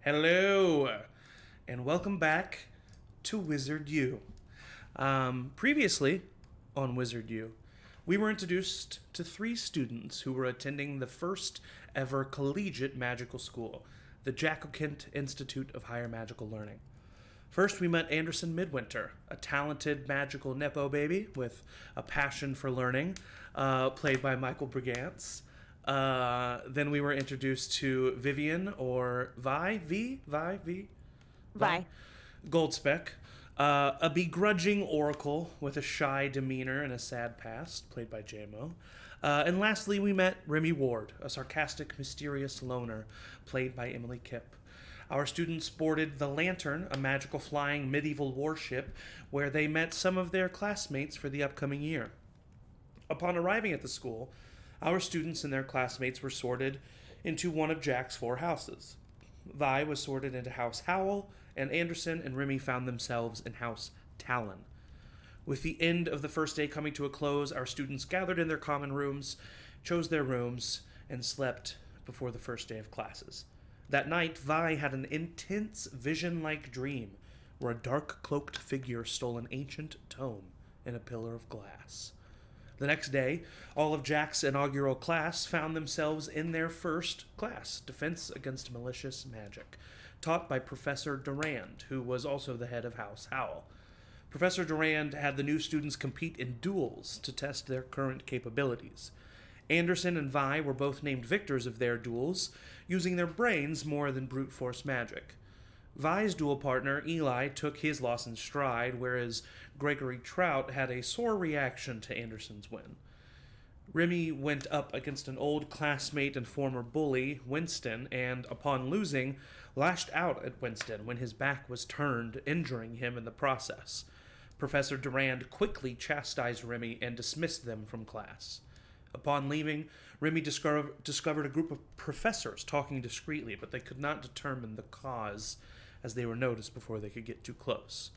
Hello, and welcome back to Wizard U. Previously on Wizard U, we were introduced to 3 students who were attending the first ever collegiate magical school, the Jackokent Institute of Higher Magical Learning. First, we met Anderson Midwinter, a talented magical Nepo baby with a passion for learning, played by Michael Brigance. Then we were introduced to Vivian, or Vi Goldspec, a begrudging oracle with a shy demeanor and a sad past, played by JMO. And lastly, we met Remy Ward, a sarcastic, mysterious loner, played by Emily Kipp. Our students boarded the Lantern, a magical flying medieval warship, where they met some of their classmates for the upcoming year. Upon arriving at the school, our students and their classmates were sorted into one of Jack's 4 houses. Vi was sorted into House Howl, and Anderson and Remy found themselves in House Talon. With the end of the first day coming to a close, our students gathered in their common rooms, chose their rooms, and slept before the first day of classes. That night, Vi had an intense vision-like dream where a dark-cloaked figure stole an ancient tome in a pillar of glass. The next day, all of Jack's inaugural class found themselves in their first class, Defense Against Malicious Magic, taught by Professor Durand, who was also the head of House Howl. Professor Durand had the new students compete in duels to test their current capabilities. Anderson and Vi were both named victors of their duels, using their brains more than brute force magic. Vi's duel partner, Eli, took his loss in stride, whereas Gregory Trout had a sore reaction to Anderson's win. Remy went up against an old classmate and former bully, Winston, and, upon losing, lashed out at Winston when his back was turned, injuring him in the process. Professor Durand quickly chastised Remy and dismissed them from class. Upon leaving, Remy discovered a group of professors talking discreetly, but they could not determine the cause, as they were noticed before they could get too close.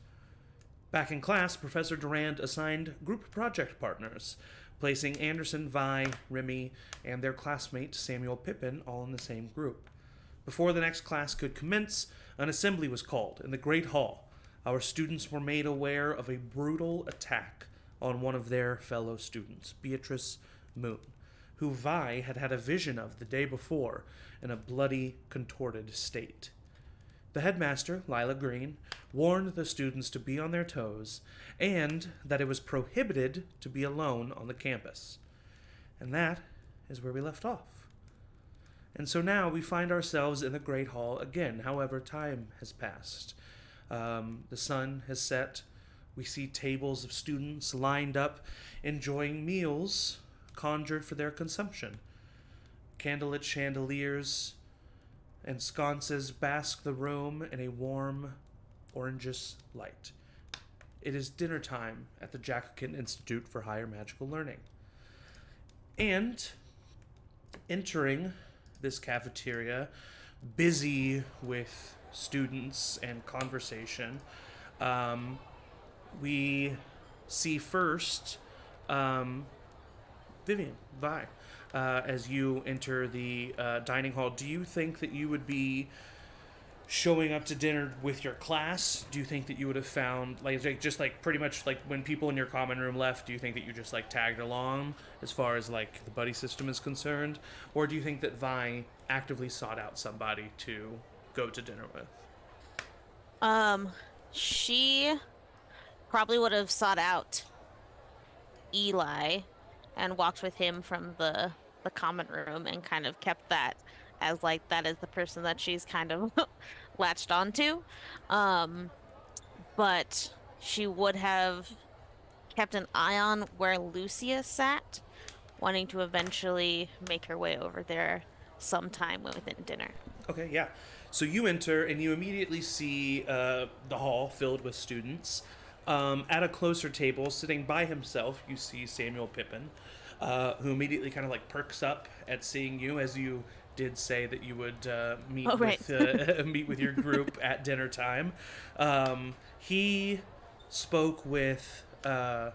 Back in class, Professor Durand assigned group project partners, placing Anderson, Vi, Remy, and their classmate Samuel Pippin all in the same group. Before the next class could commence, an assembly was called in the Great Hall. Our students were made aware of a brutal attack on one of their fellow students, Beatrice Moon, who Vi had had a vision of the day before in a bloody, contorted state. The headmaster, Lila Green, warned the students to be on their toes and that it was prohibited to be alone on the campus. And that is where we left off. And so now we find ourselves in the Great Hall again. However, time has passed. The sun has set. We see tables of students lined up, enjoying meals conjured for their consumption. Candlelit chandeliers and sconces bask the room in a warm, orangish light. It is dinner time at the Jackokent Institute for Higher Magical Learning. And entering this cafeteria, busy with students and conversation, we see first Vivian, Vi, as you enter the dining hall. Do you think that you would be showing up to dinner with your class? Do you think that you would have found, just pretty much like when people in your common room left, do you think that you just tagged along as far as the buddy system is concerned? Or do you think that Vi actively sought out somebody to go to dinner with? She probably would have sought out Eli and walked with him from the common room and kind of kept that as that is the person that she's kind of latched onto. Um, but she would have kept an eye on where Lucia sat, wanting to eventually make her way over there sometime within dinner. Okay, yeah. So you enter and you immediately see the hall filled with students. At a closer table, sitting by himself, you see Samuel Pippin, who immediately kind of perks up at seeing you, as you did say that you would meet Oh, right. meet with your group at dinner time. He spoke with I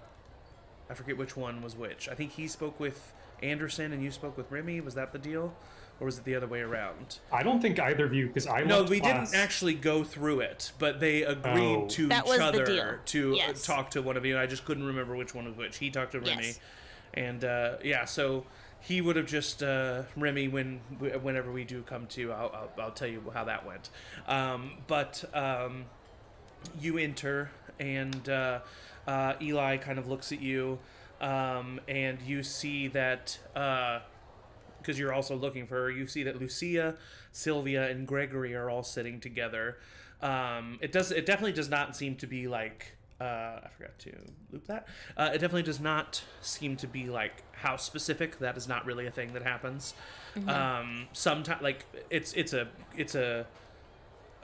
forget which one was which. I think he spoke with Anderson and you spoke with Remy. Was that the deal? or was it the other way around? I don't think either of you, because I No, left we class. didn't actually go through it, but they agreed Oh. to That each was the other deal. to Yes. talk to one of you. I just couldn't remember which one was which. He talked to Remy, Yes. and yeah, so he would have just Remy whenever we do come to, I'll tell you how that went. But you enter, and Eli kind of looks at you, and you see that. Because you're also looking for her, you see that Lucia, Sylvia, and Gregory are all sitting together. It definitely does not seem to be like I forgot to loop that. It definitely does not seem to be like house specific. That is not really a thing that happens. Sometimes like it's a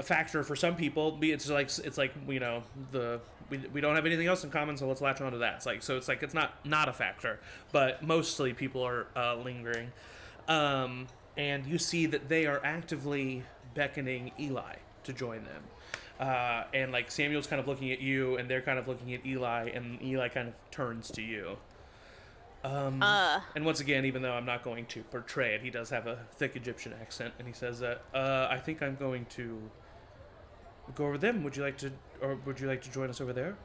factor for some people. It's like we don't have anything else in common, so let's latch onto that. It's not a factor, but mostly people are lingering. And you see that they are actively beckoning Eli to join them. And like Samuel's kind of looking at you, and they're kind of looking at Eli, and Eli kind of turns to you. And once again, even though I'm not going to portray it, he does have a thick Egyptian accent, and he says, I think I'm going to go over them. Would you like to join us over there?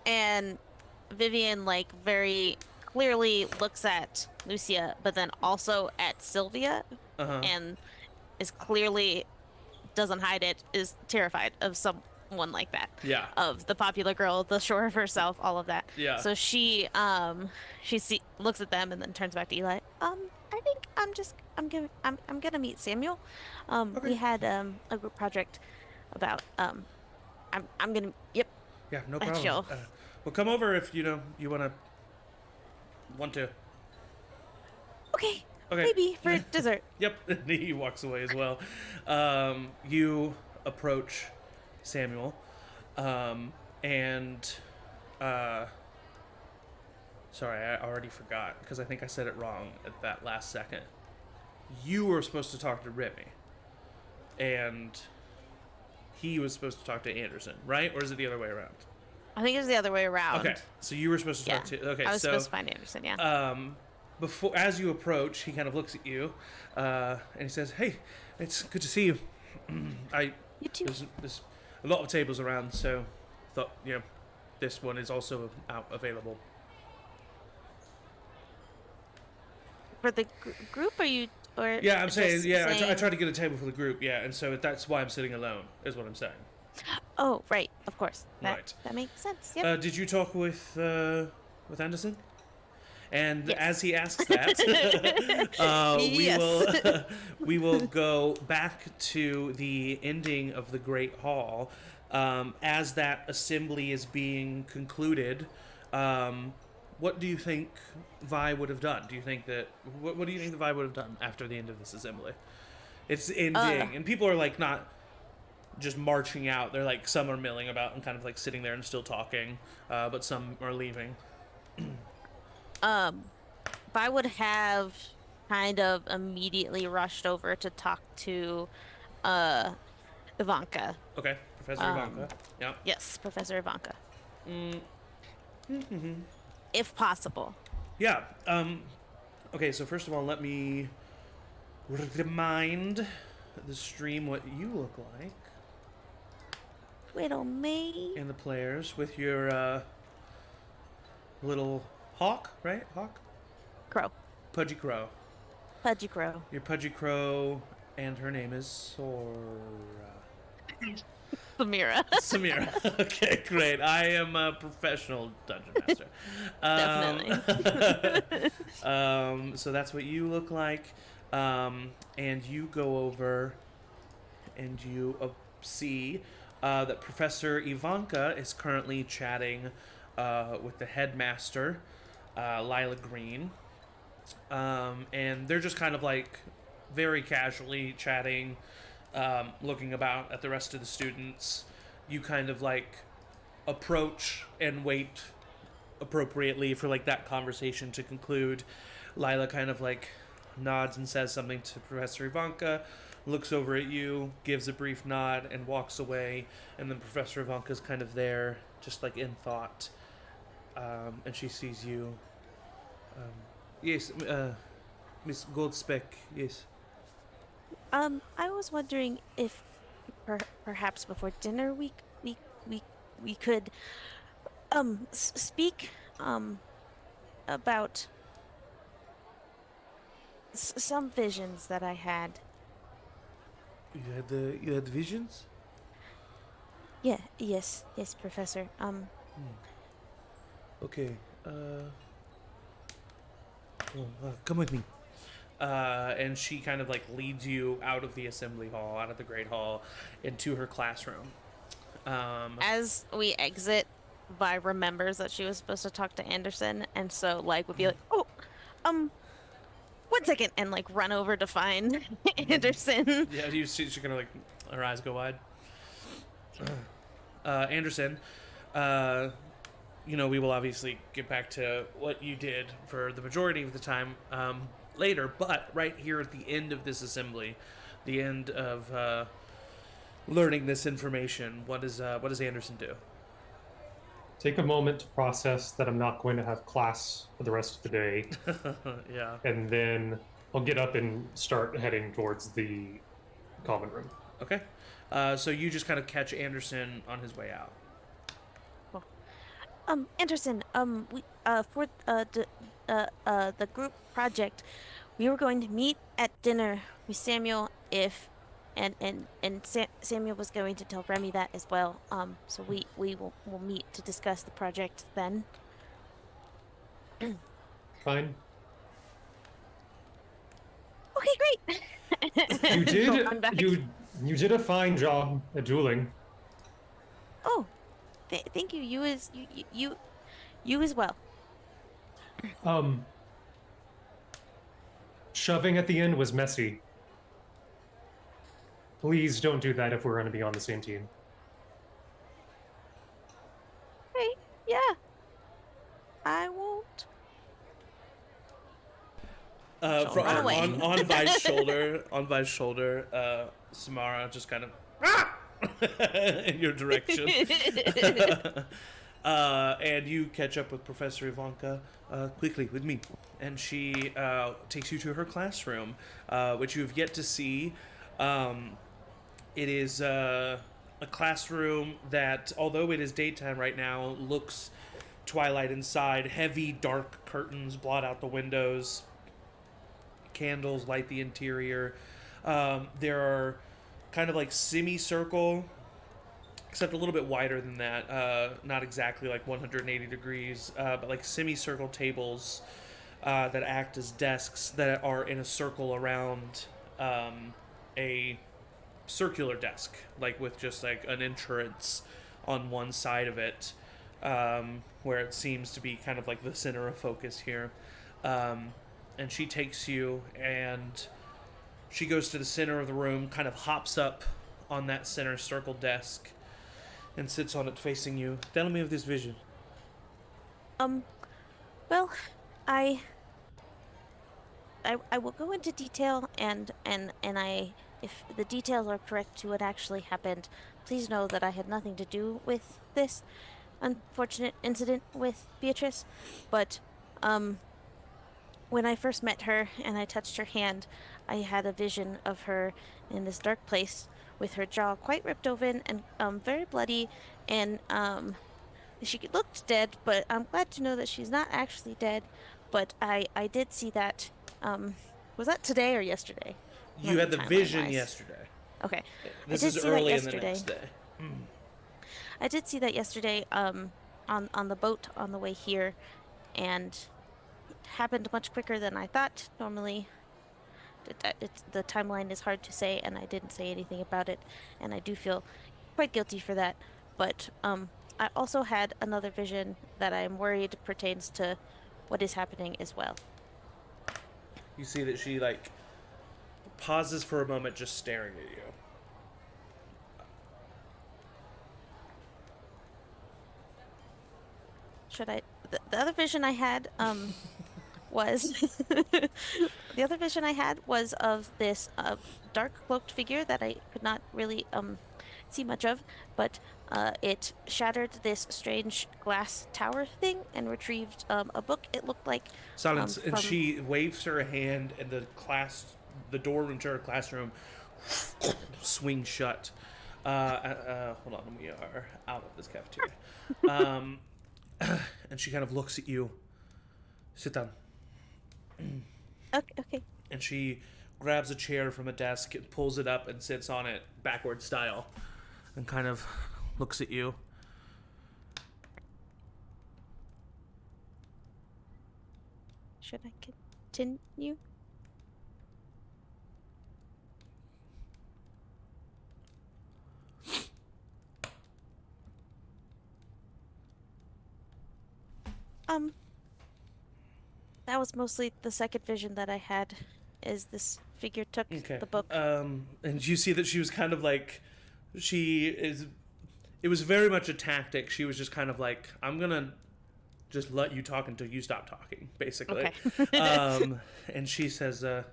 And Vivian like very clearly looks at Lucia, but then also at Sylvia, and is clearly doesn't hide it, is terrified of someone like that. Yeah. Of the popular girl, the sure of herself, all of that. Yeah. So she looks at them and then turns back to Eli. I think I'm gonna meet Samuel. Okay. We had a group project about I'm gonna yep. Yeah, no That's problem. chill. Well, come over if you want to. Okay. Okay. Maybe for dessert. Yep, and he walks away as well. You approach Samuel, and sorry, I already forgot because I think I said it wrong at that last second. You were supposed to talk to Remy, and he was supposed to talk to Anderson, right? Or is it the other way around? I think it's the other way around. Okay, so you were supposed to talk to. Okay, I was so supposed to find Anderson. Yeah. before as you approach, he kind of looks at you, and he says, "Hey, it's good to see you. You too. There's a lot of tables around, so thought this one is also out available." For the group, are you or? Yeah, I'm saying just I tried to get a table for the group, and so that's why I'm sitting alone, is what I'm saying. Oh, right. Of course. Right. That makes sense. Yep. Did you talk with Anderson? And Yes. as he asks that, Yes. we will go back to the ending of the Great Hall. As that assembly is being concluded, what do you think Vi would have done? Do you think that what do you think the Vi would have done after the end of this assembly? It's ending, and people are like not just marching out. They're like some are milling about and kind of like sitting there and still talking, but some are leaving. I would have kind of immediately rushed over to talk to Ivanka. Okay, Professor Ivanka. Yeah. Yes, Professor Ivanka. Mm-hmm. If possible. Yeah. Okay, so first of all, let me remind the stream what you look like Little me. and the players with your little hawk, right? Hawk? Crow. Pudgy Crow. Pudgy Crow. Your Pudgy Crow, and her name is Sora. Samira. Samira. Okay, great. I am a professional dungeon master. Definitely. So that's what you look like. And you go over and you see that Professor Ivanka is currently chatting with the headmaster, Lila Green. And they're just kind of like very casually chatting, looking about at the rest of the students. You kind of like approach and wait appropriately for like that conversation to conclude. Lila kind of like nods and says something to Professor Ivanka, looks over at you, gives a brief nod, and walks away. And then Professor Ivanka's kind of there, just like in thought, and she sees you. Yes, Miss Goldspeck, yes. I was wondering if perhaps before dinner we we could speak about some visions that I had. You had visions? Yeah, yes, Professor. Okay. Come with me. And she kind of like leads you out of the assembly hall, out of the great hall, into her classroom. As we exit, Vi remembers that she was supposed to talk to Anderson, and so like would be like, "Oh, um, 1 second," and like run over to find Anderson. Yeah, you see, she kind of like her eyes go wide. Anderson, uh, we will obviously get back to what you did for the majority of the time later, but right here at the end of this assembly, the end of learning this information, what does Anderson do? Take a moment to process that I'm not going to have class for the rest of the day, Yeah. and then I'll get up and start heading towards the common room. Okay. So you just kind of catch Anderson on his way out. Anderson, we for the group project, we were going to meet at dinner with Samuel if Samuel was going to tell Remy that as well. So we'll meet to discuss the project then. Fine. Okay, great. You Go on back. did you did a fine job at dueling. Oh, thank you. You as well. Shoving at the end was messy. Please don't do that if we're going to be on the same team. Hey, yeah. I won't. Run away. On Vi's shoulder, Samara just kind of in your direction. And you catch up with Professor Ivanka quickly with me. And she takes you to her classroom, which you have yet to see. It is a classroom that, although it is daytime right now, looks twilight inside. Heavy, dark curtains blot out the windows. Candles light the interior. There are kind of like semicircle, except a little bit wider than that. Not exactly like 180 degrees, but like semicircle tables that act as desks that are in a circle around a circular desk, like with just like an entrance on one side of it, where it seems to be kind of like the center of focus here. And she takes you and she goes to the center of the room, kind of hops up on that center circle desk and sits on it facing you. Tell me of this vision. Well, I will go into detail and if the details are correct to what actually happened, please know that I had nothing to do with this unfortunate incident with Beatrice. But when I first met her and I touched her hand, I had a vision of her in this dark place with her jaw quite ripped open and very bloody, and she looked dead, but I'm glad to know that she's not actually dead. But I did see that. Was that today or yesterday? You had the vision yesterday. Okay. This I did is see early that in the yesterday. next day. I did see that yesterday on the boat on the way here, and it happened much quicker than I thought. Normally, the timeline is hard to say, and I didn't say anything about it, and I do feel quite guilty for that. But I also had another vision that I am worried pertains to what is happening as well. You see that she like pauses for a moment, just staring at you. Should I? The other vision I had was the other vision I had was of this dark cloaked figure that I could not really see much of, but it shattered this strange glass tower thing and retrieved a book. It looked like Silence, and from she waves her hand, and the door into her classroom swings shut. Hold on, we are out of this cafeteria. Um, and she kind of looks at you. Sit down. okay. And she grabs a chair from a desk and pulls it up and sits on it backward style, and kind of looks at you. Should I continue? That was mostly the second vision that I had. Is this figure took Okay. the book? And you see that she was kind of like, she is. It was very much a tactic. She was just kind of like, I'm gonna just let you talk until you stop talking, basically. Okay. And she says, the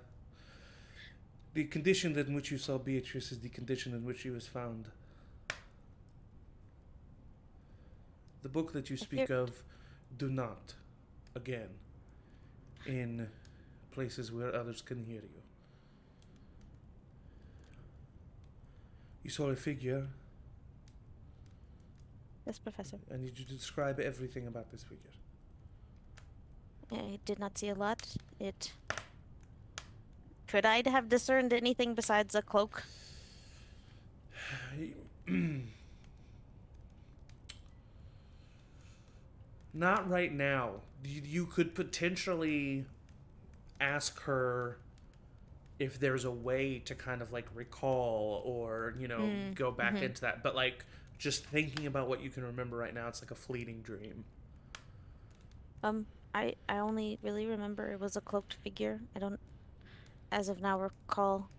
condition in which you saw Beatrice is the condition in which she was found. The book that you speak of, do not, again, in places where others can hear you. You saw a figure. Yes, Professor. I need you to describe everything about this figure. I did not see a lot. It. Could I have discerned anything besides a cloak? Not right now. You could potentially ask her if there's a way to kind of like recall or, go back into that. But like just thinking about what you can remember right now, it's like a fleeting dream. I only really remember it was a cloaked figure. I don't, as of now, recall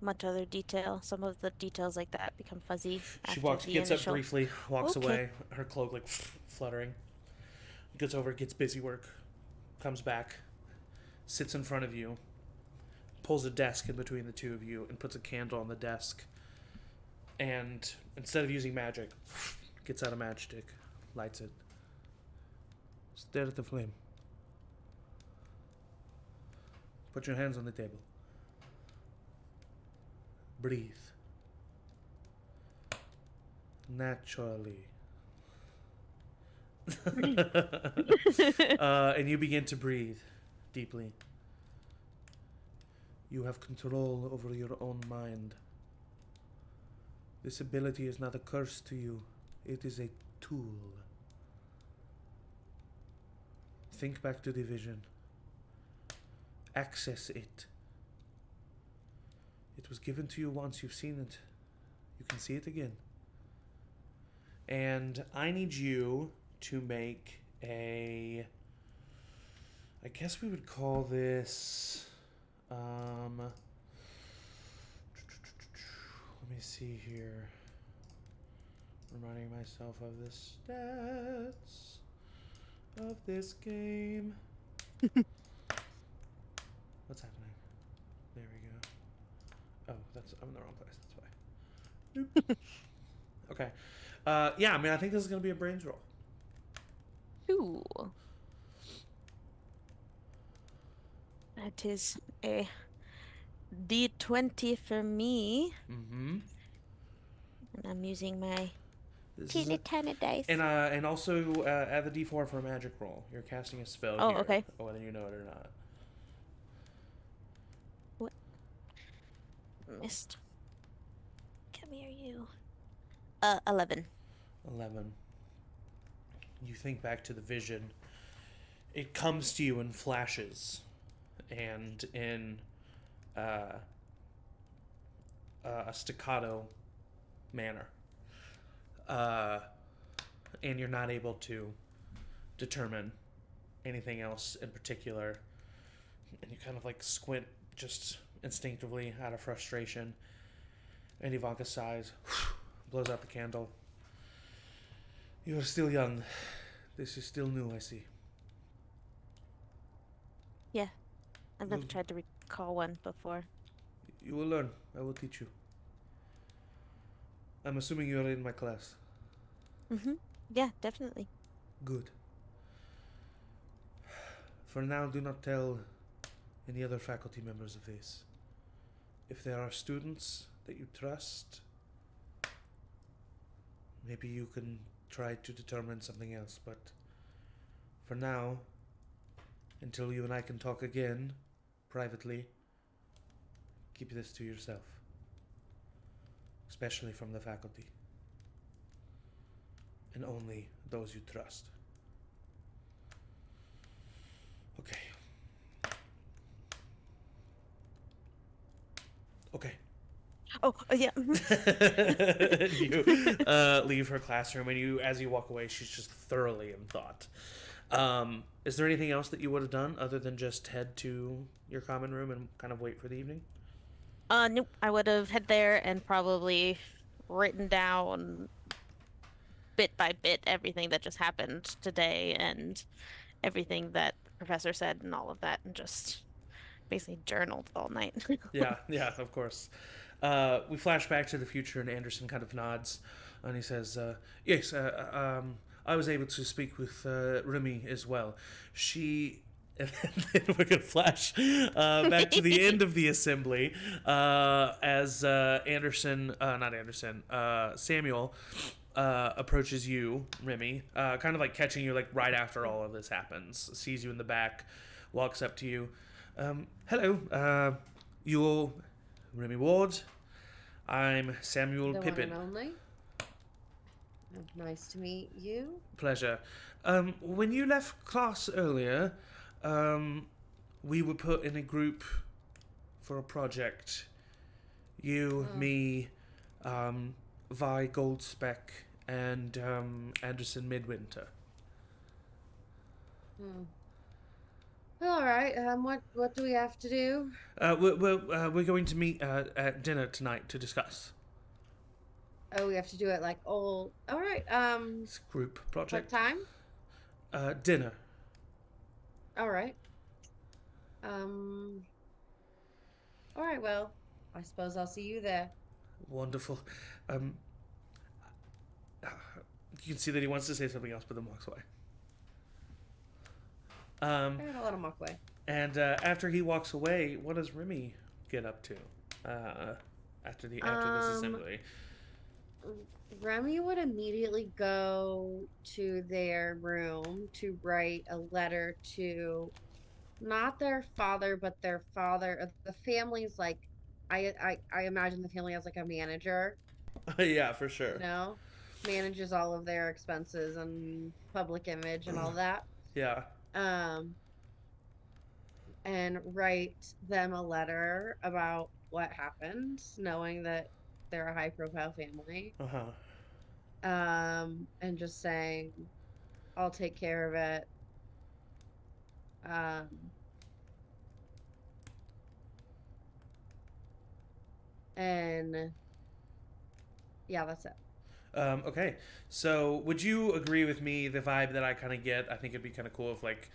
much other detail. Some of the details like that become fuzzy She after the gets up initial. briefly, walks Okay. away, her cloak like fluttering. Gets over, gets busy work, comes back, sits in front of you, pulls a desk in between the two of you, and puts a candle on the desk. And instead of using magic, gets out a matchstick, lights it. Stare at the flame. Put your hands on the table. Breathe. Naturally. And you begin to breathe deeply. You have control over your own mind. This ability is not a curse to you. It is a tool. Think back to the vision. Access it. It was given to you once. You've seen it. You can see it again. And I need you to make a... I guess we would call this... let me see here. Reminding myself of the stats of this game. What's happening? There we go. Oh, I'm in the wrong place. That's why. Okay. Yeah, I mean, I think this is going to be a brains roll. Ooh. That is a D20 for me. Mm-hmm. And I'm using my This teeny is tiny dice. and also add the D4 for a magic roll. You're casting a spell Oh, here, okay. whether you know it or not. What? Missed. Come here, you. 11. 11. You think back to the vision. It comes to you in flashes and in a staccato manner. And you're not able to determine anything else in particular. And you kind of like squint just instinctively out of frustration. And Ivanka sighs, blows out the candle. You are still young. This is still new, I see. Yeah, I've never Well, tried to recall one before. you will learn. I will teach you. I'm assuming you are in my class. Mm-hmm. Yeah, definitely. Good. For now, do not tell any other faculty members of this. If there are students that you trust, maybe you can try to determine something else, but for now, until you and I can talk again, privately, keep this to yourself. Especially from the faculty. And only those you trust. Okay. Okay. Oh, yeah. You leave her classroom, and as you walk away, she's just thoroughly in thought. Is there anything else that you would have done other than just head to your common room and kind of wait for the evening? Nope. I would have head there and probably written down bit by bit everything that just happened today and everything that the professor said and all of that, and just basically journaled all night. Yeah, of course. We flash back to the future, and Anderson kind of nods, and he says, "Yes, I was able to speak with Remy as well. She." And then we're gonna flash back to the end of the assembly as Samuel approaches you, Remy, kind of like catching you like right after all of this happens. Sees you in the back, walks up to you. Hello, you're Remy Ward. I'm Samuel The Pippin. one and only. Nice to meet you. Pleasure. When you left class earlier, we were put in a group for a project. You, me, Vi Goldspeck, and Anderson Midwinter. All right. What do we have to do? We're going to meet at dinner tonight to discuss Oh, we have to do it like all. All right. this group What project. time? Dinner. All right. All right. Well, I suppose I'll see you there. Wonderful. You can see that he wants to say something else, but then walks away. I'm gonna let him walk away. And after he walks away, what does Remy get up to after this assembly? Remy would immediately go to their room to write a letter to not their father, but their father. The family's like, I imagine the family has like a manager, Yeah, for sure. you know, manages all of their expenses and public image and all that. Yeah. And write them a letter about what happened, knowing that they're a high profile family. And just saying, I'll take care of it. And yeah, that's it. Okay. So, would you agree with me? The vibe that I kind of get, I think it'd be kind of cool if like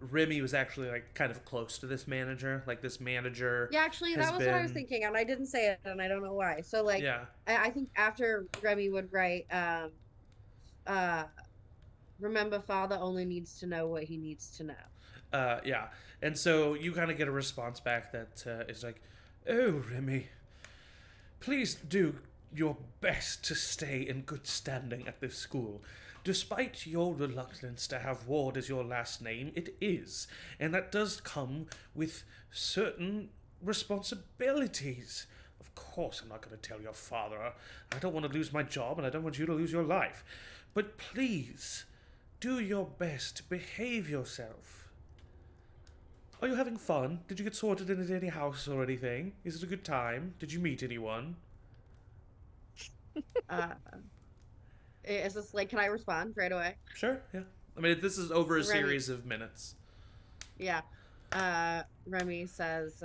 Remy was actually like kind of close to this manager. Like this manager. Yeah, actually, has that was what I was been- thinking, and I didn't say it, and I don't know why. So, like, Yeah. I think after Remy would write, remember, father only needs to know what he needs to know. Yeah. And so you kind of get a response back that is like, "Oh, Remy, please do your best to stay in good standing at this school. Despite your reluctance to have Ward as your last name, it is, and that does come with certain responsibilities. Of course, I'm not going to tell your father. I don't want to lose my job, and I don't want you to lose your life. But please, do your best. Behave yourself. Are you having fun? Did you get sorted into any house or anything? Is it a good time? Did you meet anyone?" Is this like, can I respond right away? Sure, yeah. I mean, this is over a Remy- series of minutes. Yeah. Remy says,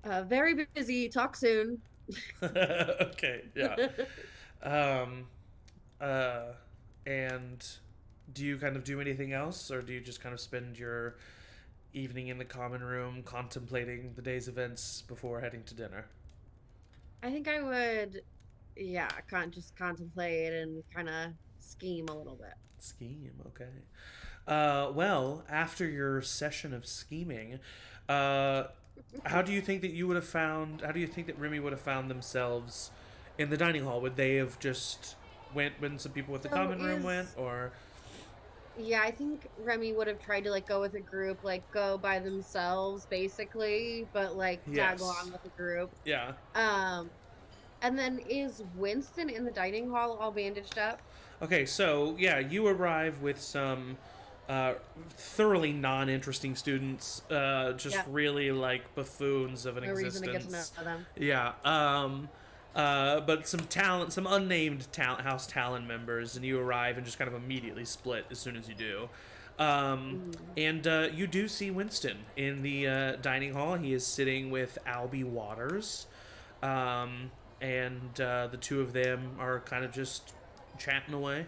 very busy. Talk soon. Okay, yeah. And do you kind of do anything else, or do you just kind of spend your evening in the common room contemplating the day's events before heading to dinner? I think I would, yeah, just contemplate and kind of scheme a little bit. Scheme, okay. Well, after your session of scheming, how do you think that you would have found? How do you think that Remy would have found themselves in the dining hall? Would they have just went when some people with the So common room went, or Yeah, I think Remy would have tried to like go with a group, like go by themselves basically, but like tag yes, along with the group. yeah. Um, and then is Winston in the dining hall all bandaged up? Okay, so yeah, you arrive with some thoroughly non-interesting students, just Yeah, really like buffoons of an no reason to get to know existence. them. Yeah. But some talent, some unnamed house talent members, and you arrive and just kind of immediately split as soon as you do. Mm. And you do see Winston in the dining hall. He is sitting with Albie Waters, and the two of them are kind of just chatting away.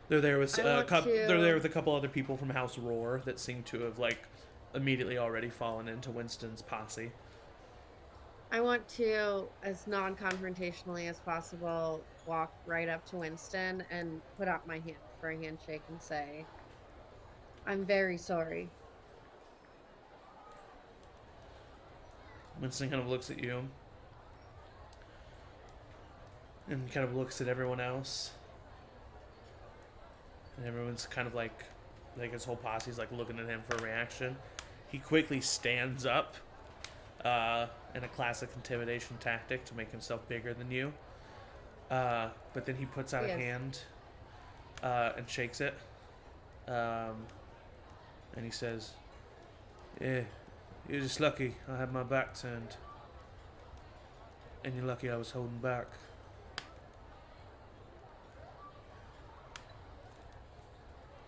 They're there with I want they're there to. with a couple other people from House Roar that seem to have like immediately already fallen into Winston's posse. I want to, as non-confrontationally as possible, walk right up to Winston and put out my hand for a handshake and say, "I'm very sorry." Winston kind of looks at you and kind of looks at everyone else, and everyone's kind of like his whole posse's like looking at him for a reaction. He quickly stands up, in a classic intimidation tactic to make himself bigger than you. But then he puts out a Yes. hand, and shakes it, and he says, "Yeah, you're just lucky I had my back turned, and you're lucky I was holding back."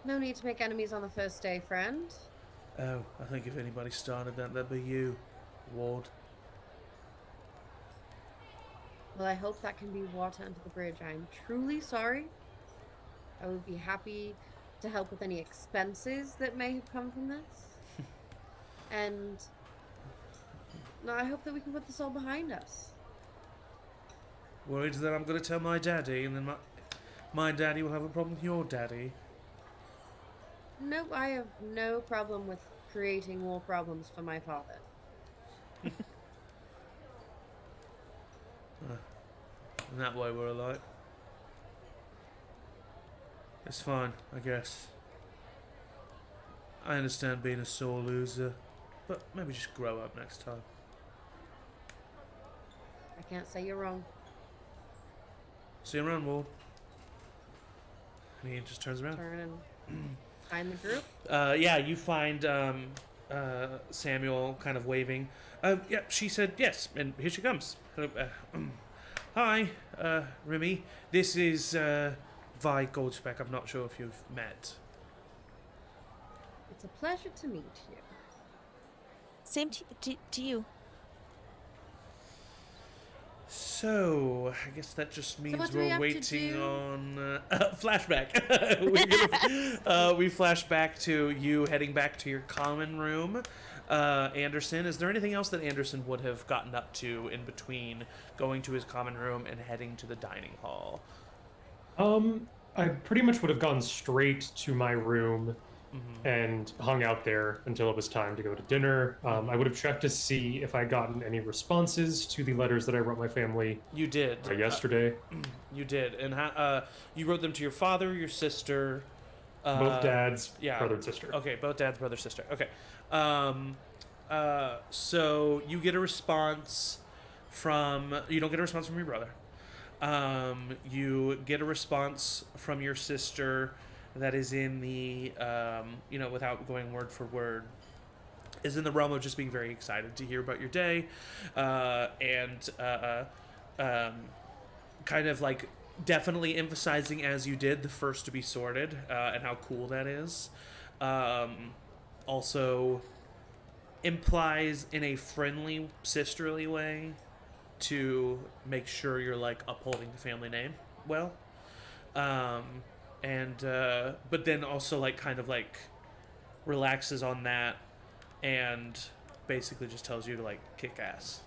No need to make enemies on the first day, friend. Oh, I think if anybody started that, that'd be you, Ward. Well, I hope that can be water under the bridge. I'm truly sorry. I would be happy to help with any expenses that may have come from this. And no, I hope that we can put this all behind us. Worried that I'm going to tell my daddy, and then my daddy will have a problem with your daddy. No, I have no problem with creating more problems for my father. In that way, we're alike. It's fine, I guess. I understand being a sore loser, but maybe just grow up next time. I can't say you're wrong. See you around, Ward. And he just turns around. Turn and find the group. Yeah, you find Samuel kind of waving. Yeah, she said yes, and here she comes. Hi, Remy. This is Vi Goldspeck. I'm not sure if you've met. It's a pleasure to meet you. Same to you. So, I guess that just means what do we we're have to waiting do? on flashback. We flash back to you heading back to your common room. Anderson, is there anything else that Anderson would have gotten up to in between going to his common room and heading to the dining hall? I pretty much would have gone straight to my room and hung out there until it was time to go to dinner. I would have checked to see if I'd gotten any responses to the letters that I wrote my family You did. yesterday. You did. And you wrote them to your father, your sister. Both dads, yeah. brother and sister. Okay, both dads, brother, sister. Okay. So you get a response from. You don't get a response from your brother. You get a response from your sister that is in the, without going word for word, is in the realm of just being very excited to hear about your day, and kind of like definitely emphasizing as you did the first to be sorted, and how cool that is. Also implies in a friendly, sisterly way to make sure you're like upholding the family name well. and but then also like kind of like relaxes on that, and basically just tells you to like kick ass.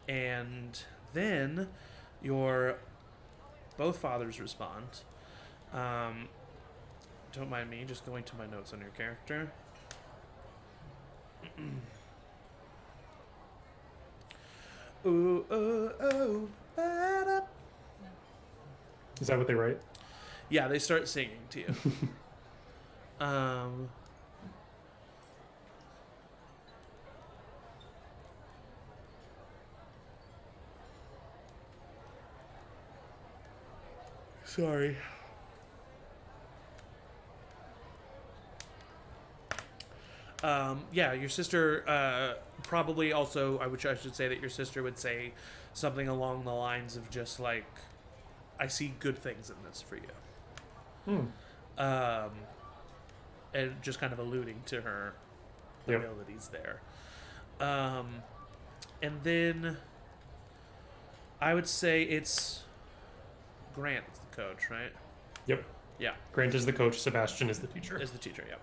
And then your both fathers respond. Don't mind me just going to my notes on your character. Ooh, ooh, ooh, ba-da. Is that what they write? Yeah, they start singing to you. Sorry. Yeah, your sister probably also, I should say that your sister would say something along the lines of just like, I see good things in this for you. And just kind of alluding to her abilities there. And then I would say it's Grant is the coach, right? Yep. Yeah. Grant is the coach. Sebastian is the teacher. Is the teacher, yeah.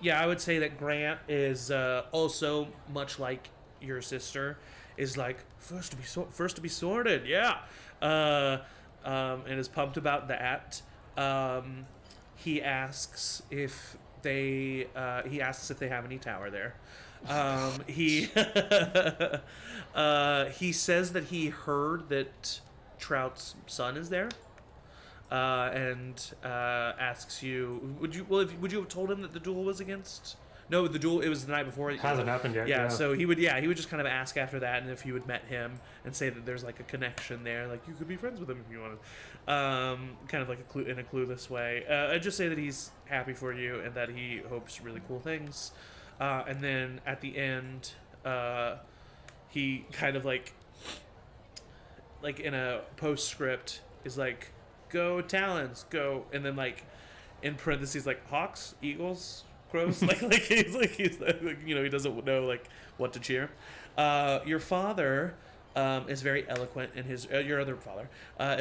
Yeah, I would say that Grant is also much like your sister, is like first to be sorted, yeah, and is pumped about that. He asks if they have any tower there. He he says that he heard that Trout's son is there. And asks you, would you have told him that the duel was against? No, the duel, it was the night before. It hasn't happened yet. Yeah, so he would just kind of ask after that, and if you had met him, and say that there's like a connection there, like you could be friends with him if you wanted, kind of like in a clueless way. I'd just say that he's happy for you and that he hopes really cool things, and then at the end, he kind of like in a postscript is like, go Talons, go, and then like in parentheses like Hawks, Eagles, Crows, like he's you know, he doesn't know like what to cheer. Your father is very eloquent in his your other father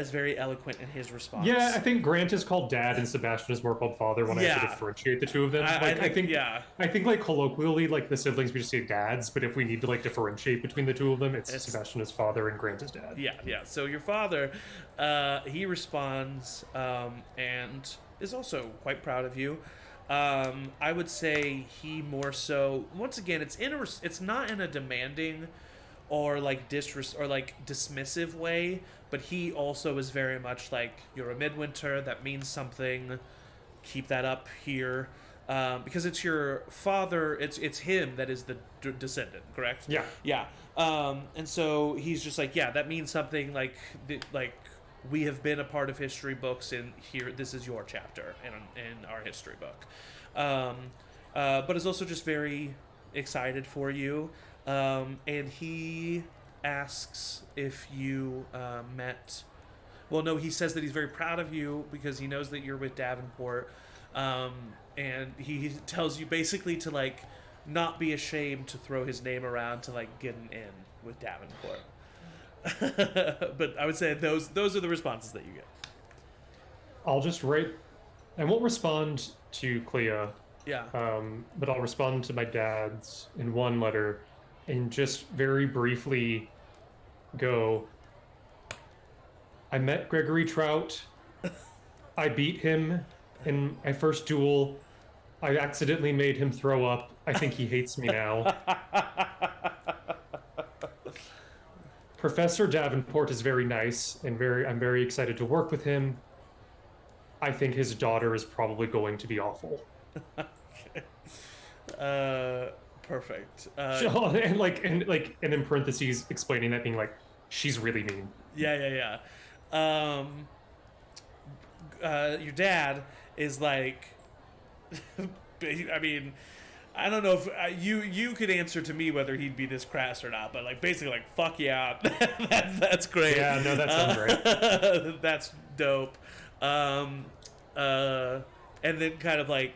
is very eloquent in his response. Yeah, I think Grant is called dad and Sebastian is more called father when I have to differentiate the two of them. I think like colloquially, like the siblings we just say dads, but if we need to like differentiate between the two of them, it's Sebastian is father and Grant is dad. Yeah. So your father, he responds and is also quite proud of you. I would say he more so, once again, it's not in a demanding or like dismissive way, but he also is very much like, you're a midwinter, that means something, keep that up here, because it's your father, it's him that is the descendant, correct? Yeah. And so he's just like, yeah, that means something, like we have been a part of history books, and here, this is your chapter in our history book. But is also just very excited for you. And he asks if you met. Well, no, he says that he's very proud of you because he knows that you're with Davenport. And he tells you basically to like not be ashamed to throw his name around to like get an in with Davenport. But I would say those are the responses that you get. I'll just write. I won't respond to Clea. Yeah. But I'll respond to my dad's in one letter, and just very briefly go. I met Gregory Trout. I beat him in my first duel. I accidentally made him throw up. I think he hates me now. Professor Davenport is very nice, and I'm very excited to work with him. I think his daughter is probably going to be awful. Perfect. And in parentheses explaining that, being like, she's really mean. Yeah. Your dad is like, I mean, I don't know if you could answer to me whether he'd be this crass or not, but like basically like, fuck yeah, that's great. Yeah, no, that sounds great. That's dope. And then kind of like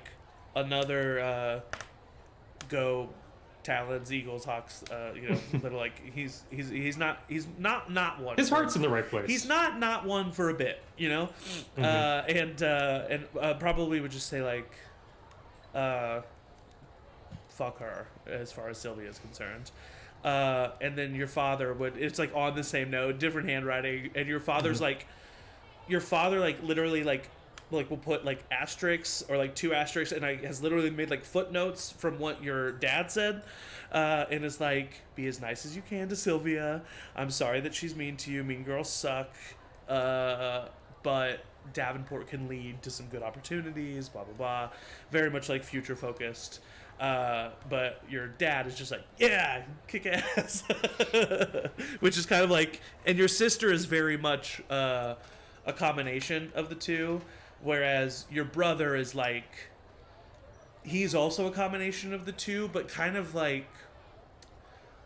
another go, talons, eagles, hawks. Little like he's not one. His heart's in the right place. He's not one for a bit, and probably would just say like, fuck her as far as Sylvia is concerned. And then your father it's like on the same note, different handwriting, and your father's like, your father like literally like will put like asterisks or like 2 asterisks and like has literally made like footnotes from what your dad said, and is like, be as nice as you can to Sylvia. I'm sorry that she's mean to you. Mean girls suck. But Davenport can lead to some good opportunities, blah blah blah. Very much like future focused. But your dad is just like, yeah, kick ass. Which is kind of like, and your sister is very much a combination of the two, whereas your brother is like, he's also a combination of the two, but kind of like,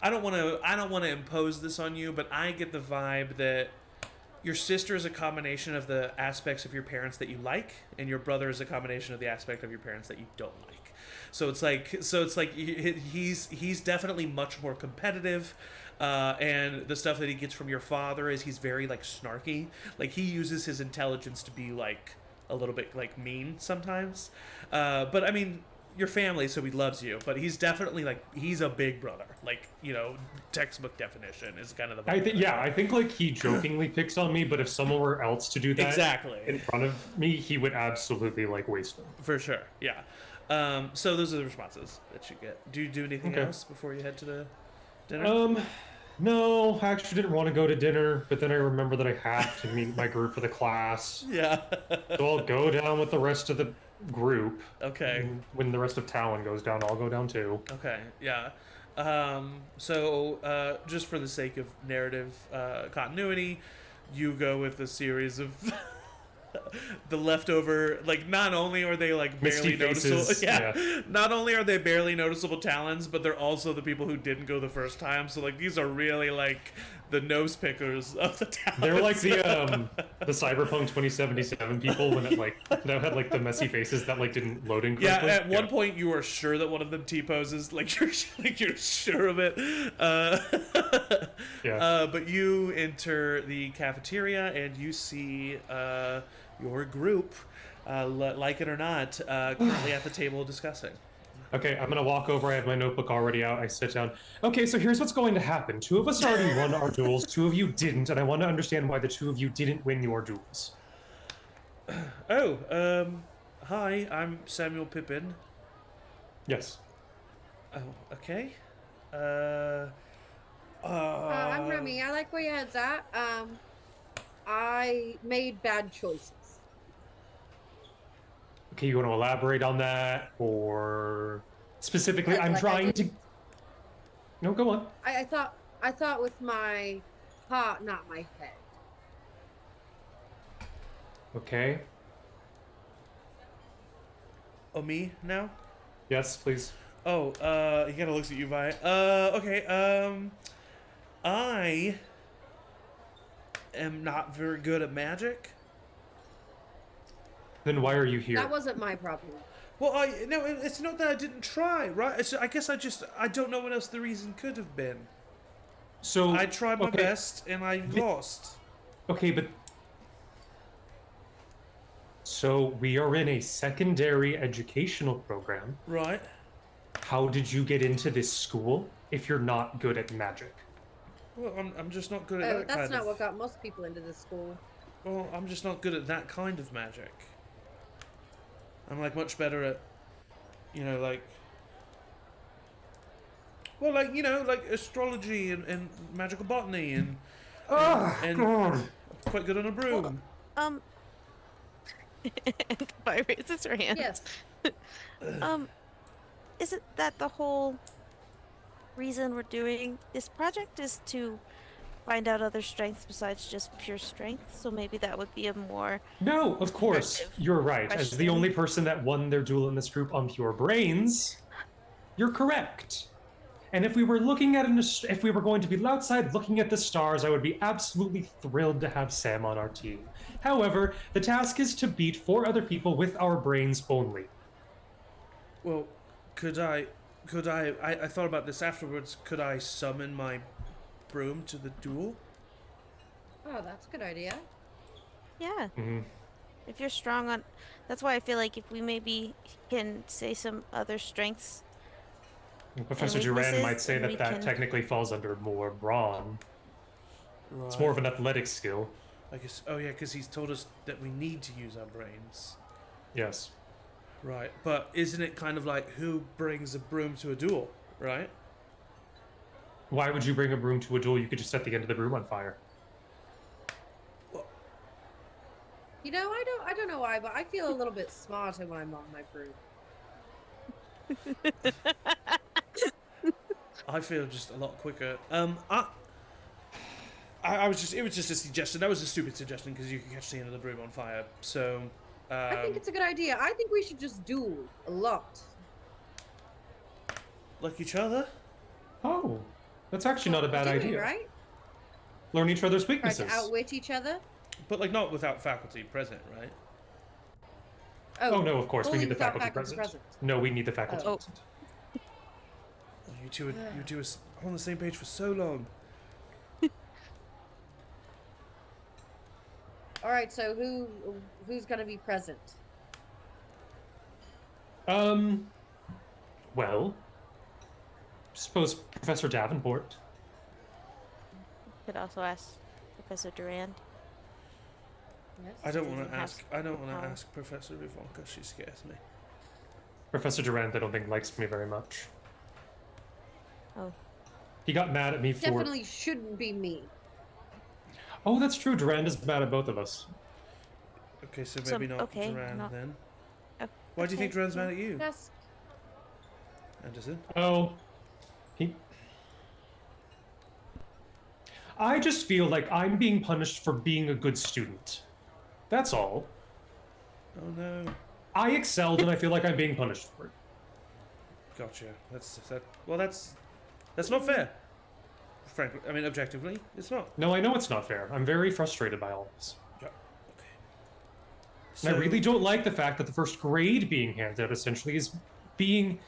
I don't want to impose this on you, but I get the vibe that your sister is a combination of the aspects of your parents that you like, and your brother is a combination of the aspect of your parents that you don't like. So it's like he's definitely much more competitive, and the stuff that he gets from your father is he's very like snarky. Like he uses his intelligence to be like a little bit like mean sometimes. But I mean, your family, so he loves you. But he's definitely like, he's a big brother. Like, textbook definition is kind of the. I think like he jokingly picks on me, but if someone were else to do that exactly in front of me, he would absolutely like waste them. For sure, yeah. So those are the responses that you get. Do you do anything else before you head to the dinner? No, I actually didn't want to go to dinner, but then I remember that I have to meet my group for the class. Yeah. So I'll go down with the rest of the group. Okay. And when the rest of Talon goes down, I'll go down too. Okay, yeah. So just for the sake of narrative continuity, you go with a series of the leftover, like, not only are they like barely noticeable, not only are they barely noticeable talons, but they're also the people who didn't go the first time. So like, these are really like the nose pickers of the talons. They're like the Cyberpunk 2077 people when it like that had like the messy faces that like didn't load in correctly. Yeah, at one point you are sure that one of them T-poses, like you're sure of it. But you enter the cafeteria and you see your group, like it or not, currently at the table discussing. Okay, I'm gonna walk over. I have my notebook already out. I sit down. Okay, so here's what's going to happen. 2 of us already won our duels. 2 of you didn't, and I want to understand why the 2 of you didn't win your duels. Hi, I'm Samuel Pippin. Yes. Oh, okay. I'm Remy. I like where your head's at. I made bad choices. Okay, you want to elaborate on that, or specifically? I'm trying to. No, go on. I thought with my heart, not my head. Okay. Oh, me now? Yes, please. Oh, he kind of looks at you, Vi. Okay, I am not very good at magic. Then why are you here? That wasn't my problem. Well, no, it's not that I didn't try, right? I guess I don't know what else the reason could have been. So I tried my best and I lost. Okay, but so we are in a secondary educational program. Right. How did you get into this school if you're not good at magic? Well, I'm just not good at that kind of... That's not what got most people into this school. Well, I'm just not good at that kind of magic. I'm like much better at, like... Well, like, like astrology and magical botany and I'm quite good on a broom. Well, and Vi raises her hand. Yes. Isn't that the whole reason we're doing this project, is to find out other strengths besides just pure strength? So maybe that would be a more... No, of course, you're right. As the only person that won their duel in this group on pure brains, you're correct. And if we were looking at if we were going to be outside looking at the stars, I would be absolutely thrilled to have Sam on our team. However, the task is to beat 4 other people with our brains only. Well, could I could I thought about this afterwards. Could I summon my broom to the duel? Oh, that's a good idea. Yeah. Mhm. If you're strong on, that's why I feel like if we maybe can say some other strengths Professor and Duran might weaknesses, say and that we that can. technically falls under more brawn. Right. It's more of an athletic skill. I guess. Oh yeah, because he's told us that we need to use our brains. Yes. Right. But isn't it kind of like who brings a broom to a duel? Right. Why would you bring a broom to a duel? You could just set the end of the broom on fire. You know, I don't know why, but I feel a little bit smarter when I'm on my broom. I feel just a lot quicker. I was just. It was just a suggestion. That was a stupid suggestion because you can catch the end of the broom on fire. So. I think it's a good idea. I think we should just duel a lot. Like each other. Oh, that's actually not a bad Doing, idea. right? Learn each other's Try weaknesses. to outwit each other. But like not without faculty present, right? Oh no, of course we only need the without faculty present. No, we need the faculty Oh. present. You two are on the same page for so long. All right, so who's gonna be present? Well, suppose Professor Davenport. Could also ask Professor Durand. Yes. I don't Does want he to have ask. I don't want power? to ask Professor Ivanka. She scares me. Professor Durand, I don't think likes me very much. Oh, He got mad at me for. Definitely shouldn't be me. Oh, that's true. Durand is mad at both of us. Okay, so So, maybe not okay, Duran not- then. o- Why do you think okay, Duran's yeah. mad at you, Yes. Anderson? Oh, he. I just feel like I'm being punished for being a good student. That's all. Oh no. I excelled, and I feel like I'm being punished for it. Gotcha. That's not fair. Frankly, I mean, objectively, it's not. No, I know it's not fair. I'm very frustrated by all this. Yeah. Okay. And I really don't like the fact that the first grade being handed out essentially is being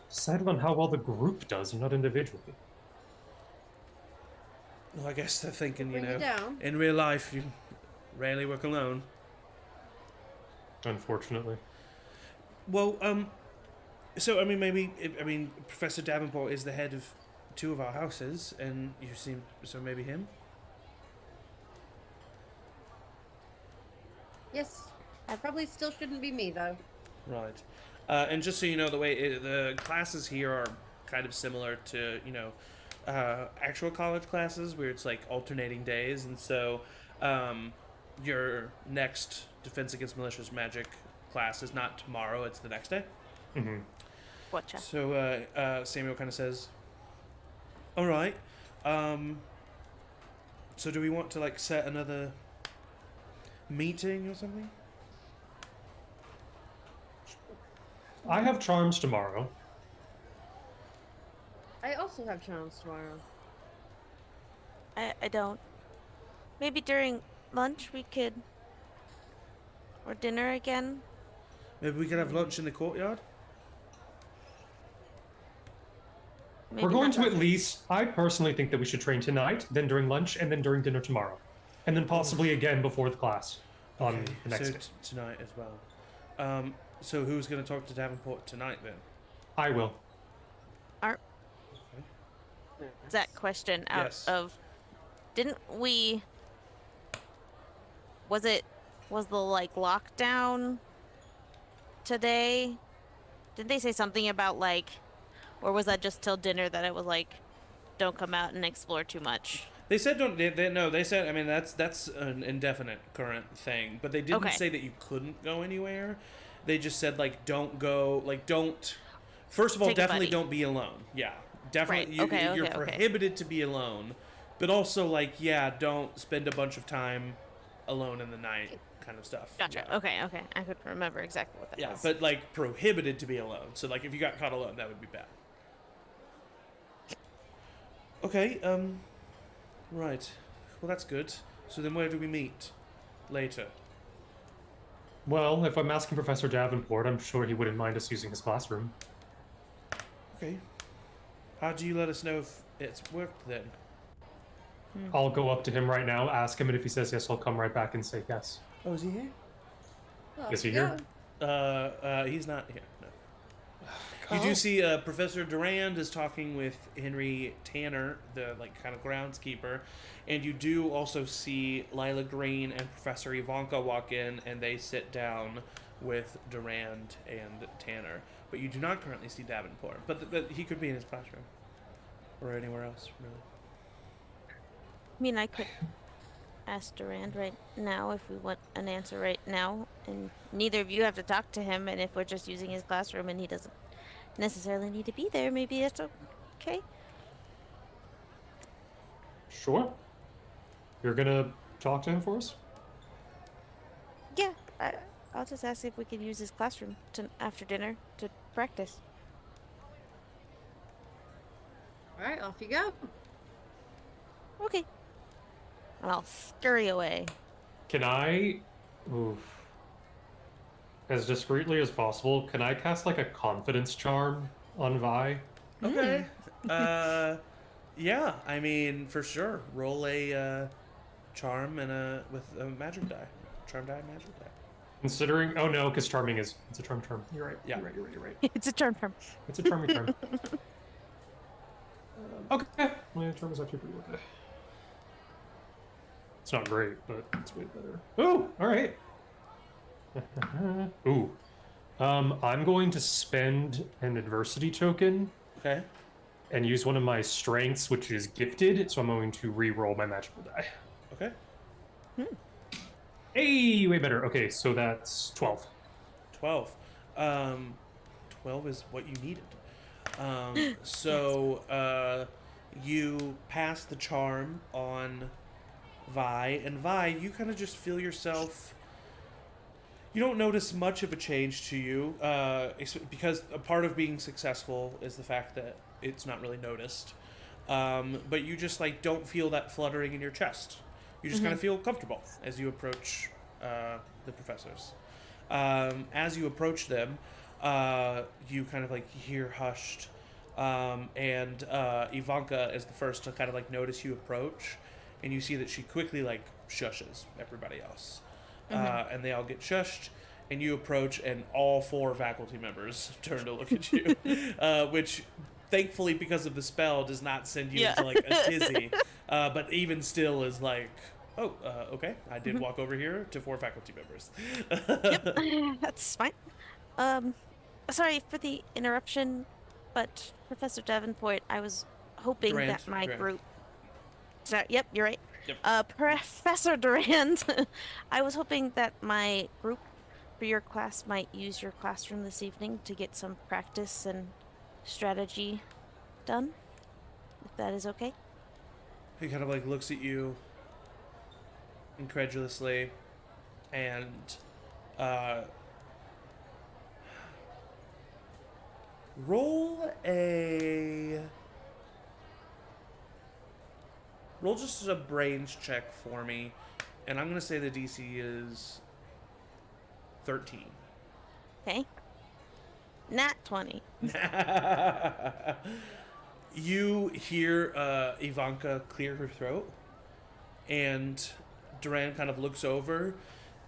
decided on how well the group does and not individually. Well, I guess they're thinking, Bring you down. in real life, you rarely work alone. Unfortunately. Well, so I mean, Professor Davenport is the head of two of our houses, and you seem so maybe him. Yes. I probably still shouldn't be me though. Right. And just so you know, the classes here are kind of similar to actual college classes where it's like alternating days, and so your next Defense Against Malicious Magic class is not tomorrow; it's the next day. Mm-hmm. Gotcha. So Samuel kind of says, "All right. So do we want to like set another meeting or something?" I have charms tomorrow. I also have charms tomorrow. I don't. Maybe during lunch we could, or dinner again. Maybe we could have lunch in the courtyard. Maybe We're going not to at lunch. least, I personally think that we should train tonight, then during lunch, and then during dinner tomorrow. And then possibly again before the class on Okay, the next so day. tonight as well. So who's going to talk to Davenport tonight then? I will. That question out Yes. of. Didn't we? Was the like lockdown today? Didn't they say something about like, or was that just till dinner that it was like, don't come out and explore too much? They said don't. They said. I mean, that's an indefinite current thing, but they didn't Okay. say that you couldn't go anywhere. They just said like don't go. Like don't. First of all, Take a definitely buddy. don't be alone. Yeah, definitely. Right. Okay, You're okay, okay. prohibited to be alone, but also like don't spend a bunch of time alone in the night, kind of stuff. Gotcha. Yeah. Okay. I couldn't remember exactly what that Yeah, was. but like prohibited to be alone. So like if you got caught alone, that would be bad. Okay, right. Well, that's good. So then where do we meet later? Well, if I'm asking Professor Davenport, I'm sure he wouldn't mind us using his classroom. Okay. How do you let us know if it's worked then? I'll go up to him right now, ask him, and if he says yes, I'll come right back and say yes. Oh, is he here? Is he here? He's not here. No. You do see Professor Durand is talking with Henry Tanner, the kind of groundskeeper, and you do also see Lila Green and Professor Ivanka walk in, and they sit down with Durand and Tanner. But you do not currently see Davenport, but he could be in his classroom or anywhere else, really. I mean, I could ask Durand right now if we want an answer right now, and neither of you have to talk to him. And if we're just using his classroom and he doesn't necessarily need to be there, maybe that's okay. Sure. You're gonna talk to him for us? Yeah, I'll just ask if we can use his classroom after dinner to practice. All right, off you go. Okay. And I'll scurry away. Can I... Oof. As discreetly as possible, can I cast like a confidence charm on Vi? Okay. Yeah, I mean, for sure. Roll a charm and with a magic die. Charm die, magic die. Considering... Oh no, because charming is... It's a charm. You're right. Yeah. You're right. It's a charm. It's a charming charm. Okay. My charm is actually pretty okay. It's not great, but it's way better. Oh, all right. Ooh. I'm going to spend an adversity token Okay. and use one of my strengths, which is gifted, so I'm going to re-roll my magical die. Okay. Hey, way better. Okay, so that's 12. 12. 12 is what you needed. So you pass the charm on Vi, and Vi, you kind of just feel yourself. You don't notice much of a change to you, because a part of being successful is the fact that it's not really noticed. But you just don't feel that fluttering in your chest. You just kind of feel comfortable as you approach the professors. As you approach them, you kind of hear hushed, and Ivanka is the first to kind of notice you approach, and you see that she quickly shushes everybody else. And they all get shushed, and you approach, and all 4 faculty members turn to look at you, which thankfully, because of the spell, does not send you into a tizzy, but even still is okay, I did walk over here to 4 faculty members. Yep, that's fine. Sorry for the interruption, but Professor Davenport, I was hoping that my group... Yep, you're right. Yep. Professor Durand, I was hoping that my group for your class might use your classroom this evening to get some practice and strategy done, if that is okay. He kind of looks at you incredulously, and roll just a brains check for me, and I'm gonna say the DC is 13. Okay. Nat 20. You hear Ivanka clear her throat, and Duran kind of looks over,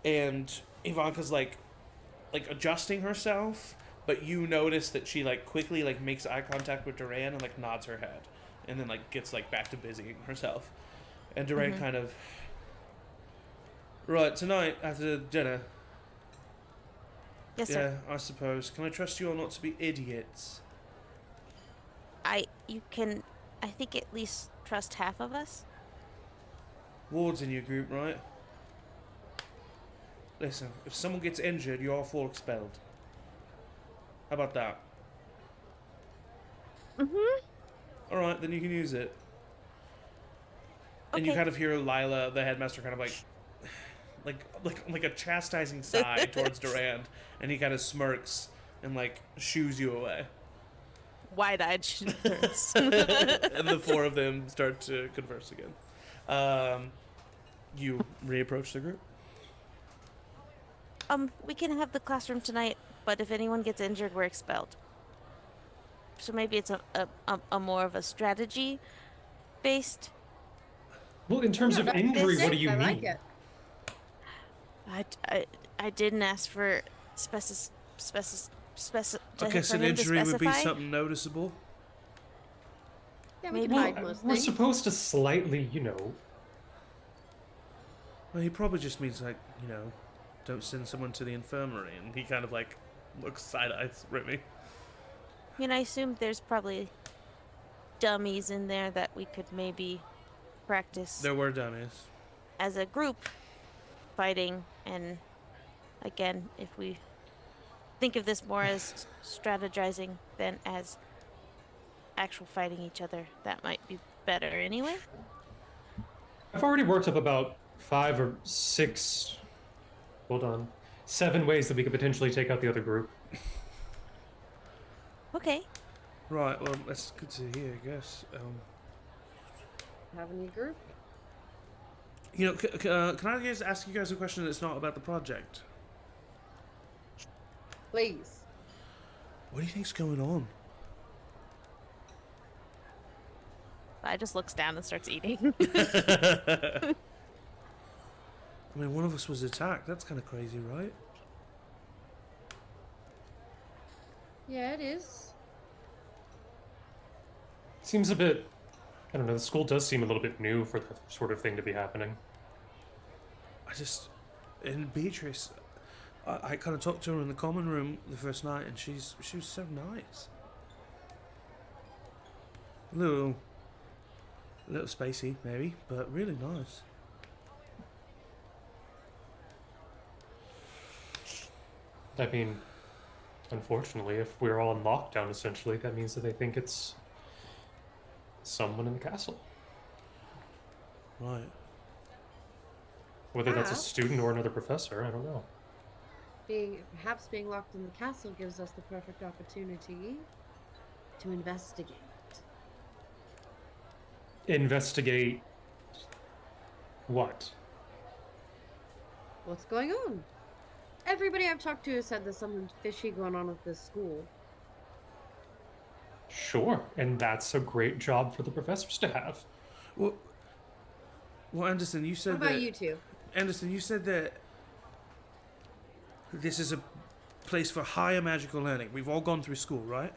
and Ivanka's adjusting herself, but you notice that she quickly makes eye contact with Duran and nods her head, and then gets back to busying herself. And Duran kind of, right, tonight after dinner. Yes, sir. Yeah, I suppose. Can I trust you all not to be idiots? You can, I think, at least trust half of us. Ward's in your group, right? Listen, if someone gets injured, you're all 4 expelled. How about that? Alright, then you can use it. Okay. And you kind of hear Lila, the headmaster, kind of like a chastising sigh towards Durand, and he kind of smirks and shoos you away. Wide-eyed shivers. And the 4 of them start to converse again. You reapproach the group. We can have the classroom tonight, but if anyone gets injured, we're expelled. So maybe it's a more of a strategy based Well, in terms Yeah, of that's injury, what do distinct. you I like mean? it. I, I, I didn't ask for speci I guess for an him to injury would be specify. something noticeable. Yeah, we can Maybe. Well, hide most we're things. supposed to slightly, you know. Well, he probably just means like, don't send someone to the infirmary, and he kind of like looks side eyes at me. I mean, I assume there's probably dummies in there that we could maybe practice There were dummies. as a group fighting. And again, if we think of this more as strategizing than as actual fighting each other, that might be better anyway. I've already worked up about 5 or 6. Hold on. 7 ways that we could potentially take out the other group. Okay. Right. Well, that's good to hear. I guess. Have a new group. Can I just ask you guys a question that's not about the project? Please. What do you think's going on? I just looks down and starts eating. I mean, one of us was attacked. That's kind of crazy, right? Yeah, it is. Seems a bit. I don't know. The school does seem a little bit new for that sort of thing to be happening. And Beatrice, I kind of talked to her in the common room the first night, and she was so nice. A little spacey, maybe, but really nice. I mean, unfortunately, if we're all in lockdown, essentially, that means that they think it's someone in the castle. Right. Whether that's a Perhaps. student or another professor, I don't know. Perhaps being locked in the castle gives us the perfect opportunity to investigate. Investigate what? What's going on? Everybody I've talked to has said there's something fishy going on at this school. Sure, and that's a great job for the professors to have. Well, Anderson, you said What about that. you two? Anderson, you said that this is a place for higher magical learning. We've all gone through school, right?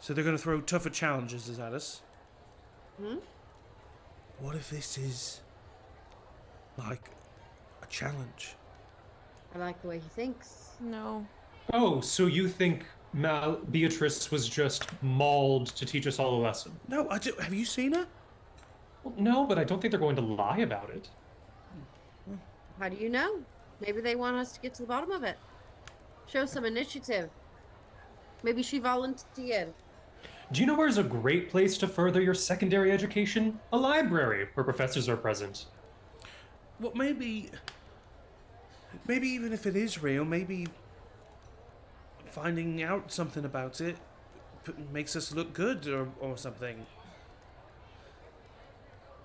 So they're going to throw tougher challenges at us. Hmm? What if this is like a challenge? I like the way he thinks. No. Oh, so you think Beatrice was just mauled to teach us all a lesson? No, I do. Have you seen her? Well, no, but I don't think they're going to lie about it. How do you know? Maybe they want us to get to the bottom of it. Show some initiative. Maybe she volunteered. Do you know where's a great place to further your secondary education? A library, where professors are present. Well, maybe even if it is real, maybe finding out something about it makes us look good or something.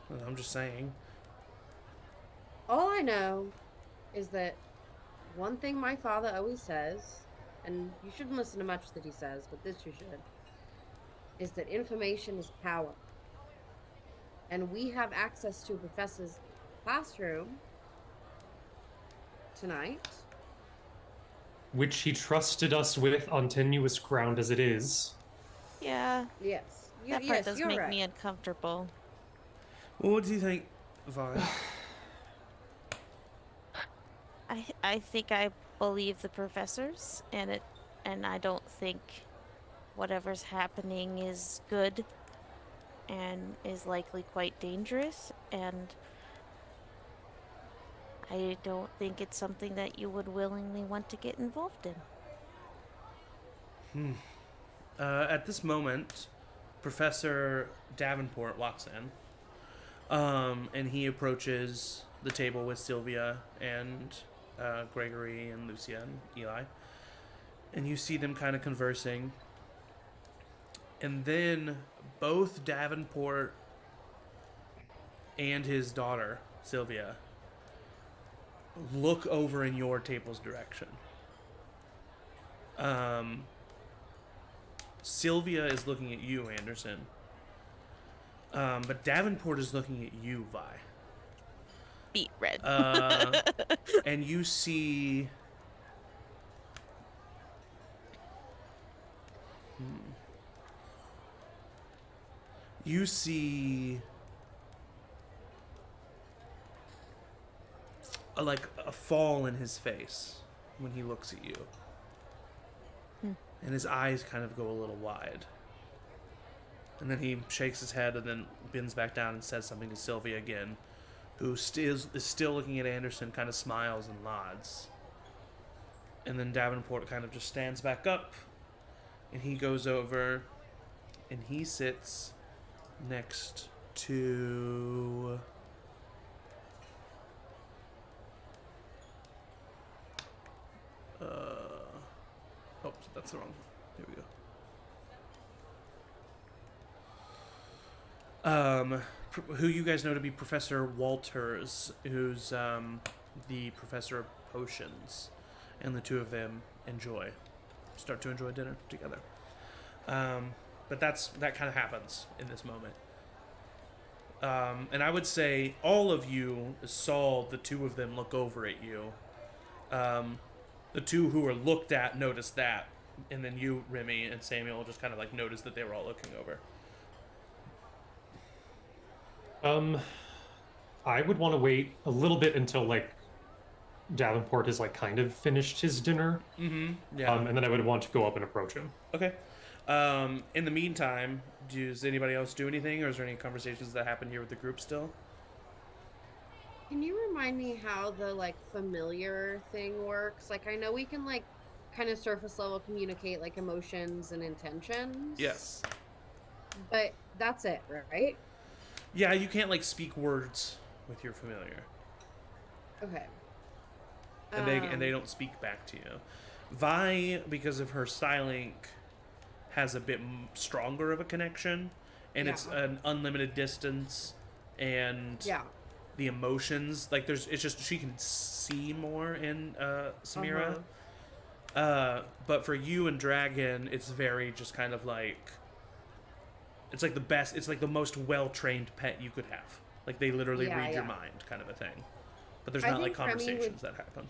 Well, I'm just saying. All I know is that one thing my father always says, and you shouldn't listen to much that he says, but this you should, is that information is power. And we have access to a professor's classroom tonight. Which he trusted us with on tenuous ground as it is. Yeah. Yes. That part Yes, does you're make right. me uncomfortable. Well, what do you think, Vi? I think I believe the professors, and I don't think whatever's happening is good and is likely quite dangerous, and I don't think it's something that you would willingly want to get involved in. At this moment, Professor Davenport walks in, and he approaches the table with Sylvia and Gregory and Lucia and Eli, and you see them kind of conversing. And then both Davenport and his daughter, Sylvia, look over in your table's direction. Sylvia is looking at you, Anderson. But Davenport is looking at you, Vi. Beat red. And you see... You see... like a fall in his face when he looks at you. And his eyes kind of go a little wide. And then he shakes his head and then bends back down and says something to Sylvia again, who is still looking at Anderson, kind of smiles and nods. And then Davenport kind of just stands back up, and he goes over and he sits next to... Oh, that's the wrong. Here we go. Who you guys know to be Professor Walters, who's the professor of potions, and the two of them start to enjoy dinner together. But that kind of happens in this moment. And I would say all of you saw the two of them look over at you. The two who were looked at noticed that, and then you, Remy, and Samuel just kind of like noticed that they were all looking over. I would want to wait a little bit until like Davenport has like kind of finished his dinner. Mm-hmm. Yeah. And then I would want to go up and approach him. Okay. In the meantime, does anybody else do anything, or is there any conversations that happen here with the group still? Can you remind me how the like familiar thing works? Like I know we can like kind of surface level communicate like emotions and intentions. Yes. But that's it, right? Yeah, you can't like speak words with your familiar. Okay. And they don't speak back to you. Vi, because of her Psylink, has a bit stronger of a connection, and it's an unlimited distance, and the emotions, like it's just she can see more in Samira. But for you and Dragon, it's very just kind of like, it's like the best, it's like the most well-trained pet you could have. Like they literally read your mind, kind of a thing. But there's not like conversations that happen.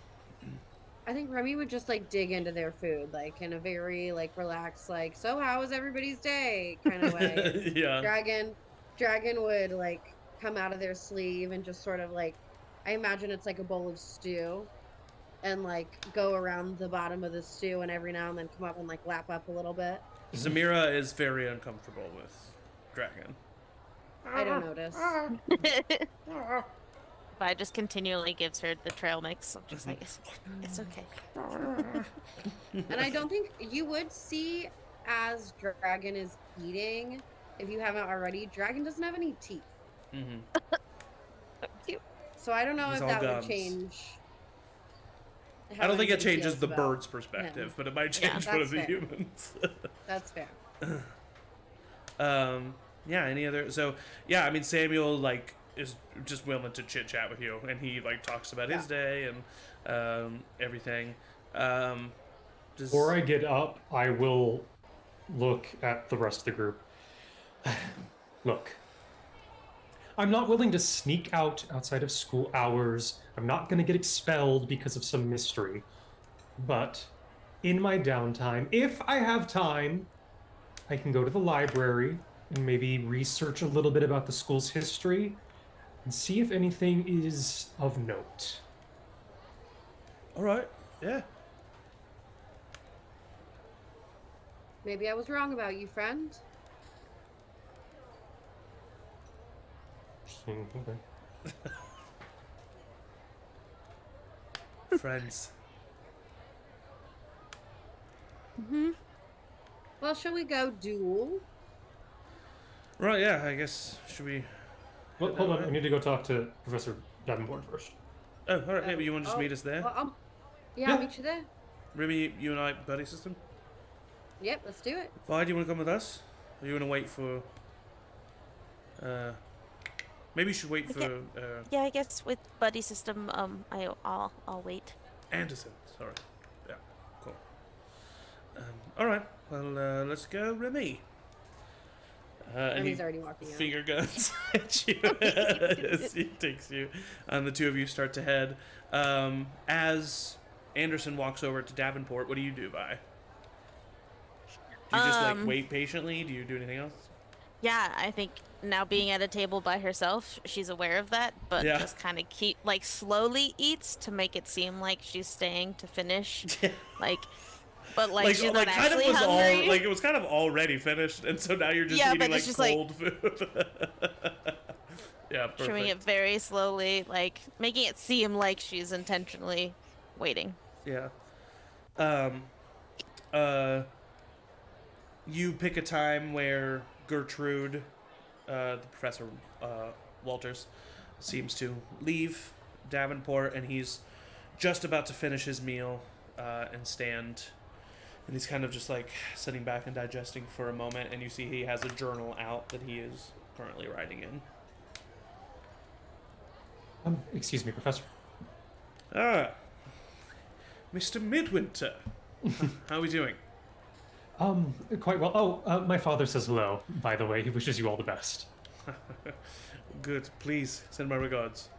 I think Remy would just like dig into their food, like in a very like relaxed, like, so how was everybody's day kind of way. Yeah. Dragon would like come out of their sleeve and just sort of like, I imagine it's like a bowl of stew, and like go around the bottom of the stew and every now and then come up and like lap up a little bit. Samira is very uncomfortable with Dragon. I don't notice. I just continually gives her the trail mix. I'm just like, it's okay. And I don't think you would see as Dragon is eating, if you haven't already, Dragon doesn't have any teeth. Mm-hmm. Cute. So I don't know He's if all that gums. would change. I don't think it anybody changes feels the about bird's perspective, but it might change one of the fair. humans. That's fair. Yeah, any other... So, yeah, I mean, Samuel, like, is just willing to chit-chat with you, and he, like, talks about his day and everything. Before I get up, I will look at the rest of the group. Look, I'm not willing to sneak out outside of school hours. I'm not going to get expelled because of some mystery. But in my downtime, if I have time, I can go to the library and maybe research a little bit about the school's history and see if anything is of note. All right, yeah. Maybe I was wrong about you, friend. Okay. Friends. Well, shall we go duel? Right, yeah, I guess, should we... Well, hold on, I need to go talk to Professor Davenport first. Oh, all right, maybe you want to just meet us there? Well, I'll Yeah. meet you there. Remy, you and I, buddy system? Yep, let's do it. Vi, do you want to come with us? Or you want to wait for... maybe you should wait Okay. for... Yeah, I guess with buddy system, I'll wait. Anderson, sorry. Yeah, cool. All right. Well, let's go, Remy. And Remy's he already walking out. finger guns at you as he takes you, and the two of you start to head. As Anderson walks over to Davenport, what do you do, Vi? Do you just like wait patiently? Do you do anything else? Yeah, I think now being at a table by herself, she's aware of that, but Yeah. just kind of keep like slowly eats to make it seem like she's staying to finish. Like, but like she's not kind of actually was hungry. all like it was kind of already finished, and so now you're just Yeah, eating but like it's just cold food. Yeah, chewing it perfect. very slowly, like making it seem like she's intentionally waiting. Yeah. Um. Uh. You pick a time where Gertrude, the Professor Walters, seems to leave Davenport, and he's just about to finish his meal and stand. And he's kind of just like sitting back and digesting for a moment, and you see he has a journal out that he is currently writing in. Excuse me, Professor. Ah, Mr. Midwinter. How are we doing? Quite well. Oh, my father says hello, by the way. He wishes you all the best. Good. Please send my regards.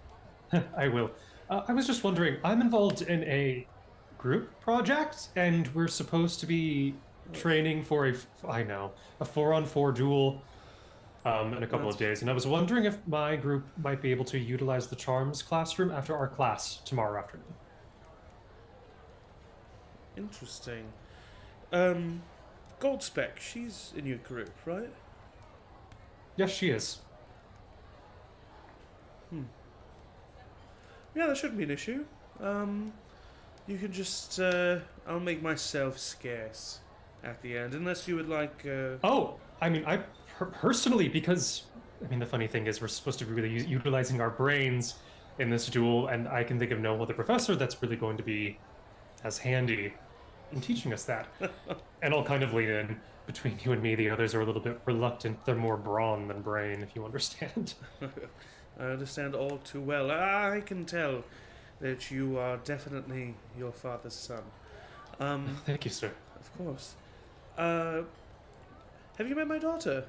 I will. I was just wondering, I'm involved in a group project, and we're supposed to be training for a 4-on-4 duel in a couple of days. And I was wondering if my group might be able to utilize the charms classroom after our class tomorrow afternoon. Interesting. Goldspec, she's in your group, right? Yes, she is. Yeah, that shouldn't be an issue. You can just, I'll make myself scarce at the end, unless you would like, Oh, I mean, I personally, because I mean, the funny thing is, we're supposed to be really utilizing our brains in this duel, and I can think of no other professor that's really going to be as handy in teaching us that. And I'll kind of lean in between you and me. The others are a little bit reluctant. They're more brawn than brain, if you understand. I understand all too well. I can tell that you are definitely your father's son. Thank you, sir. Of course. Have you met my daughter?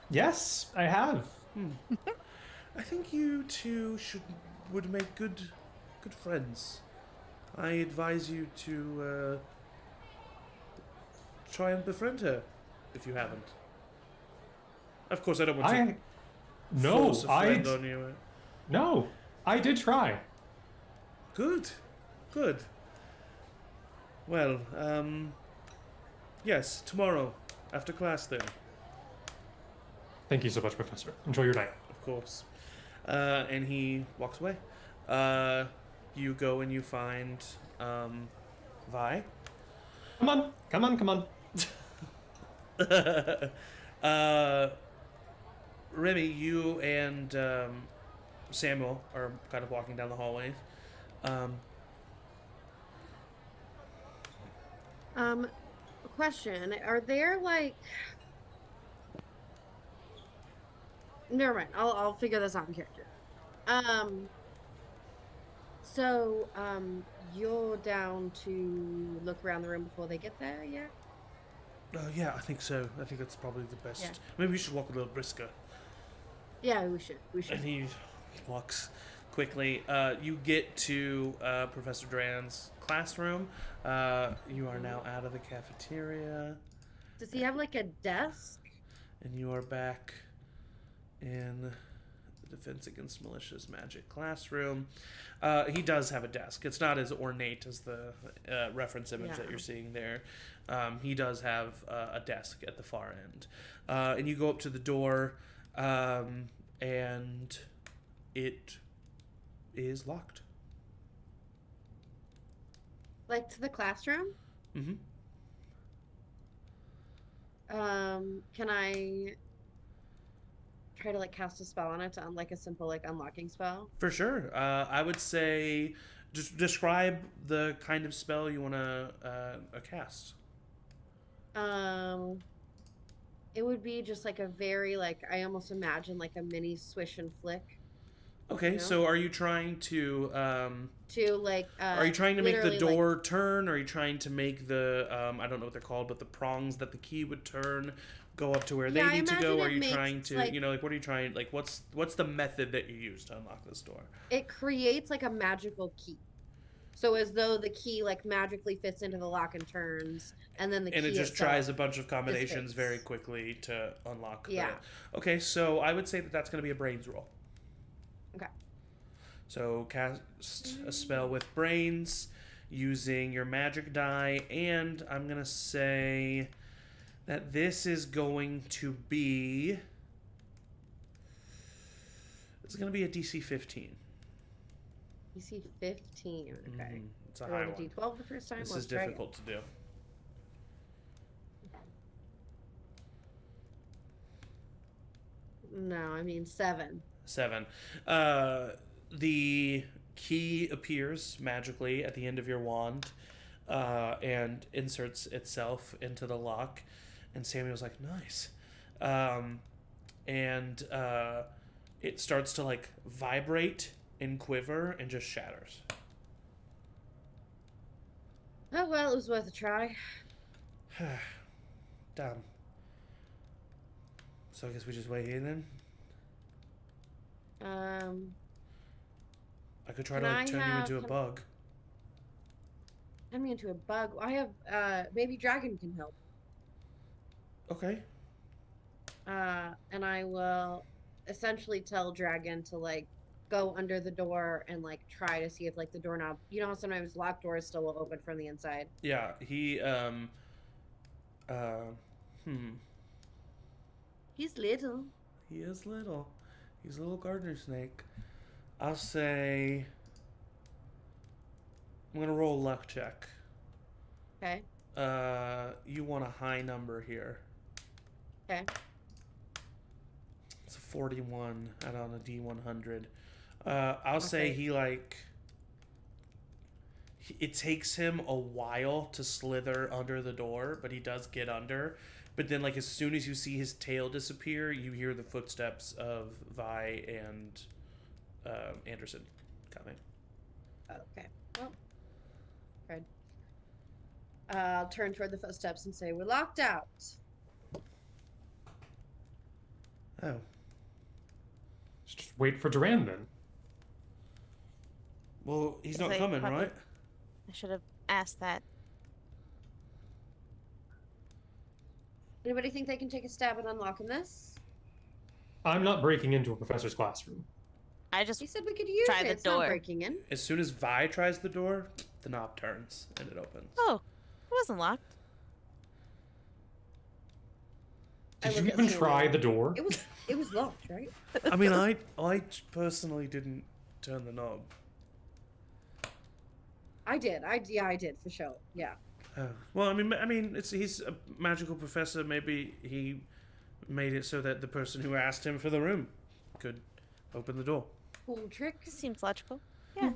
Yes, I have. I think you two would make good friends. I advise you to try and befriend her if you haven't. Of course, I don't want to force a friend on you. No, I did try. Good. Well, yes, tomorrow after class then. Thank you so much, Professor. Enjoy your night. Of course. And he walks away. You go and you find Vi. Come on. Remy, you and Samuel are kind of walking down the hallways. Question: Are there like? Never mind. I'll figure this out in character. So you're down to look around the room before they get there, yeah? Yeah, I think so. I think that's probably the best. Yeah. Maybe we should walk a little brisker. Yeah, we should. And he walks quickly. You get to Professor Duran's classroom. You are now out of the cafeteria. Does he have like a desk? And you are back in the Defense Against Malicious Magic classroom. He does have a desk. It's not as ornate as the reference image that you're seeing there. He does have a desk at the far end. And you go up to the door, and it is locked. Like to the classroom? Mm-hmm. Can I try to like cast a spell on it to like a simple like unlocking spell? For sure. I would say just describe the kind of spell you want to cast. It would be just like a very like I almost imagine like a mini swish and flick. Okay, know? so are you trying to like are you trying to make the literally, door turn? Are you trying to make the I don't know what they're called, but the prongs that the key would turn go up to where Yeah, I they need to go? imagine Are it you makes, trying to like- what are you trying what's the method that you use to unlock this door? it creates like a magical key. So as though the key like magically fits into the lock and turns, and then the And key it just itself tries a bunch of combinations dissipates. very quickly to unlock Yeah. Okay, so I would say that that's going to be a brains roll. Okay. So cast a spell with brains using your magic die, and I'm going to say that this is going to be a DC 15. DC 15. Okay. It's a I high rolled a one. D12 the first time. This Let's is try again. difficult to do. No, I mean 7. 7. The key appears magically at the end of your wand and inserts itself into the lock. And Samuel's like, nice. And it starts to like vibrate and quiver and just shatters. Oh well, it was worth a try. Damn. So I guess we just wait here then. I could try to Can like I turn you have into a some- bug. I'm into a bug. I have maybe Dragon can help. Okay. And I will essentially tell Dragon to like go under the door and like try to see if like the doorknob. You know how sometimes locked doors still will open from the inside. Yeah, he He's little. he is little. He's a little gardener snake. I'll say I'm gonna roll a luck check. Okay. You want a high number here. Okay. It's a 41 out on a D100. I'll say Okay. he like. It takes him a while to slither under the door, but he does get under. But then, like, as soon as you see his tail disappear, you hear the footsteps of Vi and Anderson coming. Okay. Well. Good. I'll turn toward the footsteps and say, "We're locked out." Oh. Just wait for Duran then. Well, he's not They coming, probably- right? I should have asked that. Anybody think they can take a stab at unlocking this? I'm not breaking into a professor's classroom. I just He said we could use Try it. the It's not door. breaking in. As soon as Vi tries the door, the knob turns and it opens. oh, it wasn't locked. I Did you look at even Samuel. try the door? It was locked, right? I mean, I personally didn't turn the knob. I did. I did for sure. Yeah. Oh. Well, I mean, he's a magical professor. Maybe he made it so that the person who asked him for the room could open the door. Cool trick. Seems logical. Yeah.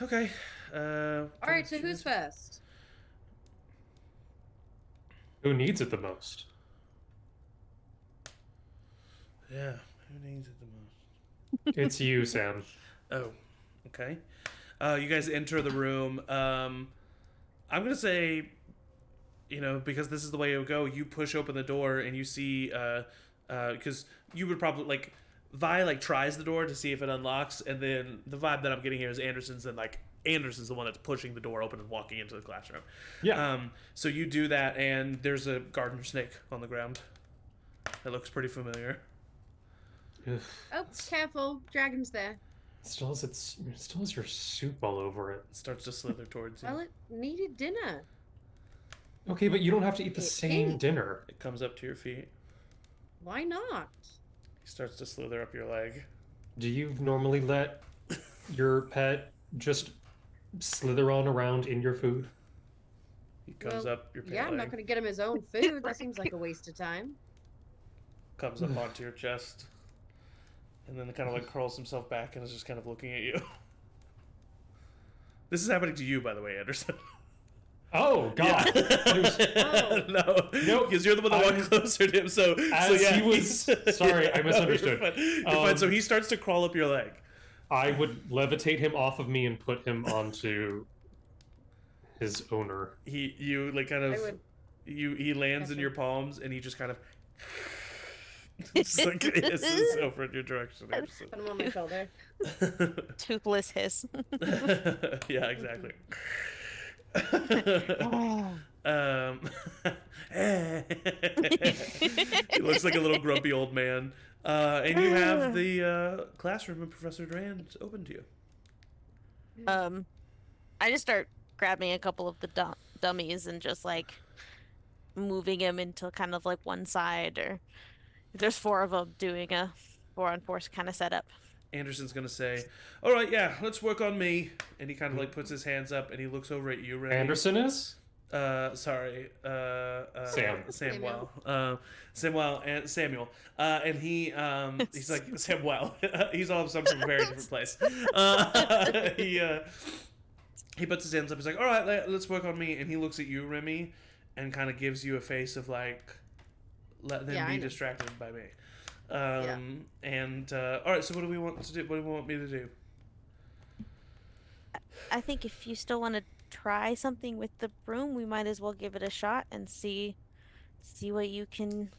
Okay. All right. So who's first? Who needs it the most? Yeah. Who needs it the most? It's you, Sam. Oh. Okay. You guys enter the room. I'm gonna say, because this is the way it would go. You push open the door and you see, because you would probably like, Vi like tries the door to see if it unlocks, and then the vibe that I'm getting here is Anderson's the one that's pushing the door open and walking into the classroom. Yeah. So you do that, and there's a gardener snake on the ground. That looks pretty familiar. Ugh. Oh, careful! Dragon's there. Still has your soup all over it. It starts to slither towards you. Well, it needed dinner. Okay, but you don't have to eat the It same ate. dinner. It comes up to your feet. Why not? He starts to slither up your leg. Do you normally let your pet just slither on around in your food? He comes Well, up your pant Yeah, I'm not leg, going to get him his own food. That seems like a waste of time. comes up onto your chest, and then kind of like curls himself back and is just kind of looking at you. This is happening to you, by the way, Anderson. Oh God! I was- Oh. No, Nope. because you're the one that walked I'm- closer to him. So As yeah, he was- he's- sorry, I misunderstood. You're fine. You're fine. So he starts to crawl up your leg. I would levitate him off of me and put him onto his owner. You like kind of I would. he lands in Gotcha. your palms and he just kind of just like hisses over in your direction. Put him on my shoulder. Toothless hiss. Yeah, exactly. He looks like a little grumpy old man. And you have the classroom of Professor Durand open to you. I just start grabbing a couple of the dummies and just like moving them into kind of like one side, or if there's 4 of them, doing a 4-on-4 kind of setup. Anderson's gonna say, "All right, yeah, let's work on me." And he kind of like puts his hands up and he looks over at you, Remy. Anderson is? Sorry, Sam. Samuel, Samuel, and he's like Samuel. He's all of a sudden from a very different place. He puts his hands up. He's like, "All right, let's work on me." And he looks at you, Remy, and kind of gives you a face of like, "Let them be distracted by me." And all right, so what do we want to do? What do you want me to do? I think if you still want to try something with the broom, we might as well give it a shot and see what you can,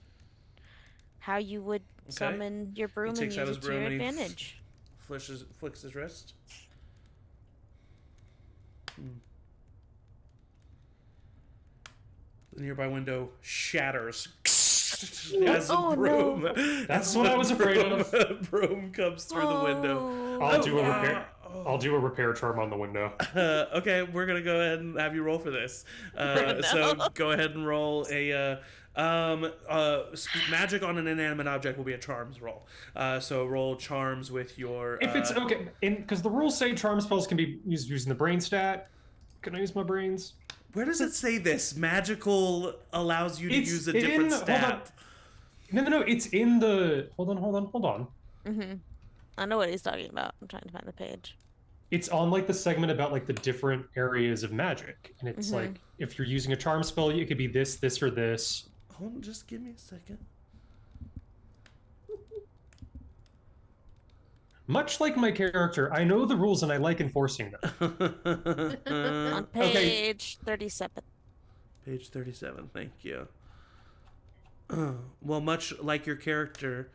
how you would summon your broom and takes use out his it to your broom and he advantage. Flicks his wrist. The nearby window shatters. As a broom. No. That's what I was afraid of. A broom comes through the window. I'll do a repair. I'll do a repair charm on the window. Okay, we're gonna go ahead and have you roll for this. So go ahead and roll a magic on an inanimate object will be a charms roll. So roll charms with your. If it's okay, because the rules say charm spells can be used using the brain stat. Can I use my brains? Where does it say this? Magical allows you to use a different stat. No. It's in the. Hold on. Mm-hmm. I know what he's talking about. I'm trying to find the page. It's on like the segment about like the different areas of magic, and it's like if you're using a charm spell, it could be this, or this. Hold on, just give me a second. Much like my character, I know the rules and I like enforcing them. On page 37. Page 37, thank you. Well, much like your character,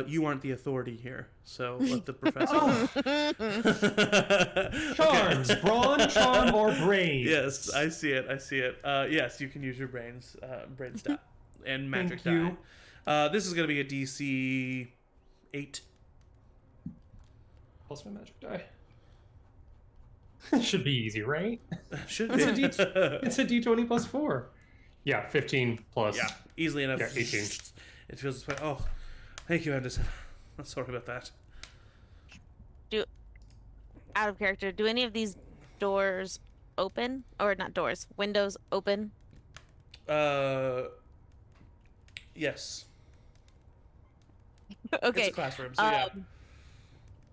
you aren't the authority here, so let the professor Charms, brawn, charm, or brains. Yes, I see it. Yes, you can use your brain stat and magic Thank you. die. This is going to be a DC 8. Plus my magic die. Should be easy, right? Should be. It's a D20 plus 4. Yeah, 15 plus. Yeah, easily enough. Yeah, 18. It feels this way. Oh, thank you, Anderson. I'm sorry about that. Out of character, do any of these doors open? Or not doors, windows open? Yes. Okay. It's a classroom, so yeah.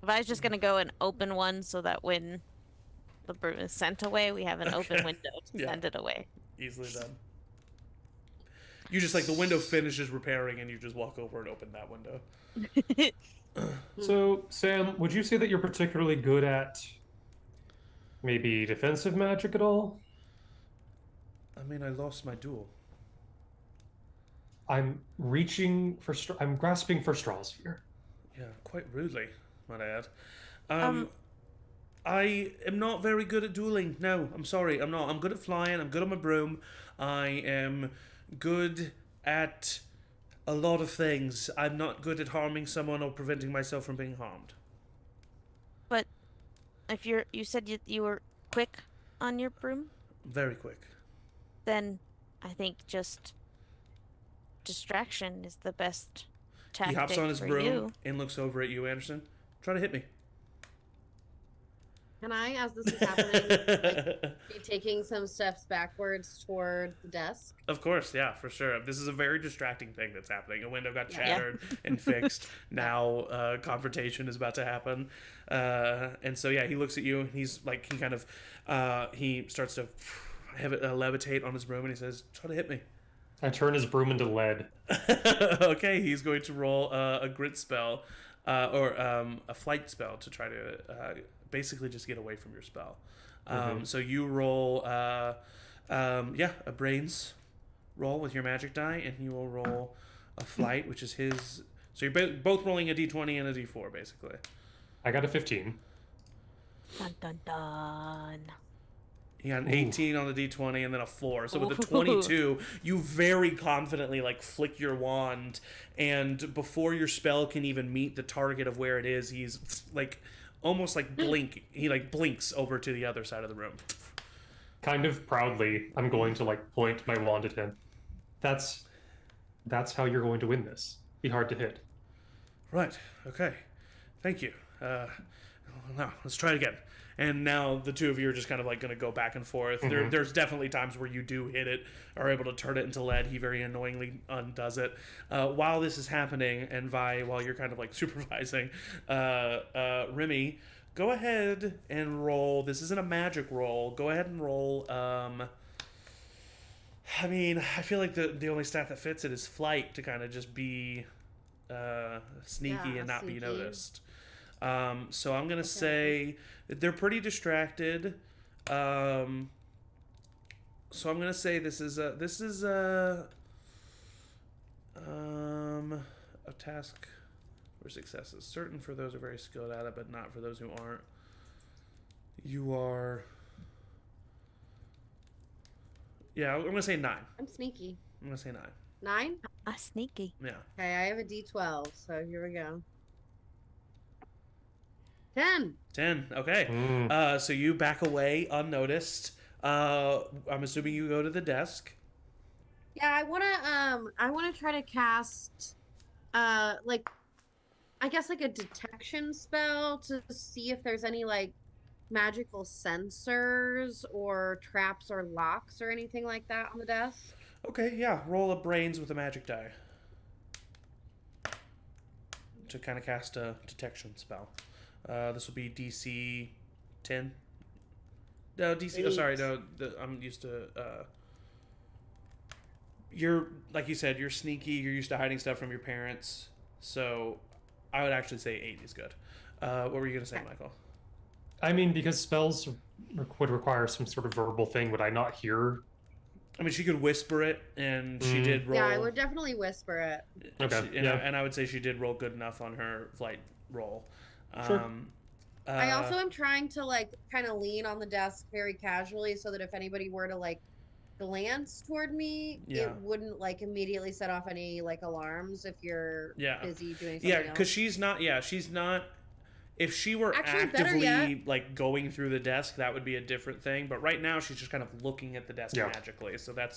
If I was just gonna go and open one so that when the broom is sent away, we have an open window to send it away. Easily done. You just like the window finishes repairing and you just walk over and open that window. So, Sam, would you say that you're particularly good at maybe defensive magic at all? I mean, I lost my duel. I'm grasping for straws here. Yeah, quite rudely, might I add. I am not very good at dueling. No, I'm sorry, I'm not. I'm good at flying, I'm good on my broom. I am good at a lot of things. I'm not good at harming someone or preventing myself from being harmed. But if you said you were quick on your broom, Very quick. then I think just distraction is the best tactic He hops on his for broom you. and looks over at you, Anderson. Try to hit me. Can I, as this is happening, be taking some steps backwards toward the desk? Of course, yeah, for sure. This is a very distracting thing that's happening. A window got shattered and fixed. Now confrontation is about to happen. And so, yeah, he looks at you and he's like, he starts to levitate on his broom and he says, try to hit me. I turn his broom into lead. Okay, he's going to roll a grit spell. or a flight spell to try to basically just get away from your spell. So you roll, a brains roll with your magic die, and he will roll a flight, which is his. So you're both rolling a d20 and a d4, basically. I got a 15. Dun dun dun. He got an 18 on the d20 and then a 4. So with a 22, you very confidently like flick your wand, and before your spell can even meet the target of where it is, he's like almost like blink. He like blinks over to the other side of the room. Kind of proudly, I'm going to like point my wand at him. That's how you're going to win this. Be hard to hit. Right. Okay. Thank you. Now let's try it again. And now the two of you are just kind of like going to go back and forth. There's definitely times where you do hit it, are able to turn it into lead. He very annoyingly undoes it. While this is happening, and while you're kind of like supervising, Remy, go ahead and roll. This isn't a magic roll. Go ahead and roll. I mean, I feel like the only stat that fits it is flight, to kind of just be sneaky and not be noticed. So I'm gonna say that they're pretty distracted. So I'm gonna say this is a task where success is certain for those who are very skilled at it, but not for those who aren't. You are. Yeah, I'm gonna say 9. I'm sneaky. I'm gonna say 9. 9? Sneaky. Yeah. Okay, I have a D12, so here we go. 10. 10. Okay. So you back away unnoticed. I'm assuming you go to the desk. Yeah, I wanna try to cast like I guess like a detection spell to see if there's any like magical sensors or traps or locks or anything like that on the desk. Okay, yeah. Roll a brains with a magic die to kind of cast a detection spell. This will be DC 10. No, DC. 8. Oh, sorry. No, I'm used to. You're like you said. You're sneaky. You're used to hiding stuff from your parents. So, I would actually say 8 is good. What were you gonna say, Michael? I mean, because spells would require some sort of verbal thing, would I not hear? I mean, she could whisper it, and she did roll. Yeah, I would definitely whisper it. Okay. And I would say she did roll good enough on her flight roll. Sure. I also am trying to like kind of lean on the desk very casually so that if anybody were to like glance toward me, Yeah. it wouldn't like immediately set off any like alarms if you're busy doing something Yeah, because she's not. If she were Actually, better actively yet- like going through the desk, that would be a different thing. But right now, she's just kind of looking at the desk magically. So I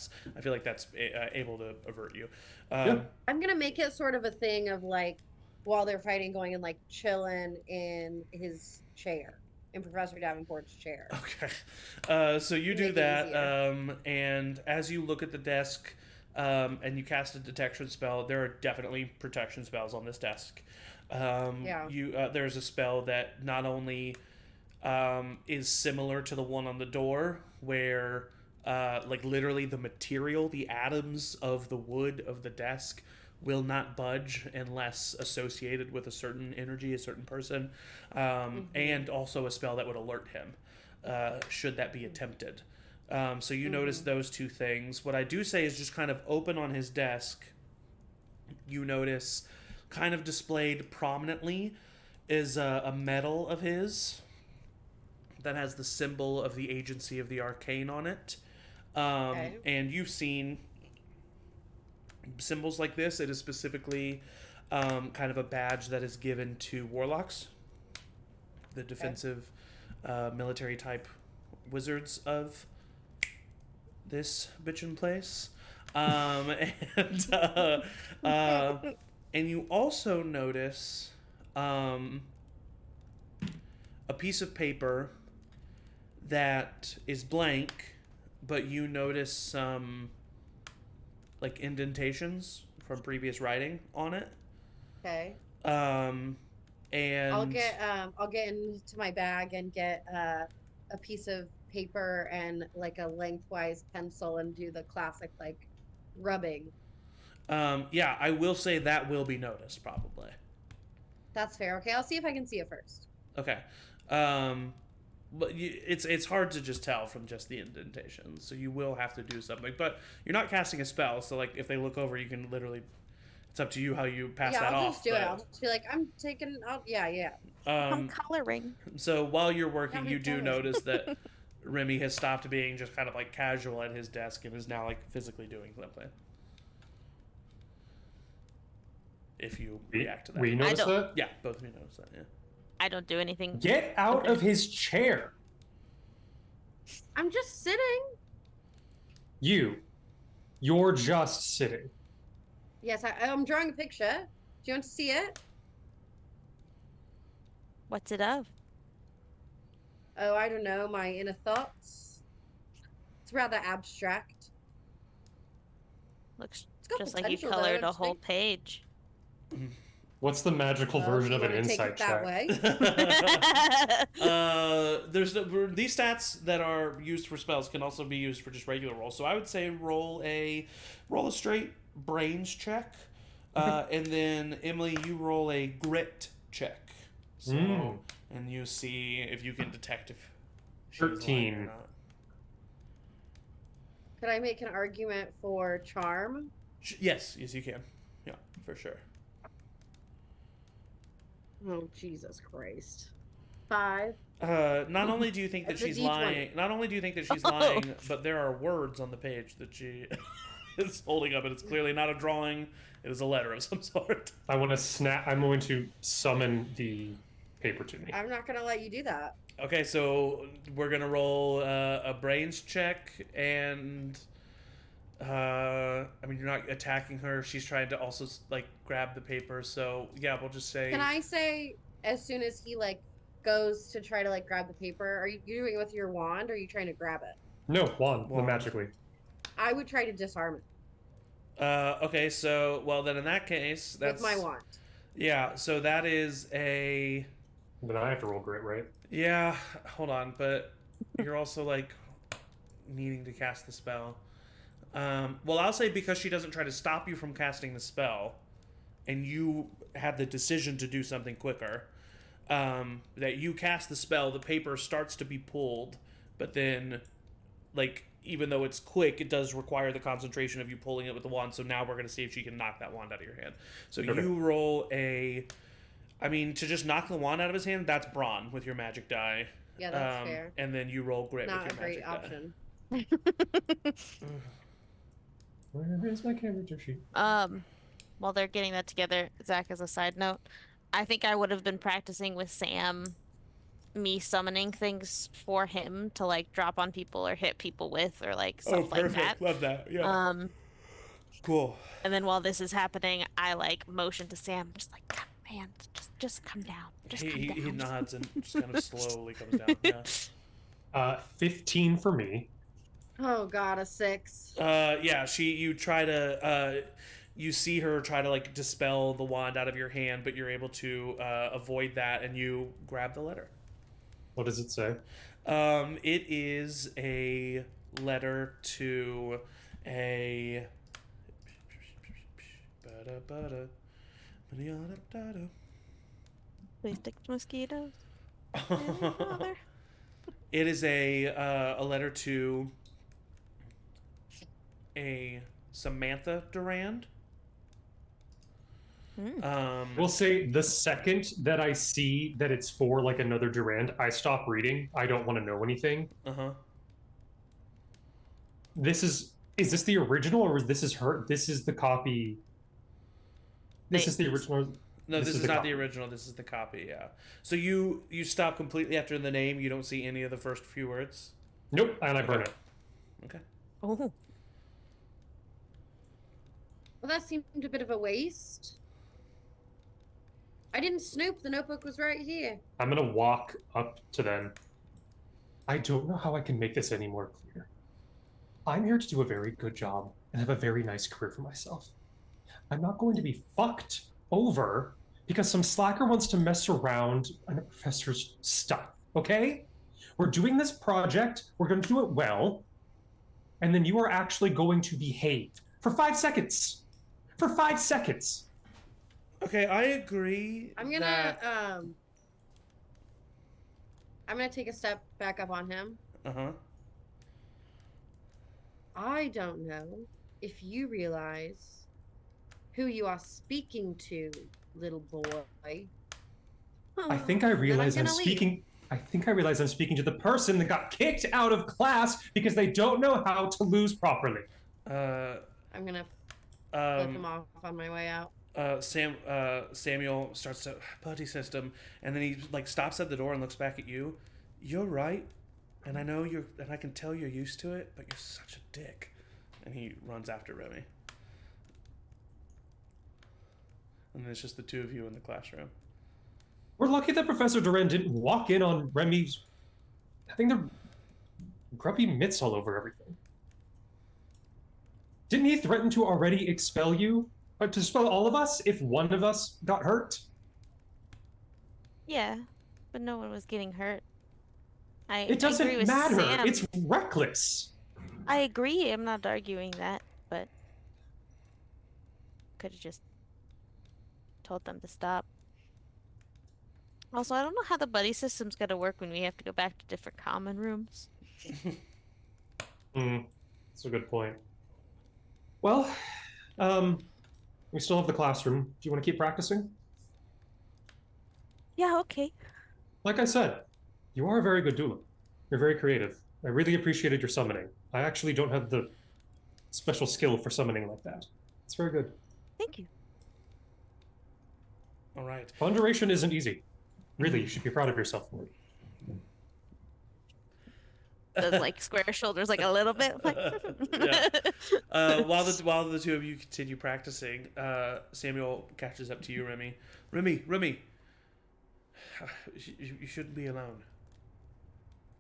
feel like that's able to avert you. I'm gonna make it sort of a thing of like while they're fighting, going and like chilling in his chair, in Professor Davenport's chair. Okay. So you do Make it that, easier. and as you look at the desk, and you cast a detection spell, there are definitely protection spells on this desk. There's a spell that not only is similar to the one on the door, where like literally the material, the atoms of the wood of the desk will not budge unless associated with a certain energy, a certain person, and also a spell that would alert him should that be attempted. So you notice those two things. What I do say is just kind of open on his desk. You notice kind of displayed prominently is a medal of his that has the symbol of the agency of the arcane on it. And you've seen symbols like this. It is specifically kind of a badge that is given to warlocks, the defensive military type wizards of this bitchin' place. And you also notice a piece of paper that is blank, but you notice some like indentations from previous writing on it. Okay. And I'll get into my bag and get a piece of paper and like a lengthwise pencil and do the classic like rubbing. I will say that will be noticed probably. That's fair. Okay, I'll see if I can see it first. Okay. But it's hard to just tell from just the indentations, so you will have to do something. But you're not casting a spell, so like if they look over, you can literally. It's up to you how you pass that I'll off. just do it. I'll just be like, I'm taking. Yeah. I'm coloring. So while you're working, Yeah, you do colours. notice that Remy has stopped being just kind of like casual at his desk and is now like physically doing something. If you react to that. We notice don't- that? Yeah, both of you notice that, yeah. I don't do anything. Get out of his chair. I'm just sitting. You're just sitting. Yes, I'm drawing a picture. Do you want to see it? What's it of? Oh, I don't know. My inner thoughts. It's rather abstract. Looks It's got just like you potential, though, colored a don't you whole think? page. What's the magical version You of an wanna take insight it that check? way? These stats that are used for spells can also be used for just regular rolls. So I would say roll a straight brains check, and then Emily, you roll a grit check. So and you see if you can detect if she's lying 13. or not. Could I make an argument for charm? Yes, you can. Yeah, for sure. Oh, Jesus Christ. 5. Not only do you think that That's a she's D20. lying, not only do you think that she's Oh. lying, but there are words on the page that she is holding up, and it's clearly not a drawing. It is a letter of some sort. I'm going to summon the paper to me. I'm not going to let you do that. Okay, so we're gonna roll a brains check, and I mean you're not attacking her. She's trying to also like grab the paper. So yeah, we'll just say. Can I say, as soon as he, like, goes to try to, like, grab the paper, are you doing it with your wand, or are you trying to grab it? No, wand. Wand. Magically. I would try to disarm it Okay, so well then in that case, that's with my wand. Yeah, so that is a. Then I have to roll grit, right? Yeah, hold on, but you're also like needing to cast the spell. Well, I'll say because she doesn't try to stop you from casting the spell, and you had the decision to do something quicker, that you cast the spell, the paper starts to be pulled, but then, like, even though it's quick, it does require the concentration of you pulling it with the wand, so now we're going to see if she can knock that wand out of your hand. So Okay. you roll a... I mean, to just knock the wand out of his hand, that's brawn with your magic die. Yeah, that's fair. And then you roll grit Not with a your great magic die. option. Where is my character sheet? While they're getting that together, Zach, as a side note, I think I would have been practicing with Sam, me summoning things for him to like drop on people or hit people with, or like stuff like that. Love that. Yeah. Cool. And then while this is happening, I like motion to Sam, just like, come, man, just come down, just come down. He nods and just kind of slowly comes down. Yeah. 15 for me. Oh God, a 6. Yeah. You try to. You see her try to like dispel the wand out of your hand, but you're able to avoid that, and you grab the letter. What does it say? It is a letter to a. Please stick to mosquitoes. It is a letter to a Samantha Durand. We'll say the second that I see that it's for like another Durand, I stop reading. I don't want to know anything. Is this the original, or is this her? This is the copy. This is the original. No, this is not the original. This is the copy. Yeah. So you stop completely after the name. You don't see any of the first few words. Nope, and I burn it. Okay. Oh, Well, that seemed a bit of a waste. I didn't snoop. The notebook was right here. I'm gonna walk up to them. I don't know how I can make this any more clear. I'm here to do a very good job and have a very nice career for myself. I'm not going to be fucked over because some slacker wants to mess around on a professor's stuff, okay? We're doing this project, we're going to do it well, and then you are actually going to behave for 5 seconds. For 5 seconds. Okay, I agree. I'm gonna take a step back up on him. Uh huh. I don't know if you realize who you are speaking to, little boy. I think I And then I'm realize I'm gonna leave. speaking. I think I realize I'm speaking to the person that got kicked out of class because they don't know how to lose properly. I'm gonna flip him Um, off on my way out. Samuel starts to buddy system, and then he like stops at the door and looks back at you. You're right, and I know you're, and I can tell you're used to it, but you're such a dick. And he runs after Remy. And then it's just the two of you in the classroom. We're lucky that Professor Duran didn't walk in on Remy's. I think they're grubby mitts all over everything. Didn't he threaten to already expel you? To expel all of us if one of us got hurt? Yeah, but no one was getting hurt. I It agree doesn't with matter. Sam. It's reckless. I agree. I'm not arguing that, but could have just told them to stop. Also, I don't know how the buddy system's gonna work when we have to go back to different common rooms. That's a good point. Well, we still have the classroom. Do you want to keep practicing? Yeah, okay. Like I said, you are a very good doula. You're very creative. I really appreciated your summoning. I actually don't have the special skill for summoning like that. It's very good. Thank you. All right. Conjuration isn't easy. Really, you should be proud of yourself for it. Does like square shoulders like a little bit. Like Yeah. While the two of you continue practicing, Samuel catches up to you, Remy. Remy, you shouldn't be alone.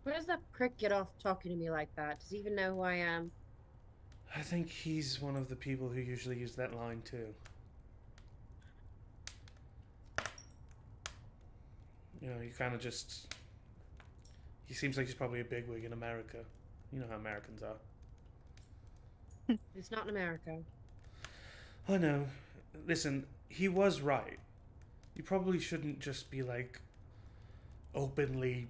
Where does that prick get off talking to me like that? Does he even know who I am? I think he's one of the people who usually use that line too. You know, he kind of just. He seems like he's probably a bigwig in America. You know how Americans are. It's not in America. I know. Listen, he was right. You probably shouldn't just be like openly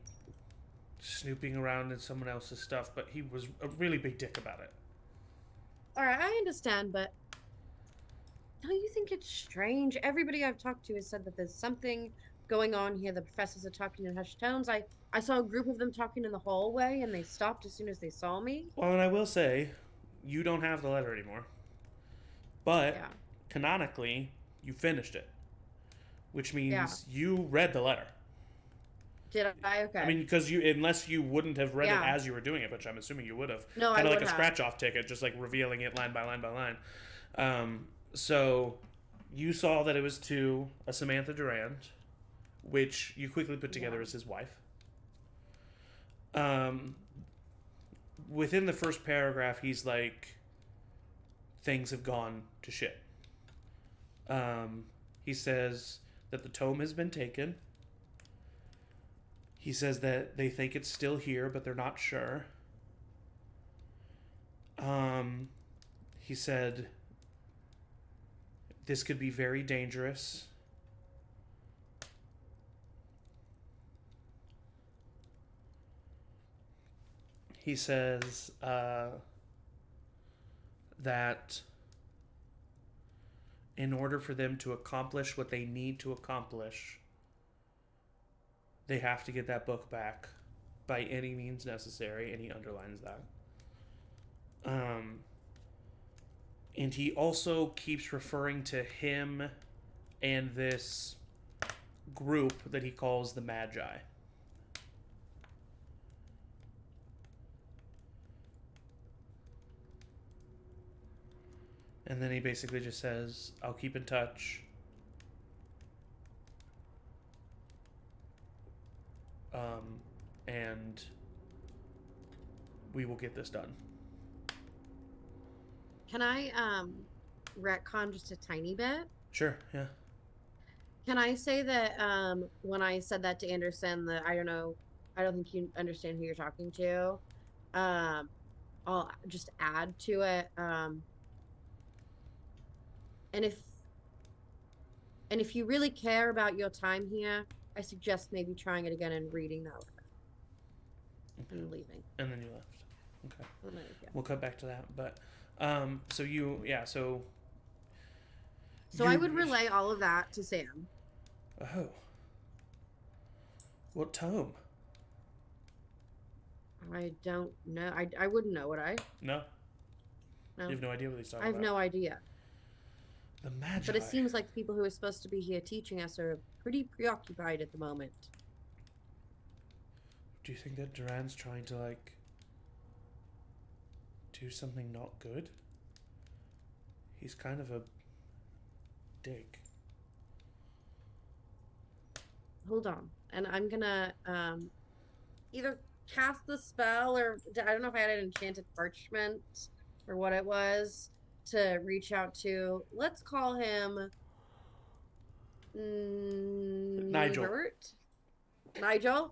snooping around in someone else's stuff, but he was a really big dick about it. Alright, I understand, but don't you think it's strange? Everybody I've talked to has said that there's something going on here. The professors are talking in hushed tones. I saw a group of them talking in the hallway, and they stopped as soon as they saw me. Well, and I will say, you don't have the letter anymore. But Yeah. canonically, you finished it, which means Yeah. you read the letter. Did I? Okay. I mean, because unless you wouldn't have read Yeah. it as you were doing it, which I'm assuming you would have. No, I Kind of like would a have. scratch-off ticket, just like revealing it line by line by line. So you saw that it was to a Samantha Durand, which you quickly put together as his wife. Within the first paragraph, he's like, things have gone to shit. He says that the tome has been taken. He says that they think it's still here, but they're not sure. He said this could be very dangerous. He says that in order for them to accomplish what they need to accomplish, they have to get that book back by any means necessary, and he underlines that. And he also keeps referring to him and this group that he calls the Magi. And then he basically just says, I'll keep in touch. And we will get this done. Can I retcon just a tiny bit? Sure, yeah. Can I say that when I said that to Anderson, that I don't think you understand who you're talking to. I'll just add to it. And And if you really care about your time here, I suggest maybe trying it again and reading that letter. Okay. And leaving. And then you left. Okay. And then, yeah. We'll cut back to that. But, so you, yeah, so. So I would relay all of that to Sam. Oh. What tome? I don't know. I wouldn't know, would I? No. No. You have no idea what he's talking I have about. no idea. The Magi. But it seems like the people who are supposed to be here teaching us are pretty preoccupied at the moment. Do you think that Duran's trying to, like, do something not good? He's kind of a dick. Hold on. And I'm gonna either cast the spell or I don't know if I had an enchanted parchment or what it was to reach out to. Let's call him Nigel. Nebert? Nigel?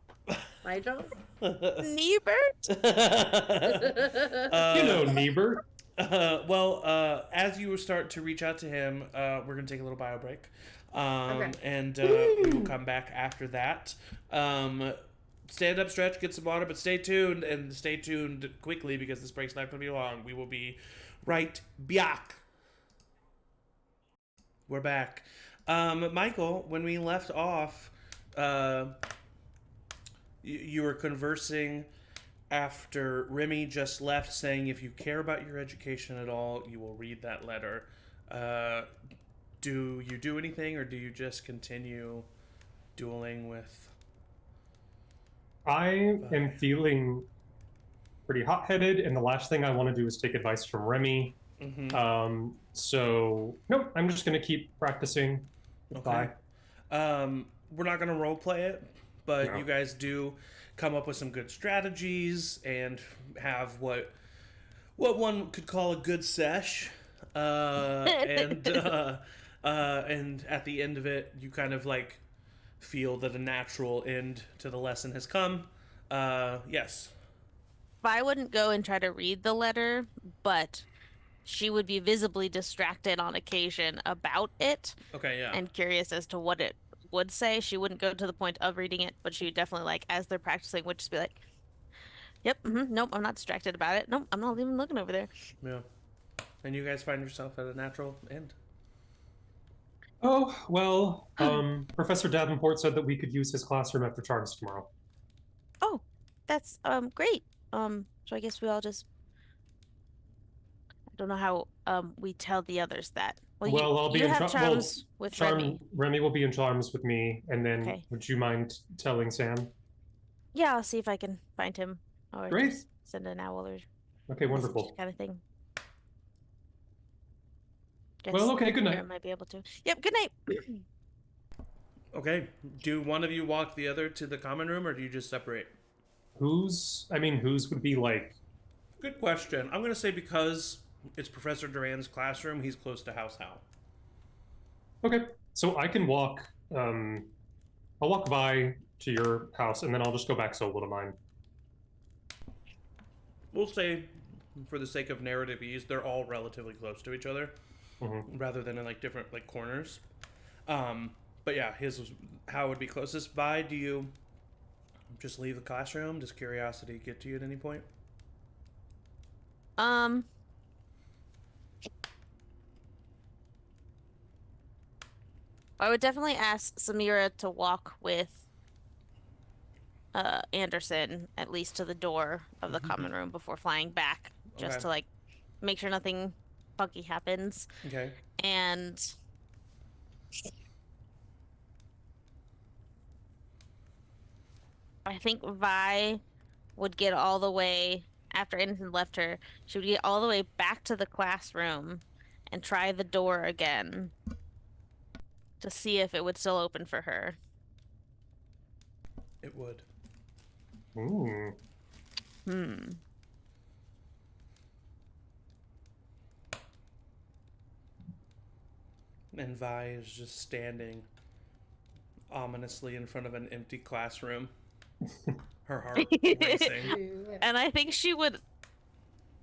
Nigel? Nebert? You know, Niebuhr. Well, as you start to reach out to him, we're going to take a little bio break. Okay. And we will come back after that. Stand up, stretch, get some water, but stay tuned, and stay tuned quickly because this break's not going to be long. We will be right back. We're back. Michael, when we left off, you were conversing after Remy just left, saying if you care about your education at all, you will read that letter. Do you do anything, or do you just continue dueling with... I am feeling pretty hot-headed, and the last thing I want to do is take advice from Remy. Mm-hmm. So, nope, I'm just going to keep practicing. Okay. We're not going to role play it, but No. you guys do come up with some good strategies and have what one could call a good sesh. And at the end of it, you kind of like feel that a natural end to the lesson has come. Yes. I wouldn't go and try to read the letter, but she would be visibly distracted on occasion about it Okay, yeah. and curious as to what it would say. She wouldn't go to the point of reading it, but she would definitely, like, as they're practicing, would just be like, yep, nope, I'm not distracted about it. Nope, I'm not even looking over there. Yeah. And you guys find yourself at a natural end. Oh, well, Professor Davenport said that we could use his classroom after charms tomorrow. Oh, that's great. So I guess we all just... I don't know how we tell the others that. Well, I'll be you in have charms with Remy. Remy will be in charms with me, and then Okay. would you mind telling Sam? Yeah, I'll see if I can find him, or Great. just send an owl or Okay, wonderful. kind of thing. Well, okay, good night. I might be able to. Yep, good night. Okay. Do one of you walk the other to the common room, or do you just separate? Whose would be like... Good question. I'm going to say because it's Professor Duran's classroom, he's close to House Hal. Okay, so I can walk, I'll walk by to your house, and then I'll just go back solo to mine. We'll say, for the sake of narrative ease, they're all relatively close to each other, rather than in like different like corners. But yeah, his was how it would be closest. By, do you just leave the classroom? Does curiosity get to you at any point? I would definitely ask Samira to walk with Anderson at least to the door of the common room before flying back, just Okay. to like make sure nothing funky happens. Okay. And I think Vi would get all the way after Anderson left her. She would get all the way back to the classroom and try the door again to see if it would still open for her. It would. Ooh. And Vi is just standing ominously in front of an empty classroom. Her heart racing. And I think she would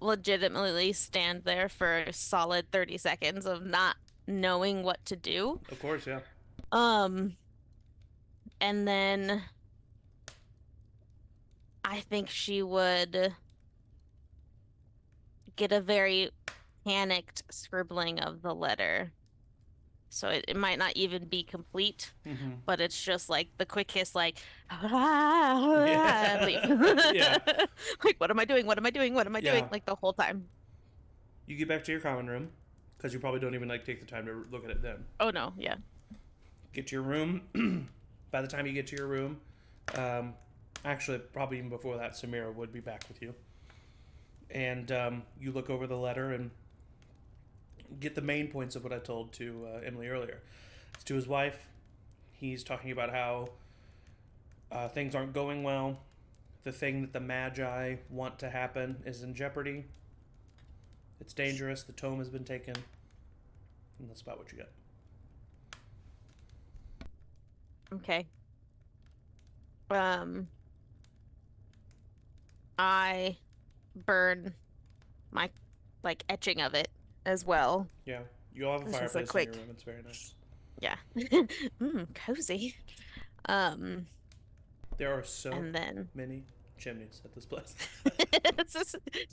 legitimately stand there for a solid 30 seconds of not knowing what to do. Of course, yeah. Um, and then I think she would get a very panicked scribbling of the letter. So it might not even be complete, but it's just like the quickest, like, leave. Yeah. Like, what am I doing? What am I doing? What am I doing? Yeah. Like the whole time. You get back to your common room because you probably don't even like take the time to look at it then. Oh no, yeah. Get to your room. By the time you get to your room, actually, probably even before that, Samira would be back with you. And you look over the letter and get the main points of what I told to Emily earlier. It's to his wife. He's talking about how things aren't going well. The thing that the Magi want to happen is in jeopardy. It's dangerous. The tome has been taken. And that's about what you get. Okay. I burn my like etching of it as well. Yeah. You all have a This is a fireplace in quick- your room. It's very nice. Yeah. Cozy. There are so And then many chimneys at this place. it's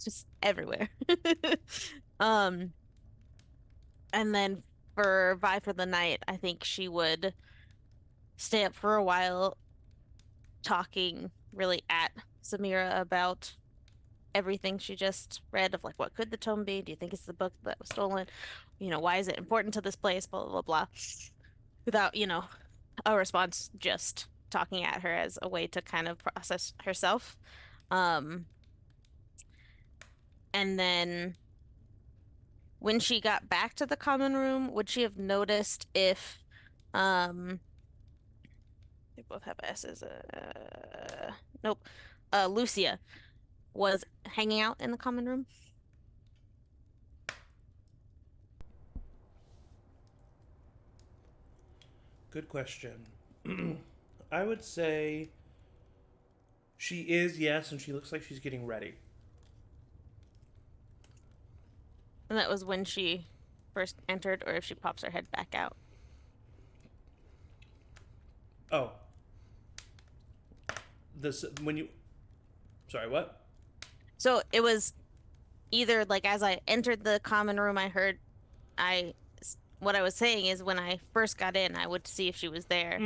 just everywhere. Um, and then for Vi for the night, I think she would stay up for a while talking really at Samira about everything she just read of like what could the tome be? Do you think it's the book that was stolen? Why is it important to this place? Blah blah blah blah. Without, a response, just talking at her as a way to kind of process herself. And then when she got back to the common room, would she have noticed if they both have S's. Nope. Lucia was hanging out in the common room? Good question. I would say she is, yes, and she looks like she's getting ready. And that was when she first entered, or if she pops her head back out. Oh. Sorry, what? So it was either like as I entered the common room, what I was saying is when I first got in, I would see if she was there.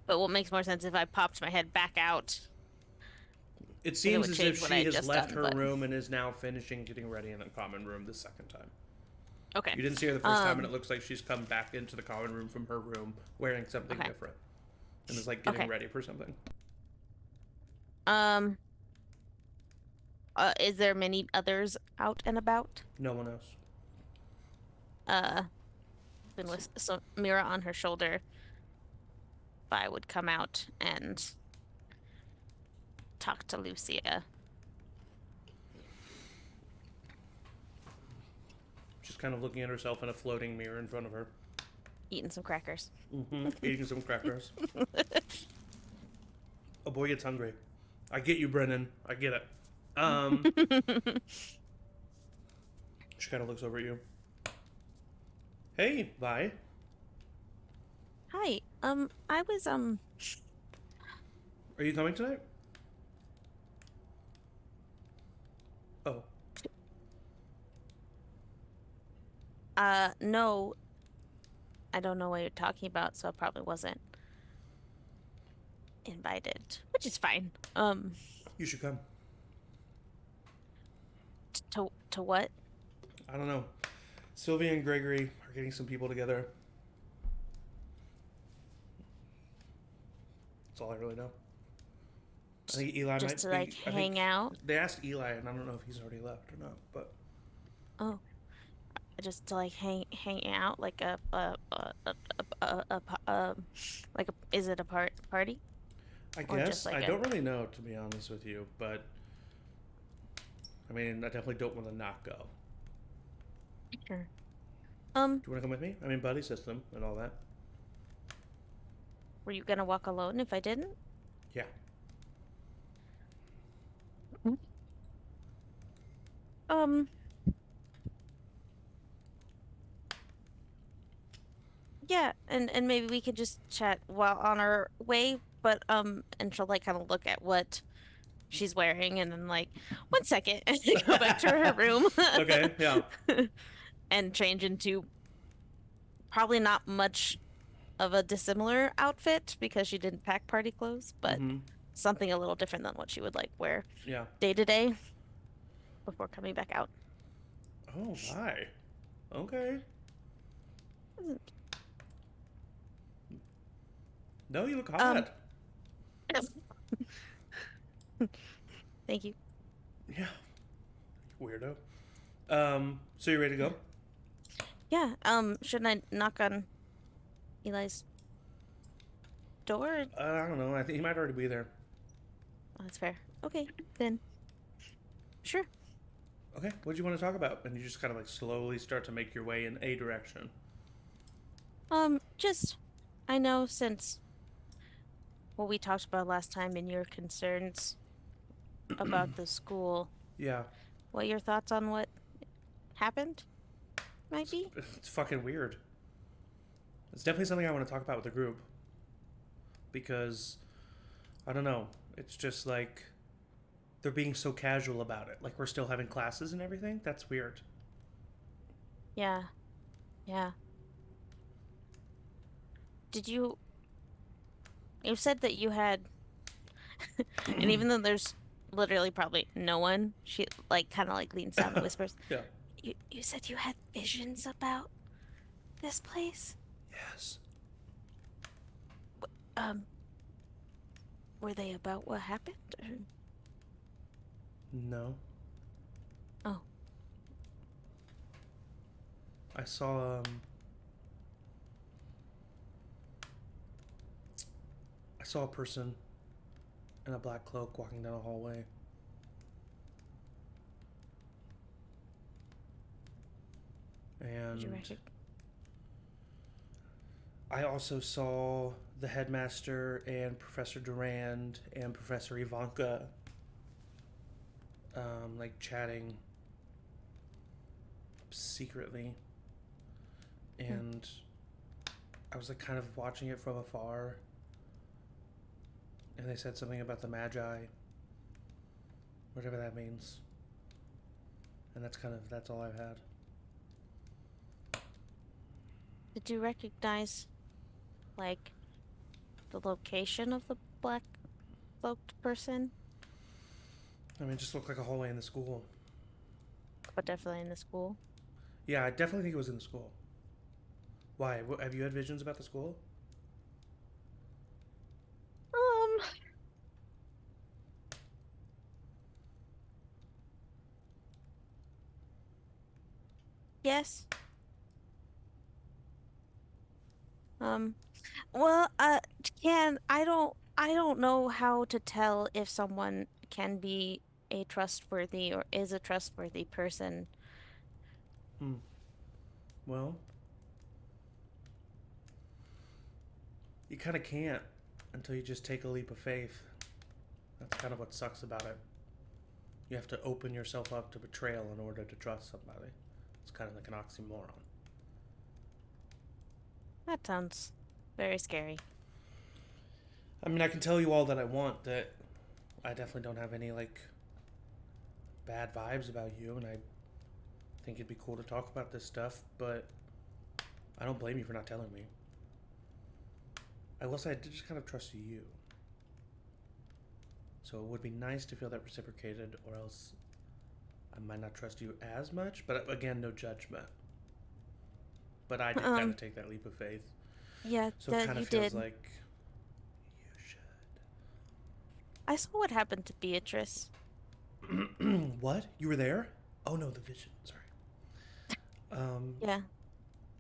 But what makes more sense if I popped my head back out? It seems would as change if what she I had has just left done, her but- room and is now finishing getting ready in the common room the second time. Okay. You didn't see her the first time, and it looks like she's come back into the common room from her room wearing something Okay. different. And is like getting Okay. ready for something. Is there many others out and about? No one else. Been with Samira on her shoulder. I would come out and talk to Lucia. She's kind of looking at herself in a floating mirror in front of her. Eating some crackers. Eating some crackers. A boy gets hungry. I get you, Brennan. I get it. She kind of looks over at you. Hey, Vi. Hi. I was Are you coming tonight? Oh. No. I don't know what you're talking about, so I probably wasn't invited, which is fine. You should come. To what? I don't know. Sylvia and Gregory are getting some people together. That's all I really know. I think Eli Just might to like I hang think out? They asked Eli, and I don't know if he's already left or not. But Oh. Just to like hang out like is it a party? I Or guess just like I a- don't really know, to be honest with you. But I mean, I definitely don't want to not go. Sure. Do you want to come with me? I mean, buddy system and all that. Were you gonna walk alone if I didn't? Yeah. Yeah, and maybe we could just chat while on our way, but and she'll like kind of look at what she's wearing and then like 1 second and go back to her room Okay, yeah. and change into probably not much of a dissimilar outfit because she didn't pack party clothes, but Mm-hmm. something a little different than what she would like wear Yeah. day to day before coming back out. Oh my. Okay. No, you look Um, hot. thank you. Yeah. Weirdo. So you ready to go? Yeah, shouldn't I knock on Eli's door? I don't know. I think he might already be there. Oh, that's fair. Okay, then. Sure. Okay, what do you want to talk about? And you just kind of like slowly start to make your way in a direction. Just I know since what we talked about last time and your concerns about the school, Yeah. what your thoughts on what happened might be? It's fucking weird. It's definitely something I want to talk about with the group. Because, I don't know, it's just like they're being so casual about it. Like we're still having classes and everything. That's weird. Yeah. Yeah. Did you said that you had and even though there's literally probably no one, she like kind of like leans down and whispers, Yeah. you said you had visions about this place? Yes. Um, were they about what happened? Or... No. Oh, I saw I saw a person in a black cloak walking down a hallway. did you And recognize? I also saw the headmaster and Professor Durand and Professor Ivanka like chatting secretly. And I was like kind of watching it from afar. And they said something about the Magi, whatever that means. And that's all I've had. Did you recognize, like, the location of the black cloaked person? I mean, it just looked like a hallway in the school. But definitely in the school. Yeah, I definitely think it was in the school. Why? Have you had visions about the school? Um, yes. Um, well, can I don't know how to tell if someone can be a trustworthy or is a trustworthy person. Hmm. Well, you kind of can't until you just take a leap of faith. That's kind of what sucks about it. You have to open yourself up to betrayal in order to trust somebody. It's kind of like an oxymoron. That sounds very scary. I mean, I can tell you all that I want, that I definitely don't have any, like, bad vibes about you, and I think it'd be cool to talk about this stuff, but I don't blame you for not telling me. I will say I did just kind of trust you. So it would be nice to feel that reciprocated, or else I might not trust you as much, but again, no judgment. But I did kind of take that leap of faith. Yeah, So it that kind you of feels did. like you should. I saw what happened to Beatrice. What? You were there? Oh no, the vision. Sorry. Yeah,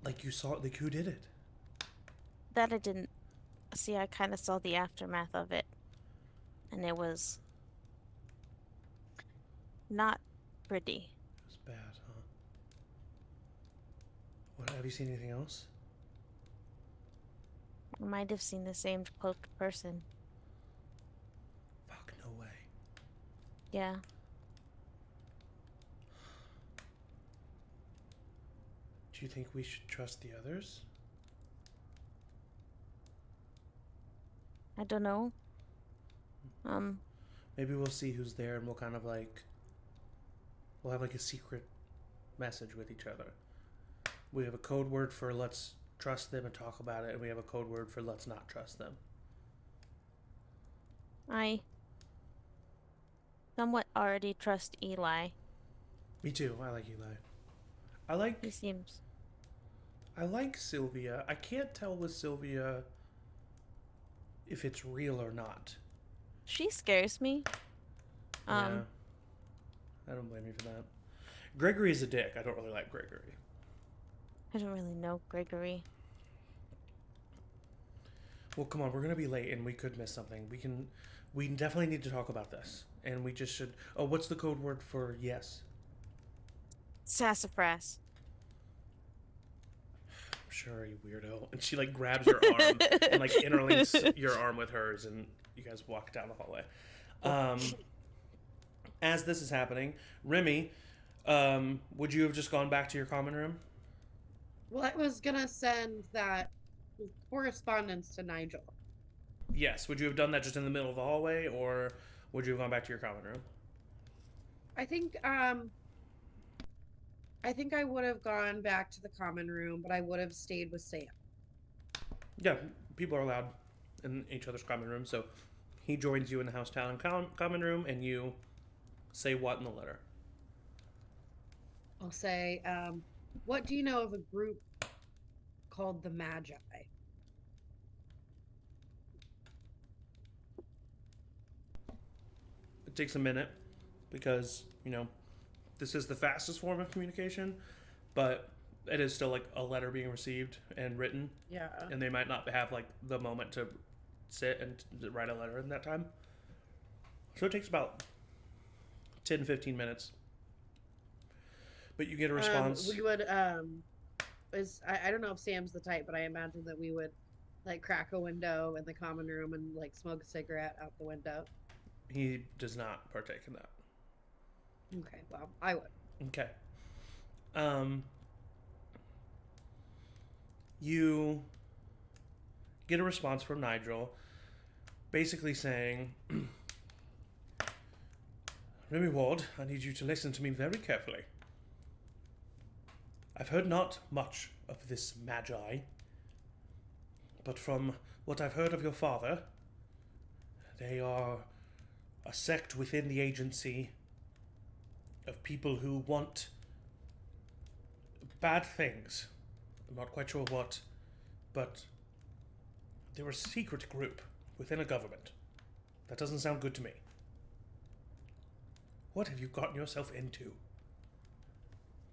Like you saw, like who did it? that I didn't see. I kind of saw the aftermath of it, and it was not pretty. It was bad, huh? What? Have you seen anything else? I might have seen the same cloaked person. Fuck, no way. Yeah. Do you think we should trust the others? I don't know. Maybe we'll see who's there, and we'll kind of like we'll have like a secret message with each other. We have a code word for let's trust them and talk about it, and we have a code word for let's not trust them. I somewhat already trust Eli. Me too. I like Eli. He seems. I like Sylvia. I can't tell with Sylvia if it's real or not. She scares me. Yeah. I don't blame you for that. Gregory is a dick. I don't really like Gregory. I don't really know Gregory. Well, come on. We're going to be late and we could miss something. We definitely need to talk about this. And we just should... Oh, what's the code word for yes? Sassafras. Sure, you weirdo. And she like grabs your arm and like interlinks your arm with hers, and you guys walk down the hallway. As this is happening, Remy, would you have just gone back to your common room? Well, I was gonna send that correspondence to Nigel. Yes. Would you have done that just in the middle of the hallway, or would you have gone back to your common room? I think I would have gone back to the common room, but I would have stayed with Sam. Yeah, people are allowed in each other's common room, so he joins you in the house town common room, and you say what in the letter? I'll say, what do you know of a group called the Magi? It takes a minute because, this is the fastest form of communication, but it is still like a letter being received and written. Yeah. And they might not have like the moment to sit and write a letter in that time. So it takes about 10, 15 minutes. But you get a response. We would, I don't know if Sam's the type, but I imagine that we would like crack a window in the common room and like smoke a cigarette out the window. He does not partake in that. Okay, well, I would. Okay. You get a response from Nigel basically saying, Remy Ward, I need you to listen to me very carefully. I've heard not much of this Magi, but from what I've heard of your father, they are a sect within the agency of people who want bad things. I'm not quite sure what, but they're a secret group within a government. That doesn't sound good to me. What have you gotten yourself into?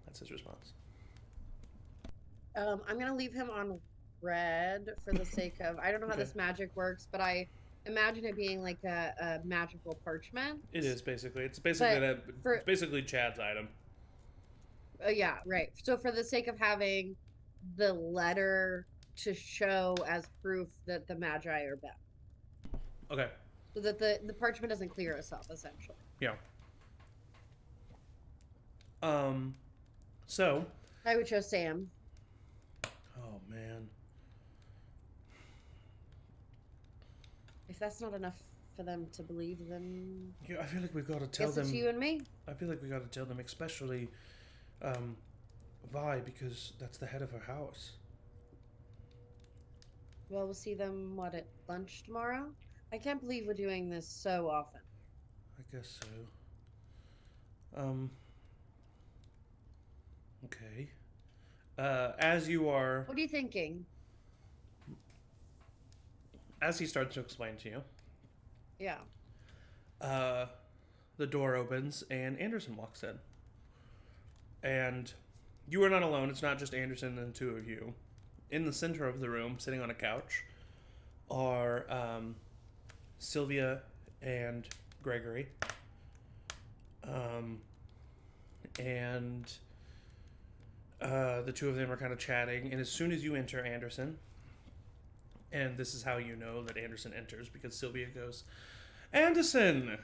That's his response. I'm going to leave him on red for the sake of, I don't know how this magic works, but I imagine it being like a magical parchment. It is basically. It's basically Chad's item. Yeah, right. So for the sake of having the letter to show as proof that the Magi are bad. Okay. So that the parchment doesn't clear itself, essentially. Yeah. So. I would show Sam. Oh, man. If that's not enough for them to believe, then Yeah, I feel like we've got to tell them. it's you and me. I feel like we got to tell them, especially Vi, because that's the head of her house. Well, we'll see them, at lunch tomorrow? I can't believe we're doing this so often. I guess so. Okay. As you are... What are you thinking? As he starts to explain to you... Yeah. The door opens and Anderson walks in. And you are not alone. It's not just Anderson and the two of you. In the center of the room, sitting on a couch, are Sylvia and Gregory. And the two of them are kind of chatting. And as soon as you enter, Anderson, and this is how you know that Anderson enters, because Sylvia goes, Anderson!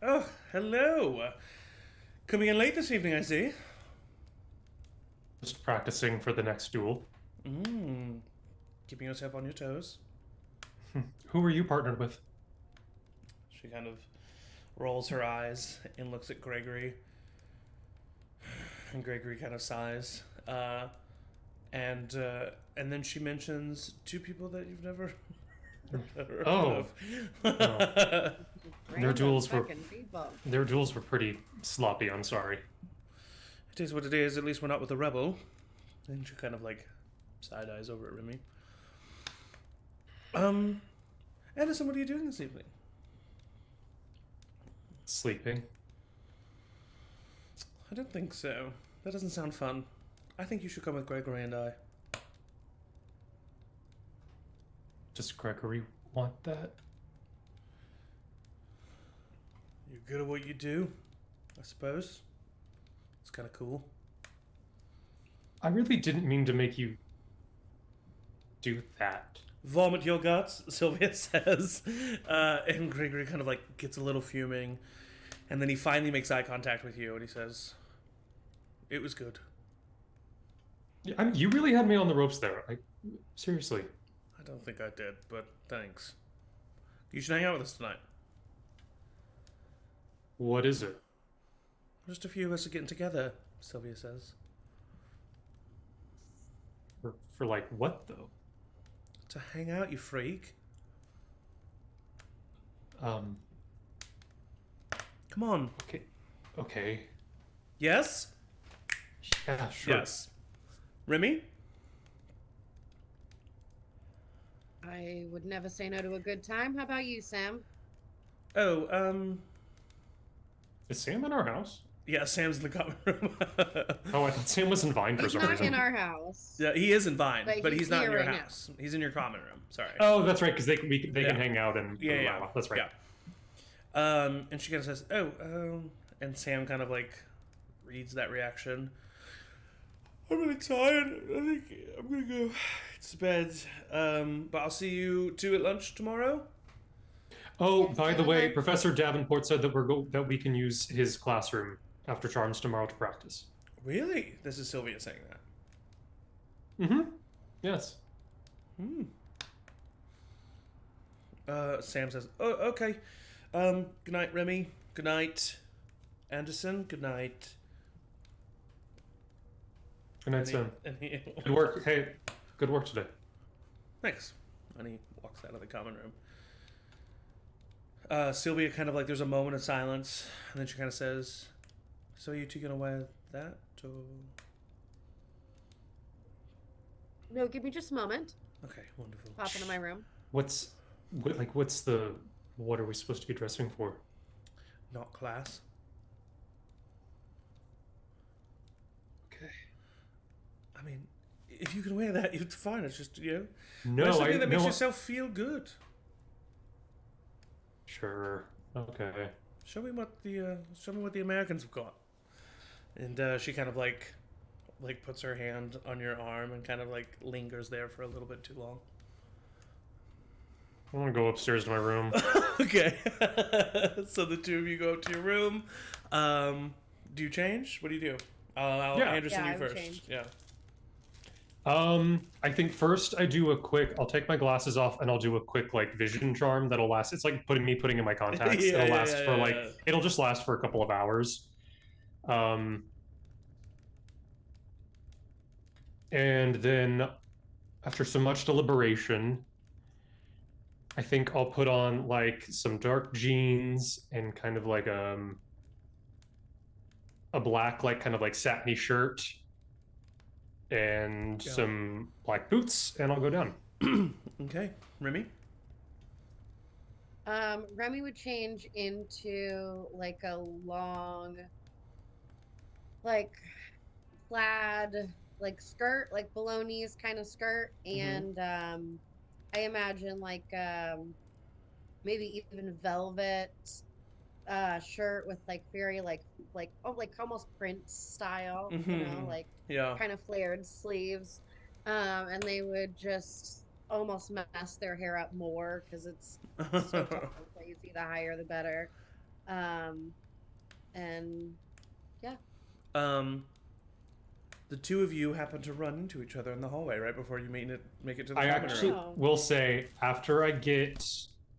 Oh, hello! Coming in late this evening, I see. Just practicing for the next duel. Keeping yourself on your toes. Who are you partnered with? She kind of rolls her eyes and looks at Gregory. And Gregory kind of sighs. And then she mentions two people that you've never heard Oh. of. Their duels were fucking people. their duels were pretty sloppy. I'm sorry. It is what it is. At least we're not with a rebel. And she kind of like side eyes over at Remy. Edison, what are you doing this evening? Sleeping. I don't think so. That doesn't sound fun. I think you should come with Gregory and I. Does Gregory want that? You're good at what you do, I suppose. It's kind of cool. I really didn't mean to make you do that. Vomit your guts, Sylvia says. And Gregory kind of like gets a little fuming. And then he finally makes eye contact with you and he says, "It was good." Yeah, I mean, you really had me on the ropes there. Seriously. I don't think I did, but thanks. You should hang out with us tonight. What is it? Just a few of us are getting together, Sylvia says. For like what though? To hang out, you freak. Um. Come on. Okay. Yes? Yeah, sure. Yes. Remy? I would never say no to a good time. How about you, Sam? Oh, Is Sam in our house? yeah, Sam's in the common room. Oh, I thought Sam was in Vine for He's some not reason. in our house. Yeah, he is in Vine, but But he's not in here your right now. house. He's in your common room. Sorry. Oh, that's right, because they Yeah. can hang out and Yeah. That's right. Yeah. And she kind of says, and Sam kind of like reads that reaction. I'm really tired. I think I'm gonna go to bed. But I'll see you two at lunch tomorrow. Oh, Yes, by the way, gentlemen. Professor Davenport said that that we can use his classroom after Charms tomorrow to practice. Really? This is Sylvia saying that. Mm-hmm. Yes. Sam says, "Oh, okay. Good night, Remy. Good night, Anderson. Good night." Good night, Sam. And he, Good work. Hey, good work today. Thanks. And he walks out of the common room. Sylvia kind of like, there's a moment of silence, and then she kind of says, "So are you two gonna wear that, or?" No, give me just a moment. Okay, wonderful. Pop into my room. What are we supposed to be dressing for? Not class. Okay. I mean, if you can wear that, it's fine. It's just, wear No, something that makes no. yourself feel good. Sure. Okay. Show me what the Americans have got. And she kind of like puts her hand on your arm and kind of like lingers there for a little bit too long. I want to go upstairs to my room. Okay. So the two of you go up to your room. Do you change? What do you do? Yeah. Anderson, Yeah, you I would first. change. Yeah. I think first I'll take my glasses off and I'll do a quick like vision charm that'll last. It's like putting in my contacts. Yeah, it'll yeah, last yeah, for yeah, like yeah. it'll just last for a couple of hours. And then after so much deliberation, I think I'll put on like some dark jeans and kind of like a black like kind of like satiny shirt and Yeah. some black boots, and I'll go down. Okay. Remy? Remy would change into like a long, like plaid, like skirt, like Bologna's kind of skirt, and I imagine like maybe even velvet shirt with like very like almost Prince style, you know, Mhm. like Yeah. kind of flared sleeves, and they would just almost mess their hair up more because it's so tall and crazy. The higher, the better. And yeah, the two of you happen to run into each other in the hallway right before you make it to the I common actually room. will say, after I get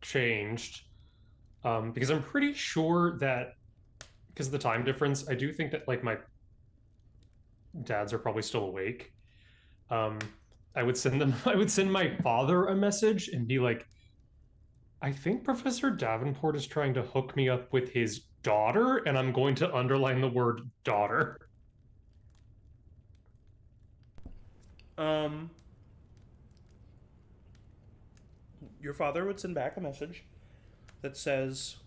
changed, because I'm pretty sure that, because of the time difference, I do think that like my dads are probably still awake. Um, I would send them. I would send my father a message and be like, "I think Professor Davenport is trying to hook me up with his daughter, and I'm going to underline the word daughter." Your father would send back a message that says,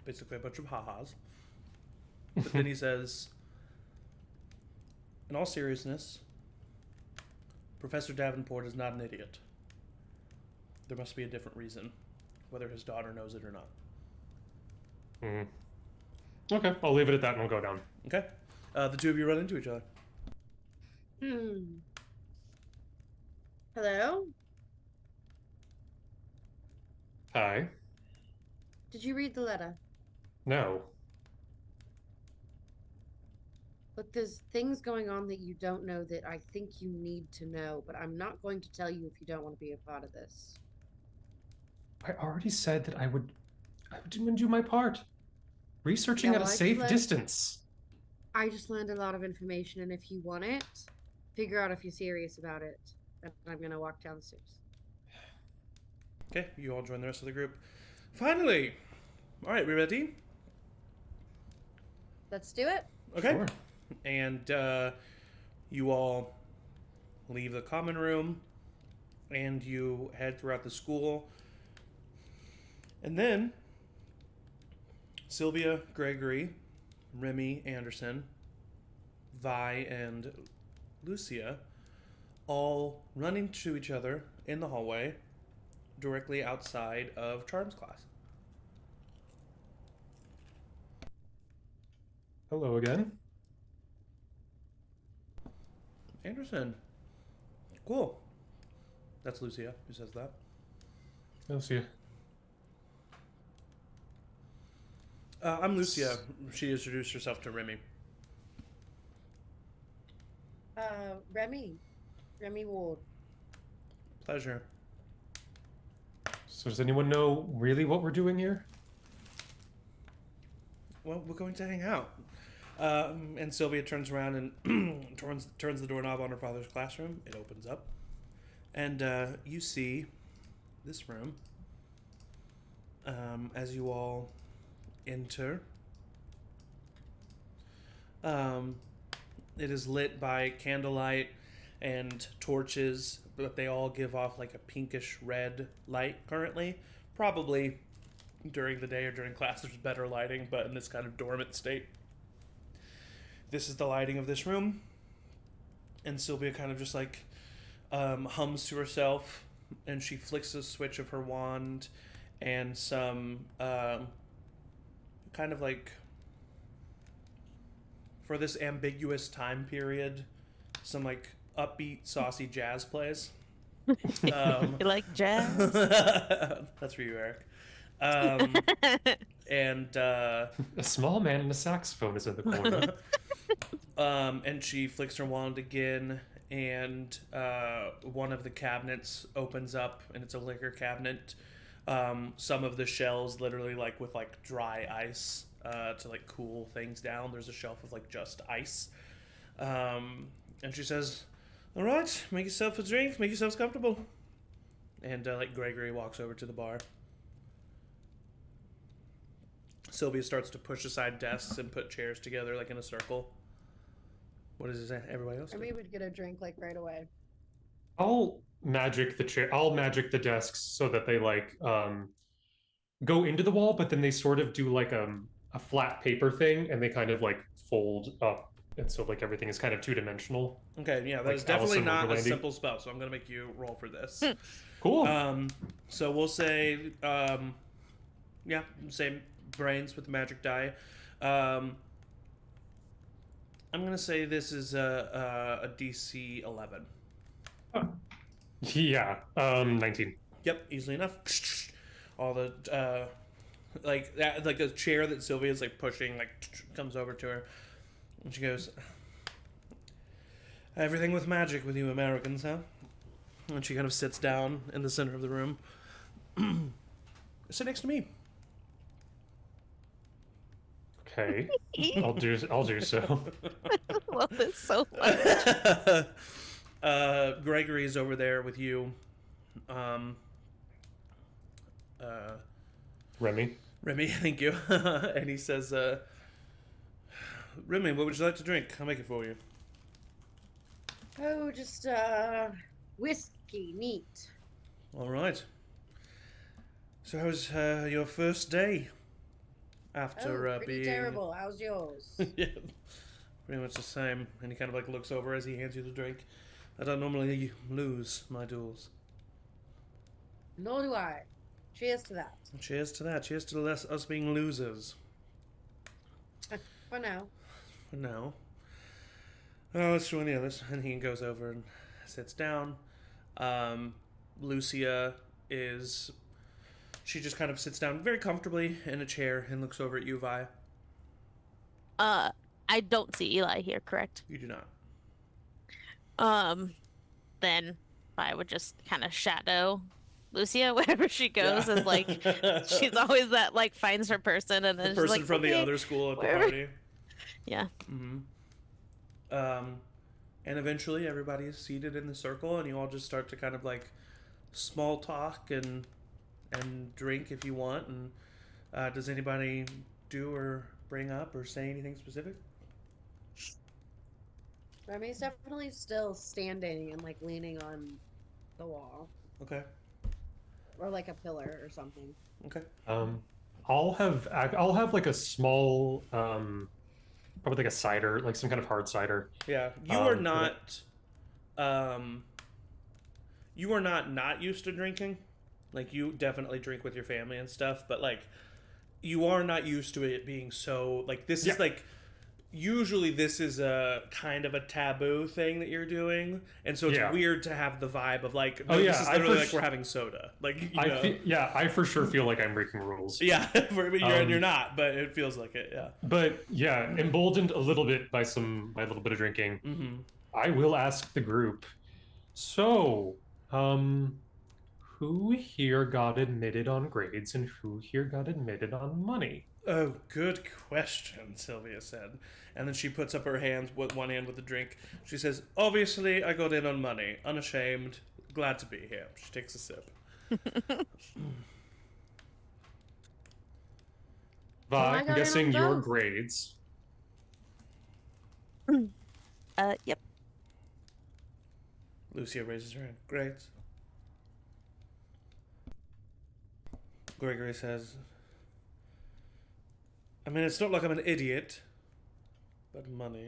basically a bunch of ha-has. But then he says, in all seriousness, Professor Davenport is not an idiot. There must be a different reason, whether his daughter knows it or not. Okay, I'll leave it at that and we'll go down. Okay. The two of you run into each other. Hello? Hi. Did you read the letter? No. Look, there's things going on that you don't know that I think you need to know, but I'm not going to tell you if you don't want to be a part of this. I already said that I would do my part. Researching Yeah, at a well, safe distance. I just learned a lot of information, and if you want it, figure out if you're serious about it. And I'm gonna walk down the stairs. Okay, you all join the rest of the group. Finally! Alright, we ready? Let's do it. Okay. Sure. And you all leave the common room and you head throughout the school. And then Sylvia, Gregory, Remy, Anderson, Vi, and Lucia all run into each other in the hallway directly outside of Charm's class. Hello again. Anderson. Cool. That's Lucia who says that. I'll see you. I'm Lucia. She introduced herself to Remy. Remy Ward. Pleasure. So does anyone know really what we're doing here? Well, we're going to hang out. And Sylvia turns around and turns the doorknob on her father's classroom. It opens up. And you see this room as you all enter. It is lit by candlelight and torches, but they all give off like a pinkish red light currently. Probably during the day or during class there's better lighting, but in this kind of dormant state. This is the lighting of this room. And Sylvia kind of just like hums to herself, and she flicks a switch of her wand, and some kind of like, for this ambiguous time period, some like upbeat, saucy jazz plays. You like jazz? That's for you, Eric. And A small man in a saxophone is in the corner. and she flicks her wand again, and one of the cabinets opens up, and it's a liquor cabinet. Some of the shelves literally like with like dry ice to like cool things down. There's a shelf of like just ice. And she says, "All right, make yourself a drink, make yourselves comfortable." And like Gregory walks over to the bar. Sylvia starts to push aside desks and put chairs together like in a circle. What does it say? Everybody else? Remy would get a drink like right away. I'll magic the chair. I'll magic the desks so that they like go into the wall, but then they sort of do like a flat paper thing, and they kind of like fold up, and so like everything is kind of two-dimensional. Okay, yeah, that Like is definitely Alice in not a Wonderland-y. simple spell, so I'm gonna make you roll for this. Cool. So we'll say, yeah, same brains with the magic die. I'm gonna say this is a DC 11. Yeah. 19. Yep, easily enough. All the like that, like a chair that Sylvia's like pushing, like comes over to her, and she goes, "Everything with magic with you Americans, huh?" And she kind of sits down in the center of the room. Sit next to me. Okay, I'll do so. Love this so much. Gregory's over there with you. Remy. Remy, thank you. And he says, Remy, what would you like to drink? I'll make it for you. Oh, just whiskey, neat. All right. So how was your first day after Oh, pretty being terrible. How's yours? Yeah, pretty much the same. And he kind of like looks over as he hands you the drink. I don't normally lose my duels. Nor do I. Cheers to that. Cheers to that. Cheers to us being losers. For now. For now. Oh, let's join the others. And he goes over and sits down. Lucia is... She just kind of sits down very comfortably in a chair and looks over at you, Vi. I don't see Eli here, correct? You do not. Then I would just kind of shadow Lucia wherever she goes. As like she's always that like finds her person and then The she's person like, from the "Okay, other school at the wherever." party. Yeah. And eventually everybody is seated in the circle and you all just start to kind of like small talk and drink if you want. And does anybody do or bring up or say anything specific? Remy's definitely still standing and like leaning on the wall. Okay. Or like a pillar or something. Okay. I'll have like a small probably like a cider, like some kind of hard cider. Yeah. You are not not used to drinking. Like you definitely drink with your family and stuff, but like you are not used to it being so like this is like usually this is a kind of a taboo thing that you're doing, and so it's weird to have the vibe of like this is literally like we're having soda. Like you know. I for sure feel like I'm breaking rules. Yeah, you're not, but it feels like it. Yeah. But yeah, emboldened a little bit by my little bit of drinking, I will ask the group. So, who here got admitted on grades, and who here got admitted on money? Oh, good question, Sylvia said. And then she puts up her hands with one hand with the drink. She says, obviously, I got in on money. Unashamed. Glad to be here. She takes a sip. Vi, I'm guessing your grades. Yep. Lucia raises her hand. Great. Gregory says, I mean, it's not like I'm an idiot, but money.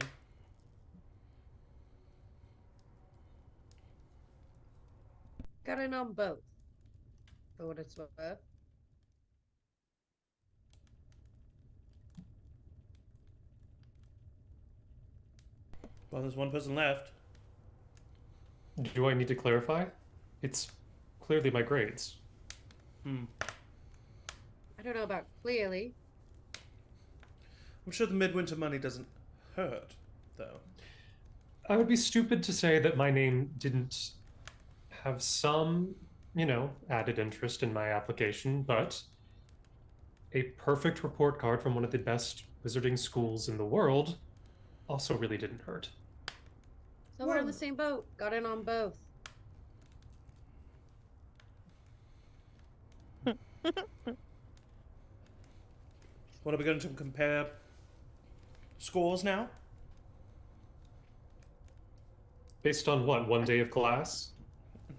Got in on both. For what it's worth. Well, there's one person left. Do I need to clarify? It's clearly my grades. I don't know about clearly. I'm sure the midwinter money doesn't hurt, though. I would be stupid to say that my name didn't have some, added interest in my application, but a perfect report card from one of the best wizarding schools in the world also really didn't hurt. So we're in the same boat. Got in on both. What are we going to compare scores now? Based on what? One day of class?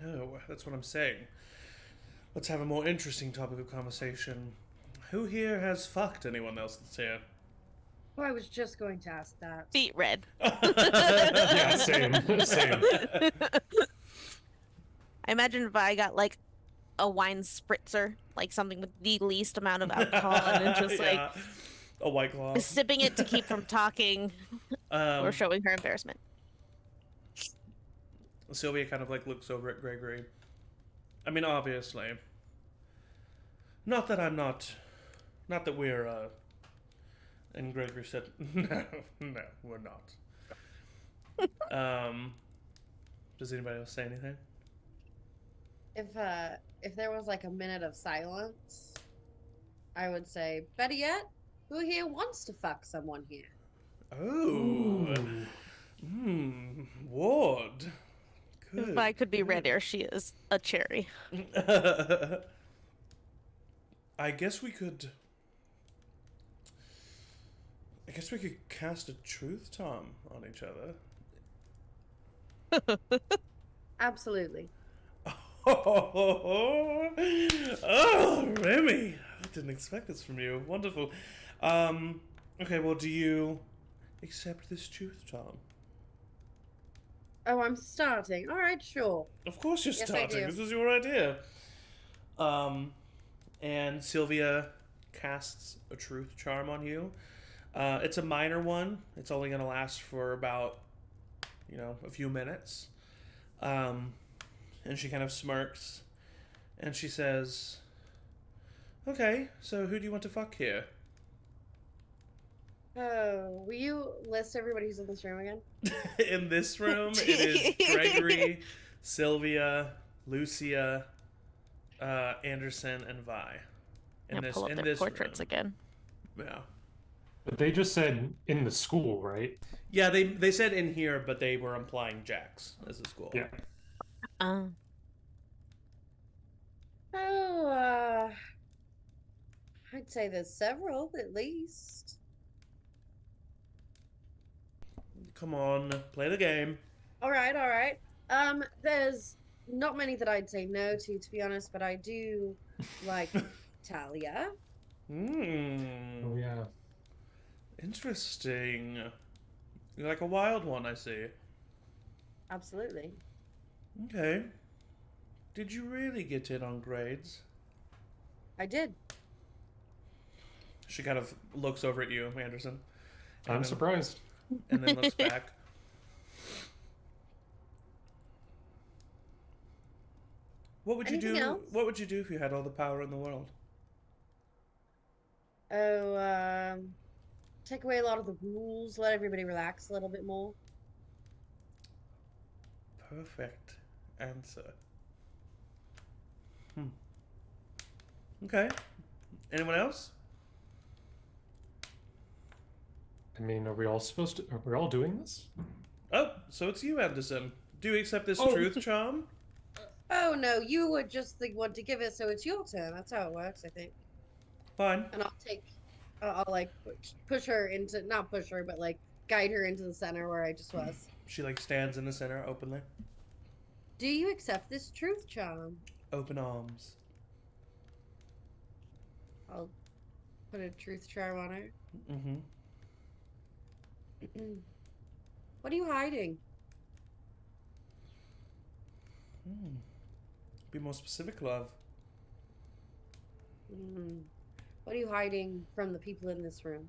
No, that's what I'm saying. Let's have a more interesting topic of conversation. Who here has fucked anyone else that's here? Oh, I was just going to ask that. Feet red. Yeah, same. I imagine Vi got like a wine spritzer, like something with the least amount of alcohol, and then just like a White Claw, sipping it to keep from talking or showing her embarrassment. Sylvia kind of like looks over at Gregory. I mean, obviously, not that I'm not Not that we're, and Gregory said, no, we're not. Does anybody else say anything? If there was like a minute of silence, I would say, better yet, who here wants to fuck someone here? Oh. Ward. Good. If I could be redder, she is a cherry. I guess we could cast a truth charm on each other. Absolutely. Oh, Remy! I didn't expect this from you. Wonderful. Okay, well, do you accept this truth charm? Oh, I'm starting. All right, sure. Of course you're Yes, I starting. do. This was your idea. And Sylvia casts a truth charm on you. It's a minor one. It's only going to last for about, a few minutes. And she kind of smirks. And she says, okay, so who do you want to fuck here? Oh, will you list everybody who's in this room again? In this room, it is Gregory, Sylvia, Lucia, Anderson, and Vi. Pull up their portraits again. Yeah. But they just said in the school, right? Yeah, they said in here, but they were implying Jax as a school. Yeah. Oh, I'd say there's several at least. Come on, play the game. All right, all right. There's not many that I'd say no to be honest, but I do like Talia. Oh yeah. Interesting. You're like a wild one, I see. Absolutely. Okay. Did you really get in on grades? I did. She kind of looks over at you, Anderson. I'm surprised. And then looks back. What would you Anything do? else? What would you do if you had all the power in the world? Oh, take away a lot of the rules, let everybody relax a little bit more. Perfect answer. Okay. Anyone else? I mean, are we all doing this? Oh, so it's you, Anderson. Do you accept this Oh. truth charm? Oh no, you were just the one to give it, so it's your turn. That's how it works, I think. Fine. And I'll like push her into, not push her, but like guide her into the center where I just was. She like stands in the center openly. Do you accept this truth charm? Open arms. I'll put a truth charm on her. Mm-hmm. What are you hiding? Be more specific, love. What are you hiding from the people in this room?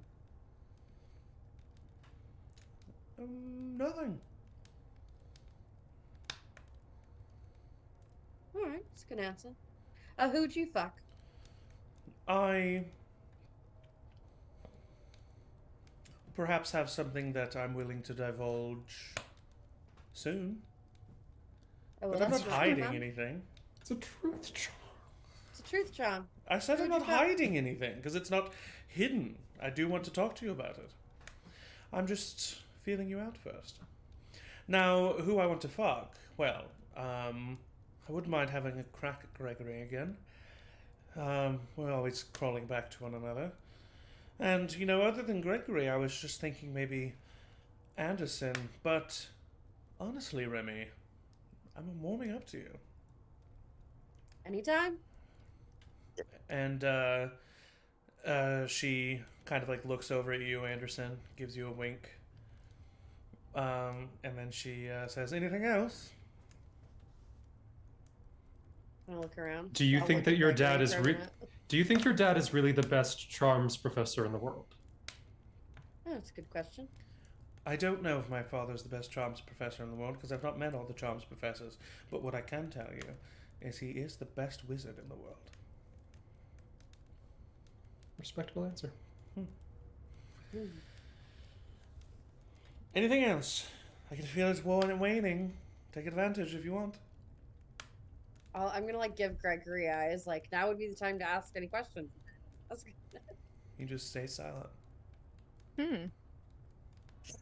Nothing. All right, that's a good answer. Who'd you fuck? I perhaps have something that I'm willing to divulge soon. Oh, But I'm not that's hiding fun. anything. It's a truth charm. It's a truth charm. I said I'm Who'd not you fuck? hiding anything because it's not hidden. I do want to talk to you about it. I'm just feeling you out first. Now, who I want to fuck? Well, I wouldn't mind having a crack at Gregory again. We're always crawling back to one another. And, other than Gregory, I was just thinking maybe Anderson. But honestly, Remy, I'm warming up to you. Anytime? And she kind of like looks over at you, Anderson, gives you a wink. And then she says, anything else? I'll look around. Do you I'll think look that at your Gregory dad is for a minute. Do you think your dad is really the best charms professor in the world? Oh, that's a good question. I don't know if my father's the best charms professor in the world because I've not met all the charms professors. But what I can tell you is he is the best wizard in the world. Respectable answer. Anything else? I can feel it's waning. Take advantage if you want. I'm gonna like give Gregory eyes. Like now would be the time to ask any questions. That's good. You just stay silent.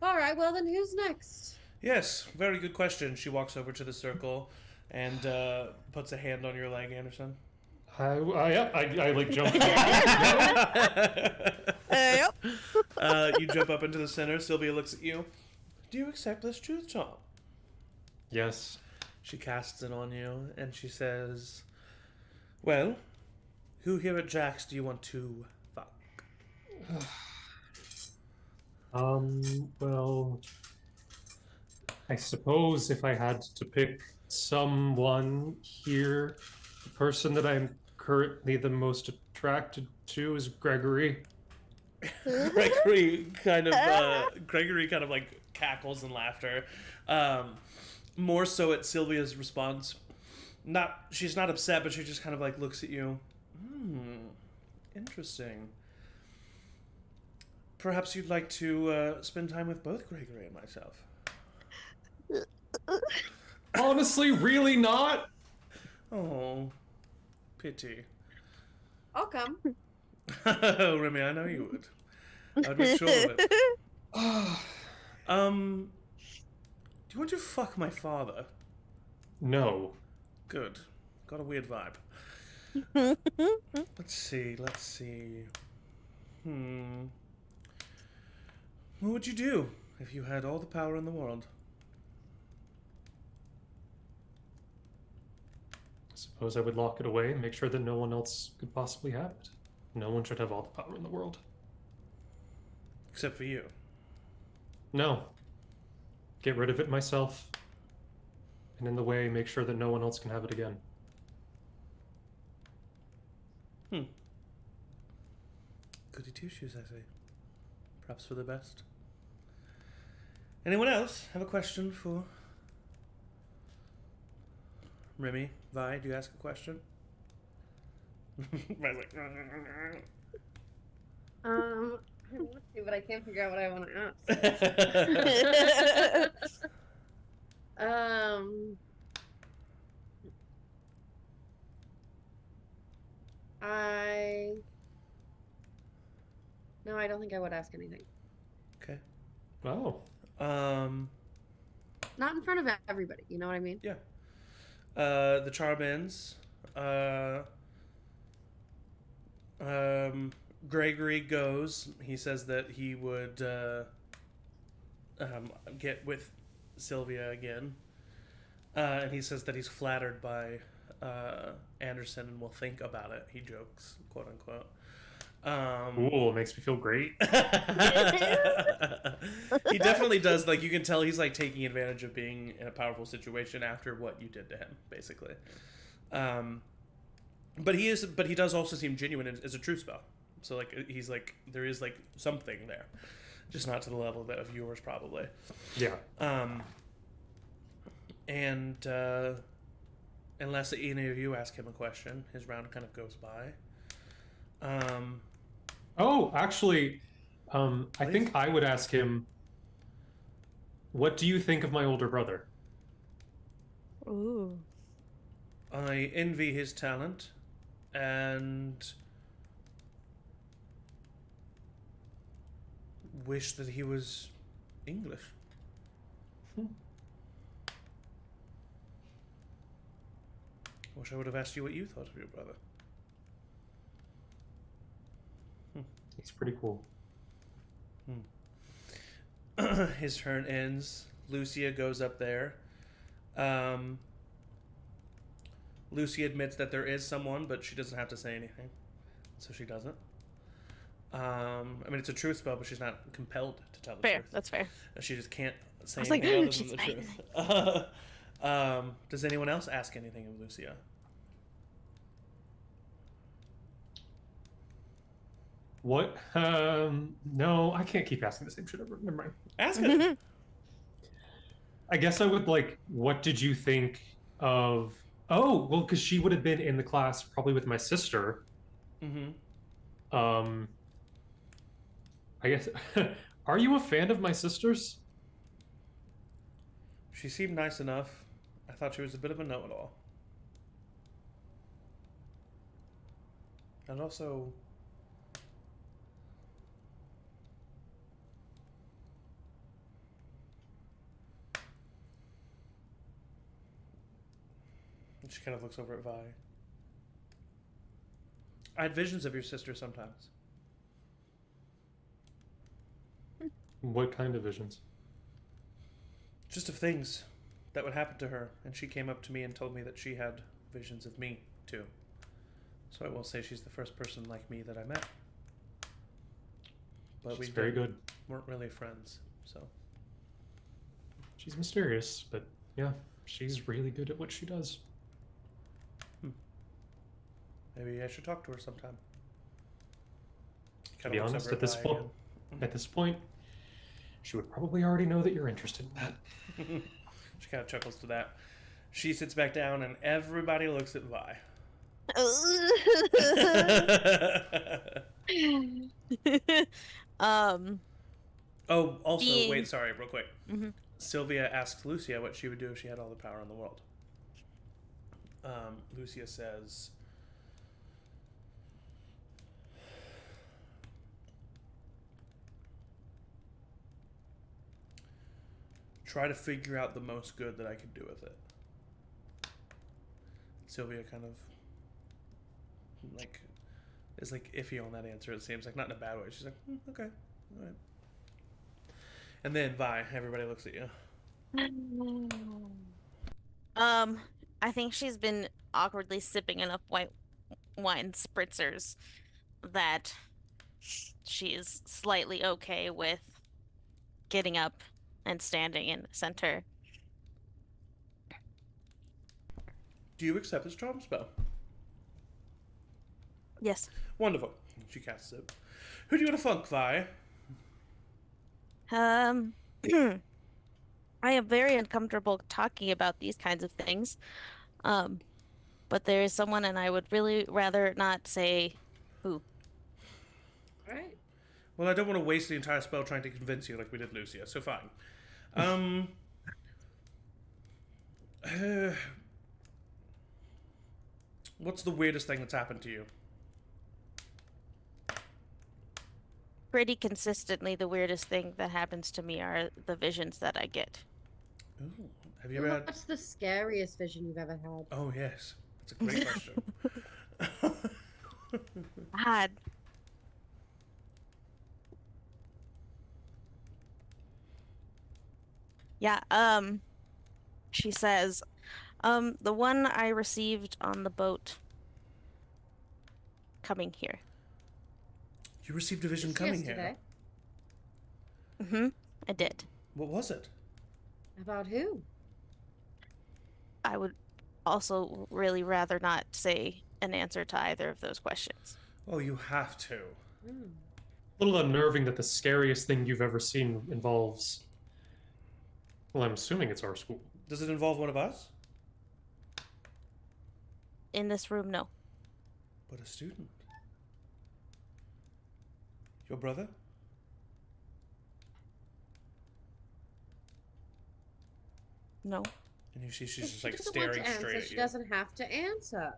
All right. Well, then who's next? Yes, very good question. She walks over to the circle and puts a hand on your leg, Anderson. I like jump. Yep. You jump up into the center. Sylvia looks at you. Do you accept this truth charm? Yes. She casts it on you and she says, well, who here at Jack's do you want to fuck? Well, I suppose if I had to pick someone here, the person that I'm currently the most attracted to is Gregory. Gregory kind of like cackles in laughter. More so at Sylvia's response. She's not upset, but she just kind of like looks at you. Interesting. Perhaps you'd like to spend time with both Gregory and myself. Honestly, really not. Oh, pity. I'll come. Oh, Remy, I know you would. I'd make sure of it. Do you want to fuck my father? No. Good. Got a weird vibe. Let's see. What would you do if you had all the power in the world? I suppose I would lock it away and make sure that no one else could possibly have it. No one should have all the power in the world. Except for you. No. Get rid of it myself. And in the way, make sure that no one else can have it again. Goody two-shoes, I say. Perhaps for the best. Anyone else have a question for Remy? Vi, do you ask a question? Vi's like, I want to, but I can't figure out what I want to ask. No, I don't think I would ask anything. Okay. Oh. Not in front of everybody, you know what I mean? Yeah. The charm ends. Gregory goes. He says that he would get with Sylvia again. And he says that he's flattered by Anderson and will think about it. He jokes, quote unquote. Cool, makes me feel great. He definitely does. Like, you can tell he's like taking advantage of being in a powerful situation after what you did to him, basically. But he does also seem genuine as a truth spell. So like he's like, there is like something there, just not to the level of yours probably. Yeah. And unless any of you ask him a question, his round kind of goes by. Oh, actually, I think I would ask him, what do you think of my older brother? Ooh. I envy his talent and wish that he was English. Wish I would have asked you what you thought of your brother. He's pretty cool. His turn ends. Lucia goes up there. Lucy admits that there is someone, but she doesn't have to say anything, so she doesn't. I mean, it's a truth spell, but she's not compelled to tell the Fair. truth. That's fair. She just can't say I was like, anything other she's than the fine. truth. Does anyone else ask anything of Lucia? What? No, I can't keep asking the same shit over. Never mind. Ask it. I guess I would like, what did you think of... Oh, well, because she would have been in the class probably with my sister. Mm-hmm. I guess. Are you a fan of my sister's? She seemed nice enough. I thought she was a bit of a know-it-all. And also... She kind of looks over at Vi. I had visions of your sister sometimes. What kind of visions? Just of things that would happen to her. And she came up to me and told me that she had visions of me, too. So I will say she's the first person like me that I met. But She's very good. Weren't really friends, so... She's mysterious, but yeah, she's really good at what she does. Maybe I should talk to her sometime. To be honest, at this point, she would probably already know that you're interested in that. She kind of chuckles to that. She sits back down, and everybody looks at Vi. Oh, also, wait, sorry, real quick. Mm-hmm. Sylvia asks Lucia what she would do if she had all the power in the world. Lucia says... Try to figure out the most good that I can do with it. Sylvia kind of like is like iffy on that answer. It seems like, not in a bad way. She's like, okay, all right. And then Vi, everybody looks at you. I think she's been awkwardly sipping enough white wine spritzers that she's slightly okay with getting up and standing in the center. Do you accept this charm spell? Yes. Wonderful. She casts it. Who do you want to funk, Vi? I am very uncomfortable talking about these kinds of things. But there is someone, and I would really rather not say who. All right. Well, I don't want to waste the entire spell trying to convince you like we did Lucia, so fine. What's the weirdest thing that's happened to you? Pretty consistently, the weirdest thing that happens to me are the visions that I get. Ooh, have you ever had... What's the scariest vision you've ever had? Oh, yes. That's a great question. God. Yeah, she says, the one I received on the boat coming here. You received a vision Just coming yesterday. here. Mm-hmm, I did. What was it? About who? I would also really rather not say an answer to either of those questions. Oh, you have to. A little unnerving that the scariest thing you've ever seen involves... Well, I'm assuming it's our school. Does it involve one of us? In this room, no. But a student. Your brother? No. And you see she's just like She doesn't want staring to answer. straight at She you. doesn't have to answer.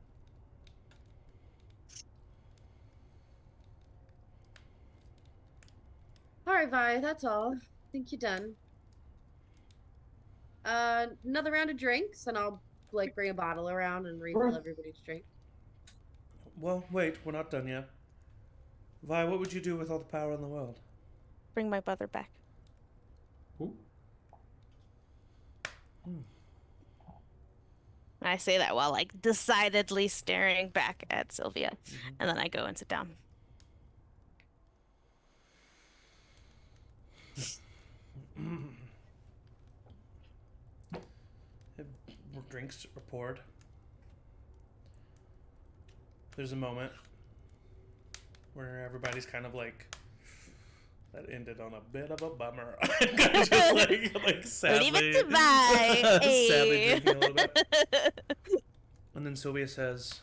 All right, Vi, that's all. I think you're done. Another round of drinks, and I'll like bring a bottle around and refill everybody's drink. Well, wait, we're not done yet. Vi, what would you do with all the power in the world? Bring my brother back. Ooh. I say that while like decidedly staring back at Sylvia, and then I go and sit down. Drinks are poured. There's a moment where everybody's kind of like, that ended on a bit of a bummer. Just like sadly, Leave it to Vi. sadly drinking a little bit. And then Sylvia says,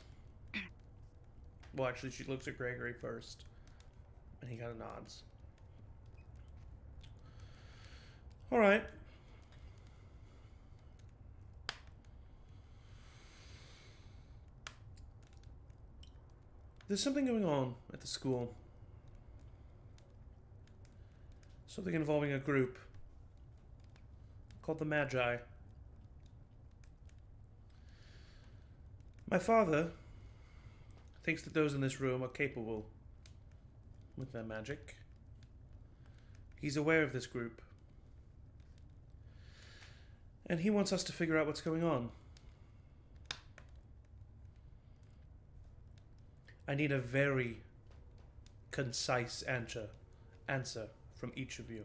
well, actually, she looks at Gregory first. And he kind of nods. All right. There's something going on at the school. Something involving a group called the Magi. My father thinks that those in this room are capable with their magic. He's aware of this group. And he wants us to figure out what's going on. I need a very concise answer from each of you.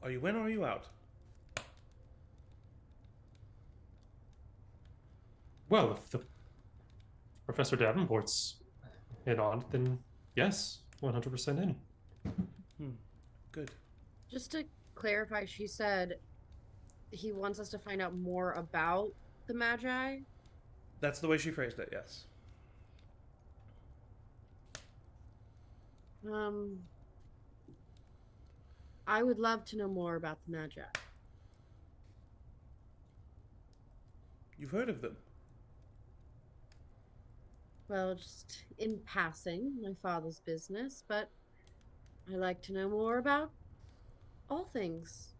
Are you in or are you out? Well, if the Professor Davenport's in on it, then yes, 100% in. Good. Just to clarify, she said he wants us to find out more about the Magi. That's the way she phrased it, yes. I would love to know more about the Magi. You've heard of them? Well, just in passing, my father's business, but I like to know more about all things.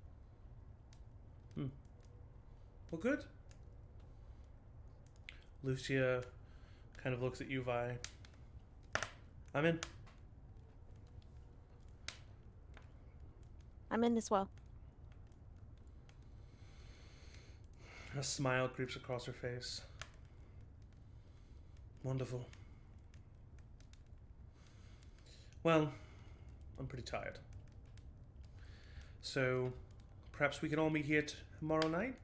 Well, good. Lucia kind of looks at you, Vi. I'm in. I'm in as well. A smile creeps across her face. Wonderful. Well, I'm pretty tired. So, perhaps we can all meet here tomorrow night?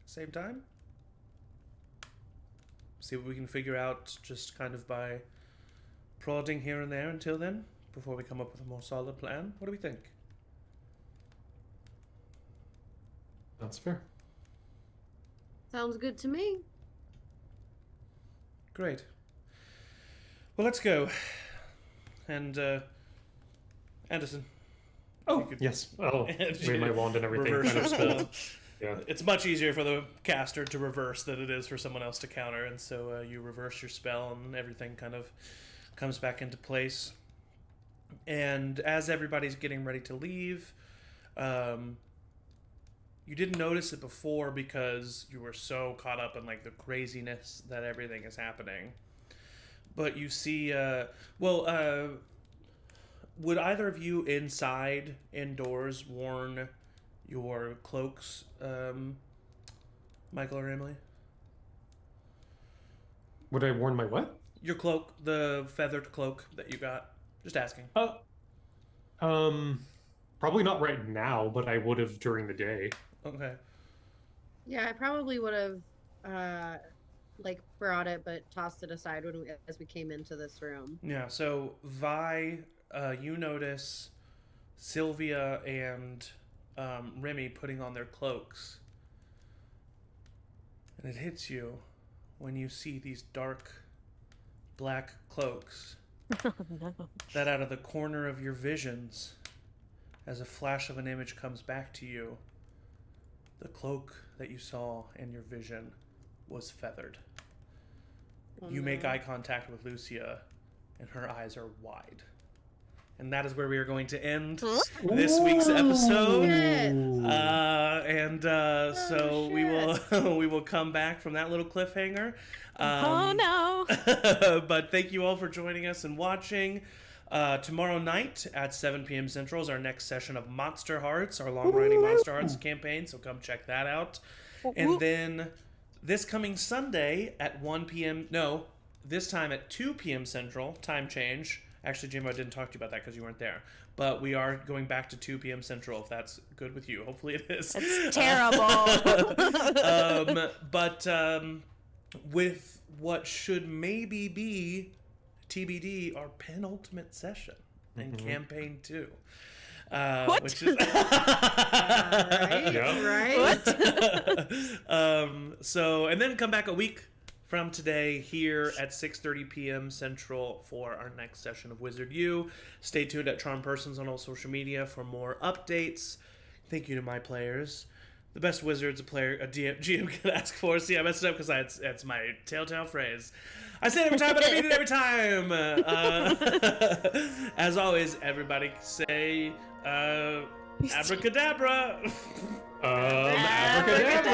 Same time? See what we can figure out just kind of by prodding here and there until then, before we come up with a more solid plan. What do we think? That's fair. Sounds good to me. Great. Well, let's go. And, Anderson. Oh, you could- yes. Oh, wave my wand and everything. Reverse Kind of your spell. spell. Yeah. It's much easier for the caster to reverse than it is for someone else to counter, and so you reverse your spell and everything kind of comes back into place. And as everybody's getting ready to leave, you didn't notice it before because you were so caught up in like the craziness that everything is happening. But you see, would either of you indoors, warn your cloaks, Michael or Emily? Would I warn my what? Your cloak, the feathered cloak that you got. Just asking. Probably not right now, but I would have during the day. Okay. Yeah, I probably would have brought it but tossed it aside as we came into this room. Yeah, so Vi, you notice Sylvia and Remy putting on their cloaks. And it hits you when you see these dark black cloaks Oh, no. that out of the corner of your visions, as a flash of an image comes back to you, the cloak that you saw in your vision was feathered. Oh, You no. make eye contact with Lucia, and her eyes are wide. And that is where we are going to end this week's episode. Shit. So we will we will come back from that little cliffhanger. Oh no. But thank you all for joining us and watching. Tomorrow night at 7 p.m. Central is our next session of Monster Hearts, our long-running Monster Hearts campaign, so come check that out. And then this coming Sunday at 1 p.m. No, this time at 2 p.m. Central, time change. Actually, Jimbo, I didn't talk to you about that because you weren't there. But we are going back to 2 p.m. Central, if that's good with you. Hopefully it is. It's terrible. With what should maybe be TBD, our penultimate session in campaign 2. What? Which is Right? Yeah. Right? so, and then come back a week from today here at 6:30 p.m. Central for our next session of Wizard U. Stay tuned at Tron Persons on all social media for more updates. Thank you to my players. The best wizards a GM can ask for. See, I messed it up because that's my telltale phrase. I say it every time, but I mean it every time. As always, everybody say abracadabra. Abracadabra.